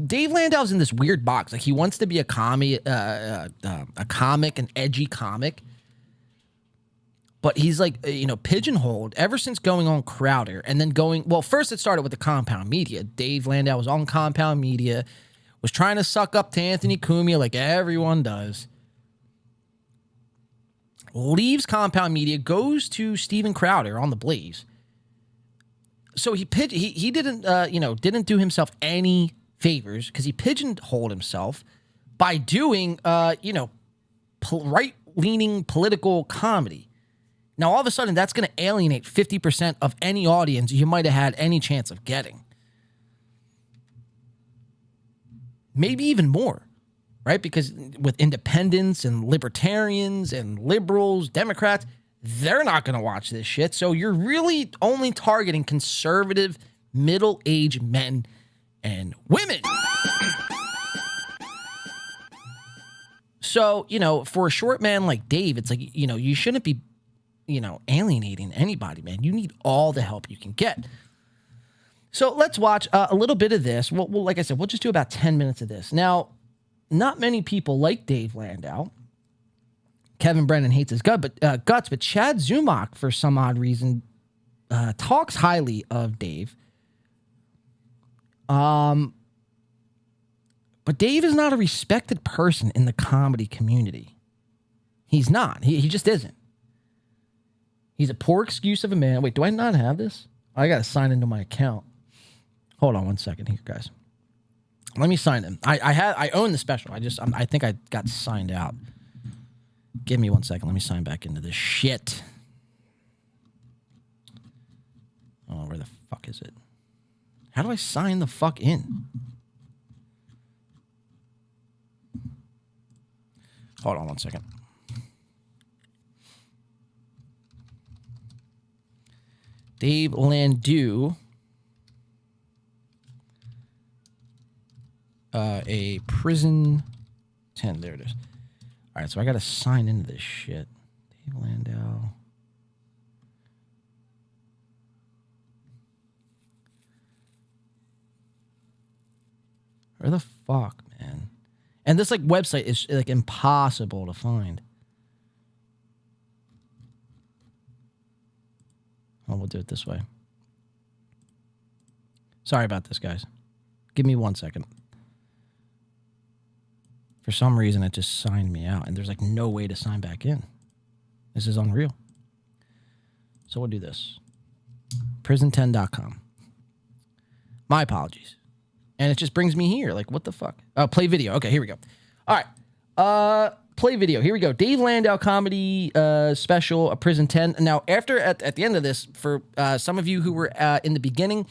Dave Landau's in this weird box. Like, he wants to be a comic, an edgy comic. But he's like, pigeonholed ever since going on Crowder and then first it started with the Compound Media. Dave Landau was on Compound Media, was trying to suck up to Anthony Cumia like everyone does. Leaves Compound Media, goes to Steven Crowder on The Blaze. So he didn't do himself any favors because he pigeonholed himself by doing, right-leaning political comedy. Now, all of a sudden, that's going to alienate 50% of any audience you might have had any chance of getting. Maybe even more, right? Because with independents and libertarians and liberals, Democrats, they're not going to watch this shit. So you're really only targeting conservative, middle-aged men and women. So, for a short man like Dave, it's like, you shouldn't be alienating anybody, man. You need all the help you can get. So let's watch a little bit of this. Well, like I said, we'll just do about 10 minutes of this. Now, not many people like Dave Landau. Kevin Brennan hates his guts, but Chad Zumach, for some odd reason, talks highly of Dave. But Dave is not a respected person in the comedy community. He's not. He just isn't. He's a poor excuse of a man. Wait, do I not have this? I got to sign into my account. Hold on one second here, guys. Let me sign in. I own the special. I think I got signed out. Give me 1 second. Let me sign back into this shit. Oh, where the fuck is it? How do I sign the fuck in? Hold on 1 second. Dave Landau. A prison 10. There it is. All right, so I got to sign into this shit. Dave Landau. Where the fuck, man? And this like website is like impossible to find. Oh, we'll do it this way. Sorry about this, guys. Give me 1 second. For some reason, it just signed me out, and there's like no way to sign back in. This is unreal. So we'll do this. Prison10.com. My apologies. And it just brings me here. Like, what the fuck? Oh, play video. Okay, here we go. All right. Play video. Here we go. Dave Landau comedy special, A Prison 10. Now, at the end of this, for some of you who were in the beginning,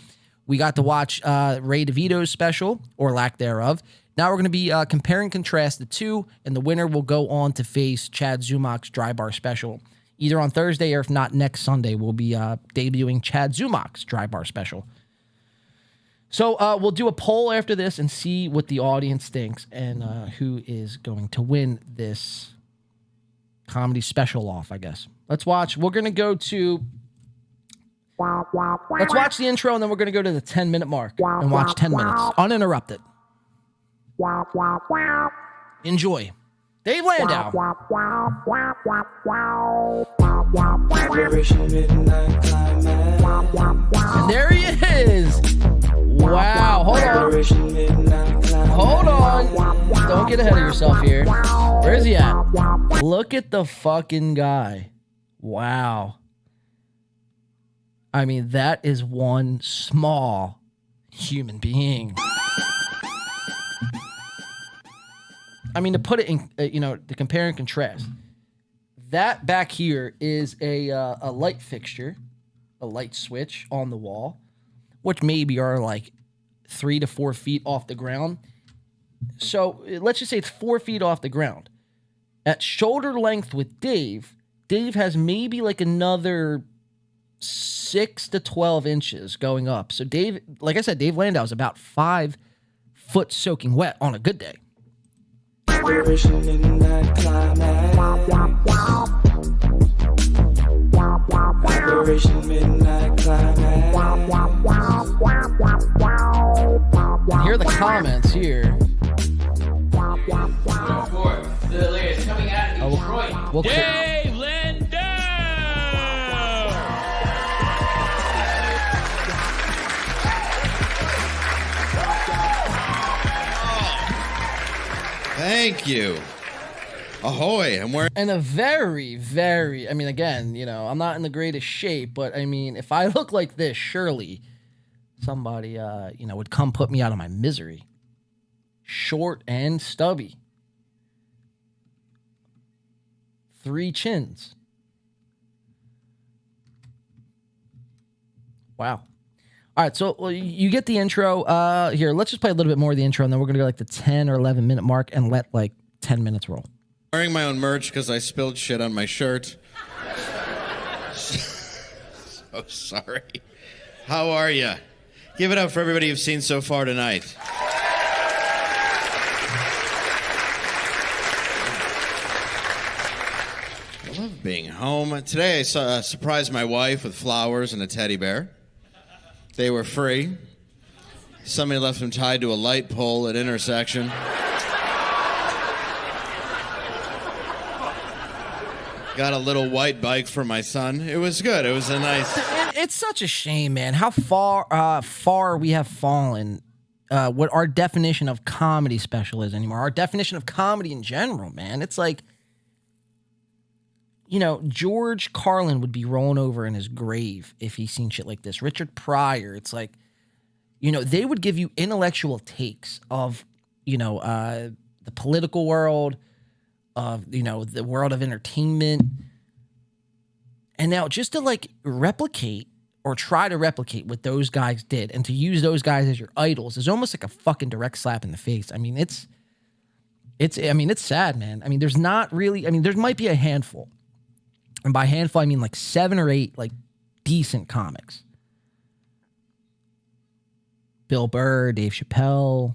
we got to watch Ray DeVito's special, or lack thereof. Now we're going to be compare and contrast the two, and the winner will go on to face Chad Zumach's Dry Bar special. Either on Thursday or if not next Sunday, we'll be debuting Chad Zumach's Dry Bar special. So we'll do a poll after this and see what the audience thinks and who is going to win this comedy special off, I guess. Let's watch. We're going to go to... Let's watch the intro, and then we're going to go to the 10-minute mark and watch 10 minutes, uninterrupted. Enjoy. Dave Landau. And there he is. Wow. Hold on. Don't get ahead of yourself here. Where is he at? Look at the fucking guy. Wow. I mean, that is one small human being. I mean, to put it in, to compare and contrast, that back here is a light fixture, a light switch on the wall, which maybe are like 3 to 4 feet off the ground. So let's just say it's 4 feet off the ground. At shoulder length with Dave has maybe like another 6 to 12 inches going up. So Dave, like I said, Dave Landau is about 5 foot soaking wet on a good day. Hear the comments here. The latest coming out of Detroit. Dave Landau! Thank you. Ahoy. I'm wearing... And a very, very, I mean, again, I'm not in the greatest shape, but I mean, if I look like this, surely somebody, would come put me out of my misery. Short and stubby. 3 chins. Wow. All right, so you get the intro. Here, let's just play a little bit more of the intro, and then we're going to go like the 10 or 11 minute mark and let like 10 minutes roll. Wearing my own merch because I spilled shit on my shirt. So sorry. How are you? Give it up for everybody you've seen so far tonight. I love being home. Today I surprised my wife with flowers and a teddy bear. They were free. Somebody left them tied to a light pole at intersection. Got a little white bike for my son. It was good. It was a nice... It's such a shame, man, how far we have fallen. What our definition of comedy special is anymore. Our definition of comedy in general, man. It's like, George Carlin would be rolling over in his grave if he seen shit like this. Richard Pryor. It's like, they would give you intellectual takes of, the political world, of, the world of entertainment. And now just to like replicate or try to replicate what those guys did and to use those guys as your idols is almost like a fucking direct slap in the face. I mean, it's sad, man. I mean, there might be a handful. And by handful, I mean like 7 or 8, like decent comics. Bill Burr, Dave Chappelle.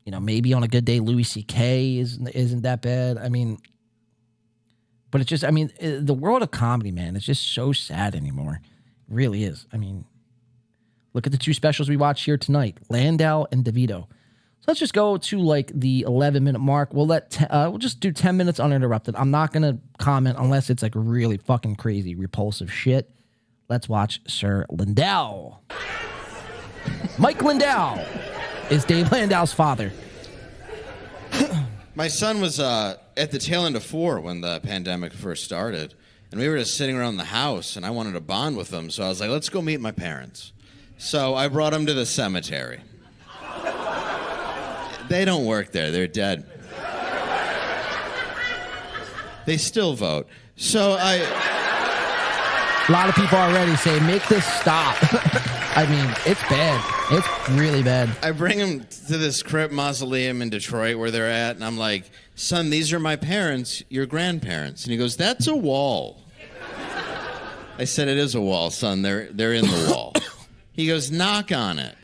You know, maybe on a good day, Louis C.K. isn't that bad. I mean, but it's just, I mean, the world of comedy, man, it's just so sad anymore. It really is. I mean, look at the two specials we watched here tonight, Landau and DeVito. So let's just go to like the 11-minute mark. We'll just do 10 minutes uninterrupted. I'm not going to comment unless it's like really fucking crazy, repulsive shit. Let's watch Sir Landau. Mike Landau is Dave Landau's father. My son was at the tail end of 4 when the pandemic first started, and we were just sitting around the house, and I wanted to bond with him, so I was like, let's go meet my parents. So I brought him to the cemetery. They don't work there. They're dead. They still vote. So A lot of people already say, make this stop. I mean, it's bad. It's really bad. I bring him to this crypt mausoleum in Detroit where they're at, and I'm like, son, these are my parents, your grandparents. And he goes, that's a wall. I said, it is a wall, son. They're in the wall. He goes, knock on it.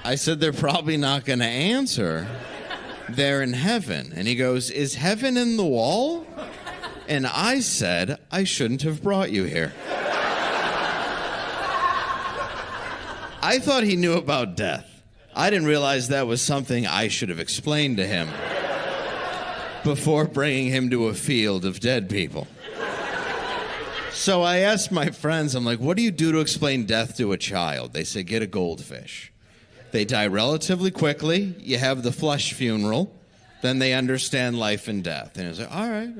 I said, they're probably not going to answer. They're in heaven. And he goes, is heaven in the wall? And I said, I shouldn't have brought you here. I thought he knew about death. I didn't realize that was something I should have explained to him before bringing him to a field of dead people. So I asked my friends, I'm like, what do you do to explain death to a child? They said, get a goldfish. They die relatively quickly. You have the flush funeral. Then they understand life and death. And I was like, all right.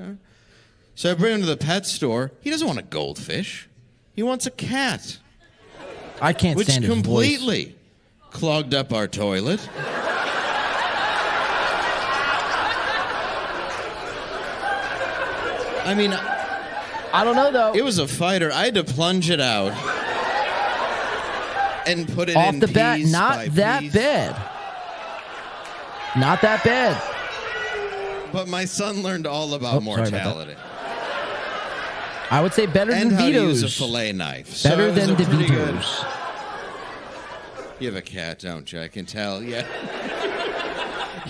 So I bring him to the pet store. He doesn't want a goldfish. He wants a cat. I can't stand his voice. Which completely clogged up our toilet. I mean, I don't know, though. It was a fighter. I had to plunge it out and put it off in the bat. piece Not by that piece. bad. Not that bad. But my son learned all about mortality. I would say better and than how to DeVito's. use a fillet knife. Better So it was than a pretty good- DeVito's. You have a cat, don't you? I can tell. Yeah.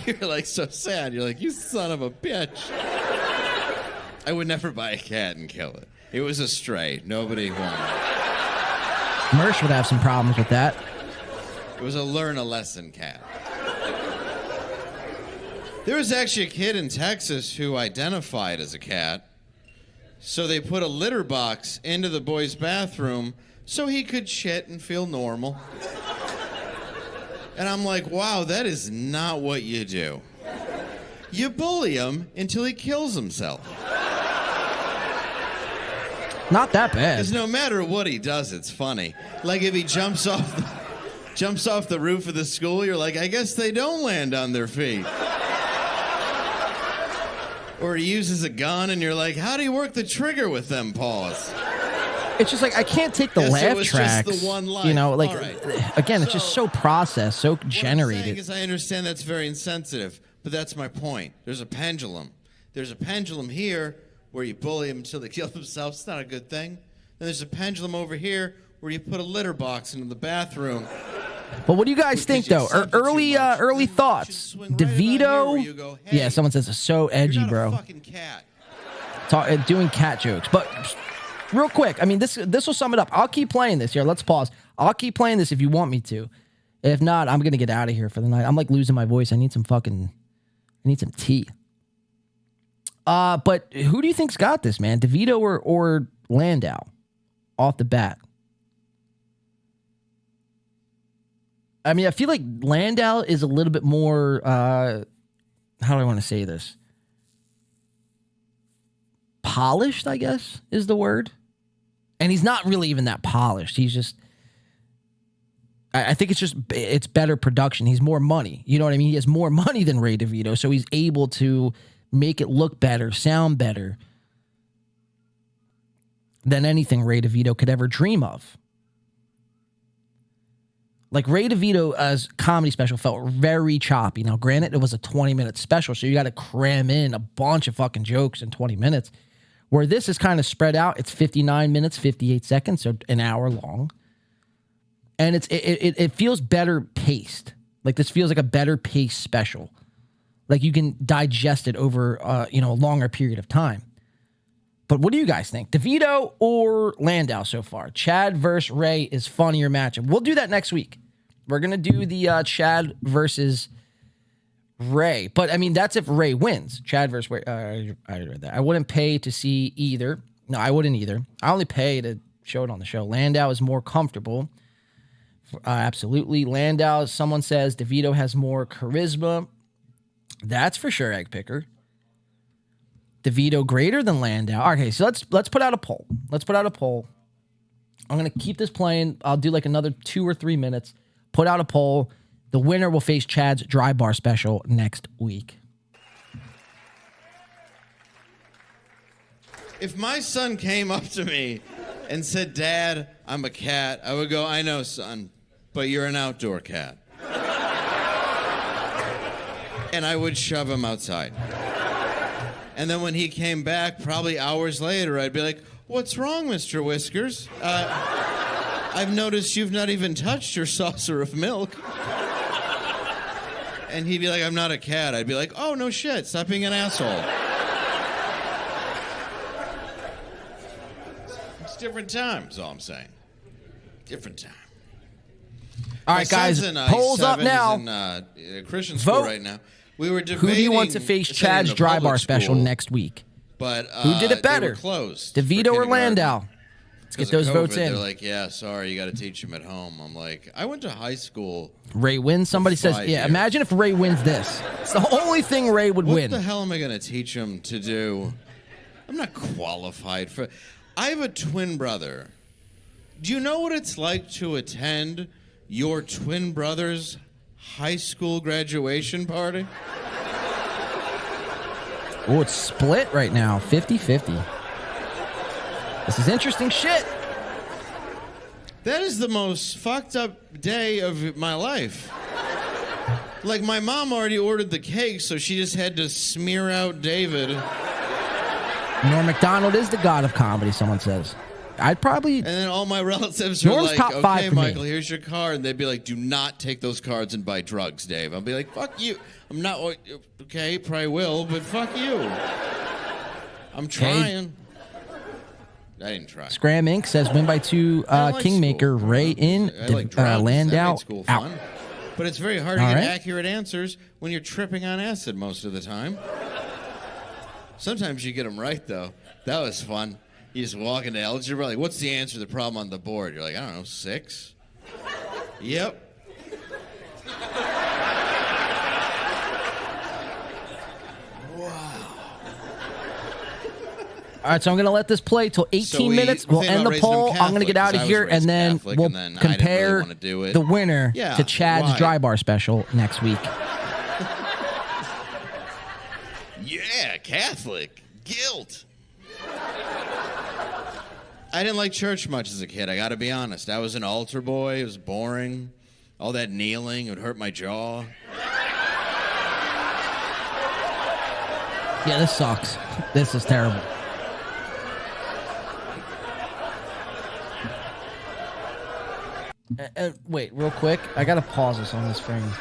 You're like so sad. You're like, you son of a bitch. I would never buy a cat and kill it. It was a stray. Nobody wanted it. Mersh would have some problems with that. It was a learn a lesson cat. There was actually a kid in Texas who identified as a cat. So they put a litter box into the boy's bathroom so he could shit and feel normal. And I'm like, wow, that is not what you do. You bully him until he kills himself. Not that bad. Because no matter what he does, it's funny. Like if he jumps off the roof of the school, you're like, I guess they don't land on their feet. Or he uses a gun, and you're like, how do you work the trigger with them paws? It's just like I can't take the Yes, it laugh was tracks. just the one life. You know, like All right. again, it's just so processed, so generated. Because I understand that's very insensitive, but that's my point. There's a pendulum. There's a pendulum here where you bully them until they kill themselves. It's not a good thing. Then there's a pendulum over here where you put a litter box into the bathroom. But what do you guys think, though? Early thoughts. DeVito. Yeah, someone says it's so edgy, bro. Doing cat jokes, but real quick. I mean, this will sum it up. I'll keep playing this here. Let's pause. I'll keep playing this if you want me to. If not, I'm gonna get out of here for the night. I'm like losing my voice. I need some tea. But who do you think's got this, man? DeVito or Landau? Off the bat. I mean, I feel like Landau is a little bit more, how do I want to say this? Polished, I guess, is the word. And he's not really even that polished. He's just, I think it's better production. He's more money. You know what I mean? He has more money than Ray DeVito, so he's able to make it look better, sound better than anything Ray DeVito could ever dream of. Like Ray DeVito's comedy special felt very choppy. Now, granted, it was a 20-minute special, so you got to cram in a bunch of fucking jokes in 20 minutes. Where this is kind of spread out, it's 59 minutes, 58 seconds, so an hour long. And it feels better paced. Like this feels like a better paced special. Like you can digest it over a longer period of time. But what do you guys think? DeVito or Landau so far? Chad versus Ray is funnier matchup. We'll do that next week. We're gonna do the Chad versus Ray, but I mean that's if Ray wins. Chad versus Ray. I read that. I wouldn't pay to see either. No, I wouldn't either. I only pay to show it on the show. Landau is more comfortable. Absolutely. Landau, someone says DeVito has more charisma. That's for sure, Egg Picker. DeVito greater than Landau. Okay, so let's put out a poll. I'm gonna keep this playing. I'll do like another 2 or 3 minutes. Put out a poll. The winner will face Chad's Dry Bar special next week. If my son came up to me and said, "Dad, I'm a cat," I would go, "I know, son, but you're an outdoor cat." And I would shove him outside. And then when he came back, probably hours later, I'd be like, "What's wrong, Mr. Whiskers? I've noticed you've not even touched your saucer of milk." And he'd be like, "I'm not a cat." I'd be like, "Oh, no shit. Stop being an asshole." It's different times, all I'm saying. Different time. All right, guys, polls up now. He's in Christian school right now. We were debating. Who do you want to face Chad's Dry Bar special next week? But who did it better? They were closed. DeVito or Landau? Let's get those votes in. They're like, "Yeah, sorry, you got to teach him at home." I'm like, I went to high school. Ray wins. Somebody says, "Yeah." years. Imagine if Ray wins this. It's the only thing Ray would win. What the hell am I going to teach him to do? I'm not qualified for. I have a twin brother. Do you know what it's like to attend your twin brother's high school graduation party? Oh, it's split right now, 50-50. This is interesting shit. That is the most fucked up day of my life. Like, my mom already ordered the cake, so she just had to smear out David. Norm Macdonald is the god of comedy, someone says. I'd probably... And then all my relatives are Norm's like, top five "Okay, for me." Michael, here's your card." And they'd be like, "Do not take those cards and buy drugs, Dave." I'll be like, "Fuck you. I'm not... Okay, probably will, but fuck you. I'm trying." I didn't try. Scram Inc. says win by 2, Kingmaker, Ray in, Landau out. But it's very hard to All get right. accurate answers when you're tripping on acid most of the time. Sometimes you get them right, though. That was fun. You just walk into algebra, like, "What's the answer to the problem on the board?" You're like, "I don't know, 6? Yep. All right, so I'm going to let this play till 18 minutes. We'll end the poll. I'm going to get out of here, and then we'll compare the winner to Chad's Dry Bar special next week. Yeah, Catholic. Guilt. I didn't like church much as a kid, I gotta be honest. I was an altar boy. It was boring. All that kneeling would hurt my jaw. Yeah, this sucks. This is terrible. Wait, real quick. I gotta pause this on this frame.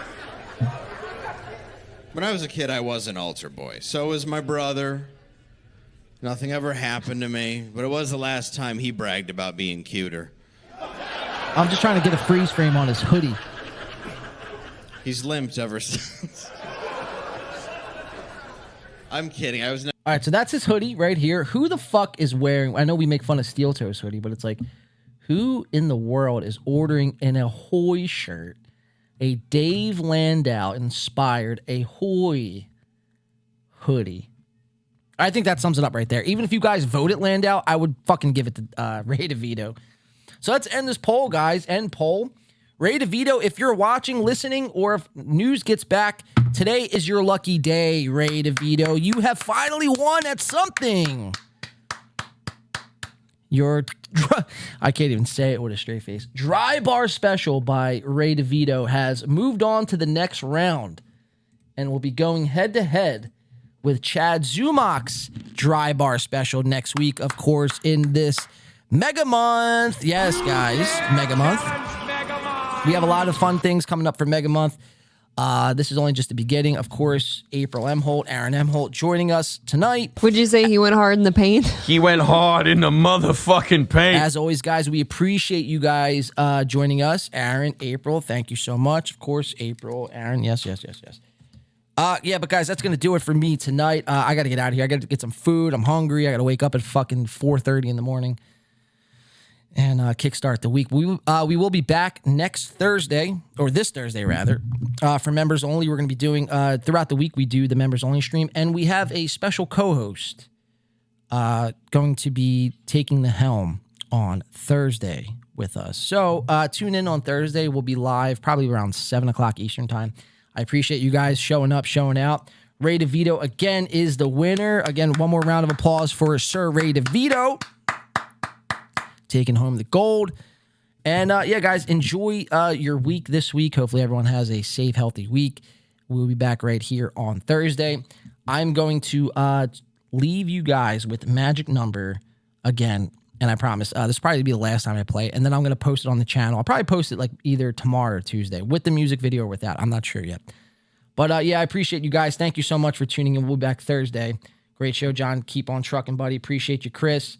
When I was a kid, I was an altar boy. So was my brother. Nothing ever happened to me, but it was the last time he bragged about being cuter. I'm just trying to get a freeze frame on his hoodie. He's limped ever since. I'm kidding. I was not. All right, so that's his hoodie right here. Who the fuck is wearing... I know we make fun of Steel Toes hoodie, but it's like, who in the world is ordering an Ahoy shirt, a Dave Landau inspired Ahoy hoodie? I think that sums it up right there. Even if you guys voted Landau, I would fucking give it to Ray DeVito. So let's end this poll, guys. End poll. Ray DeVito, if you're watching, listening, or if news gets back, today is your lucky day, Ray DeVito. You have finally won at something. Your, I can't even say it with a straight face. Dry Bar special by Ray DeVito has moved on to the next round and will be going head to head with Chad Zumach's Dry Bar special next week, of course, in this Mega Month. Yes, guys, Mega Month. We have a lot of fun things coming up for Mega Month. This is only just the beginning. Of course, April M. Holt, Aaron M. Holt joining us tonight. Would you say he went hard in the paint? He went hard in the motherfucking paint. As always, guys, we appreciate you guys joining us. Aaron, April, thank you so much. Of course, April, Aaron, yes. Yeah, but guys, that's going to do it for me tonight. I got to get out of here. I got to get some food. I'm hungry. I got to wake up at fucking 4:30 in the morning and kickstart the week. We will be back next Thursday, or this Thursday, rather, for members only. We're going to be doing, throughout the week, we do the members only stream, and we have a special co-host going to be taking the helm on Thursday with us. So tune in on Thursday. We'll be live probably around 7 o'clock Eastern time. I appreciate you guys showing up, showing out. Ray DeVito, again, is the winner. Again, one more round of applause for Sir Ray DeVito, taking home the gold. And yeah, guys, enjoy your week this week. Hopefully everyone has a safe, healthy week. We'll be back right here on Thursday. I'm going to leave you guys with magic number again. And I promise this will probably be the last time I play it. And then I'm going to post it on the channel. I'll probably post it like either tomorrow or Tuesday with the music video or without. I'm not sure yet. But yeah, I appreciate you guys. Thank you so much for tuning in. We'll be back Thursday. Great show, John. Keep on trucking, buddy. Appreciate you, Chris.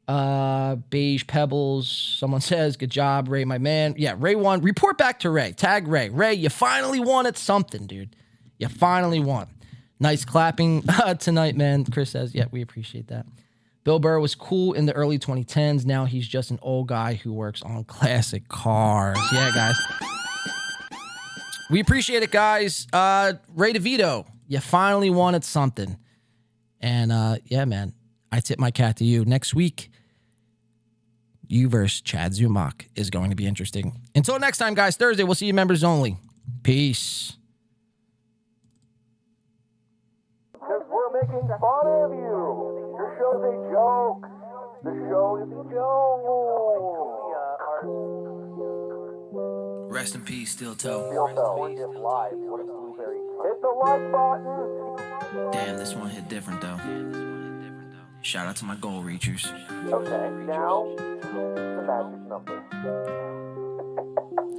Beige Pebbles. Someone says, good job, Ray, my man. Yeah, Ray won. Report back to Ray. Tag Ray. Ray, you finally won at something, dude. You finally won. Nice clapping tonight, man. Chris says, yeah, we appreciate that. Bill Burr was cool in the early 2010s. Now he's just an old guy who works on classic cars. Yeah, guys. We appreciate it, guys. Ray DeVito, you finally won at something. And yeah, man, I tip my cat to you. Next week, you versus Chad Zumach is going to be interesting. Until next time, guys, Thursday, we'll see you members only. Peace. Because we're making fun of you. Your show's a joke. The show is a joke. Rest in peace, Steel Toe. Steel Toe, if live, what a blueberry. Hit the like button. Damn, this one hit different, though. Shout out to my goal reachers. Okay, now, the magic number.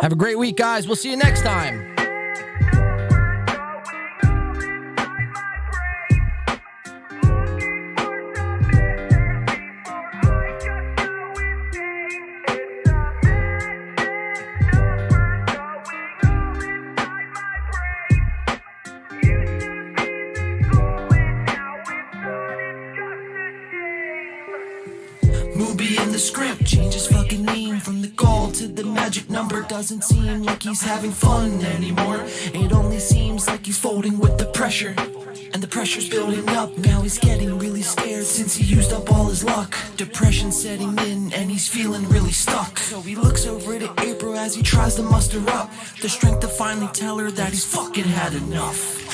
Have a great week, guys. We'll see you next time. In the script, change his fucking name from the goal to the magic number. Doesn't seem like he's having fun anymore. It only seems like he's folding with the pressure, and the pressure's building up. Now he's getting really scared since he used up all his luck. Depression setting in and he's feeling really stuck. So he looks over at April as he tries to muster up the strength to finally tell her that he's fucking had enough.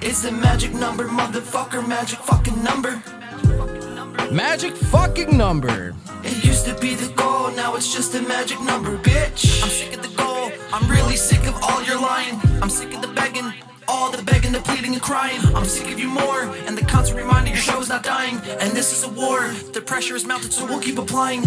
It's the magic number, motherfucker, magic fucking number. Magic fucking number. It used to be the goal, now it's just a magic number, bitch. I'm sick of the goal, I'm really sick of all your lying. I'm sick of the begging, all the begging, the pleading and crying. I'm sick of you more, and the constant reminder your show's not dying. And this is a war, the pressure is mounted, so we'll keep applying.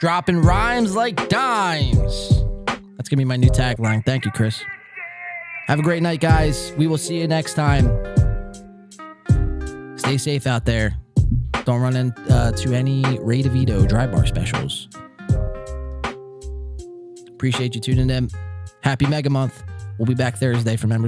Dropping rhymes like dimes. That's going to be my new tagline. Thank you, Chris. Have a great night, guys. We will see you next time. Stay safe out there. Don't run into any Ray DeVito Dry Bar specials. Appreciate you tuning in. Happy Mega Month. We'll be back Thursday for members.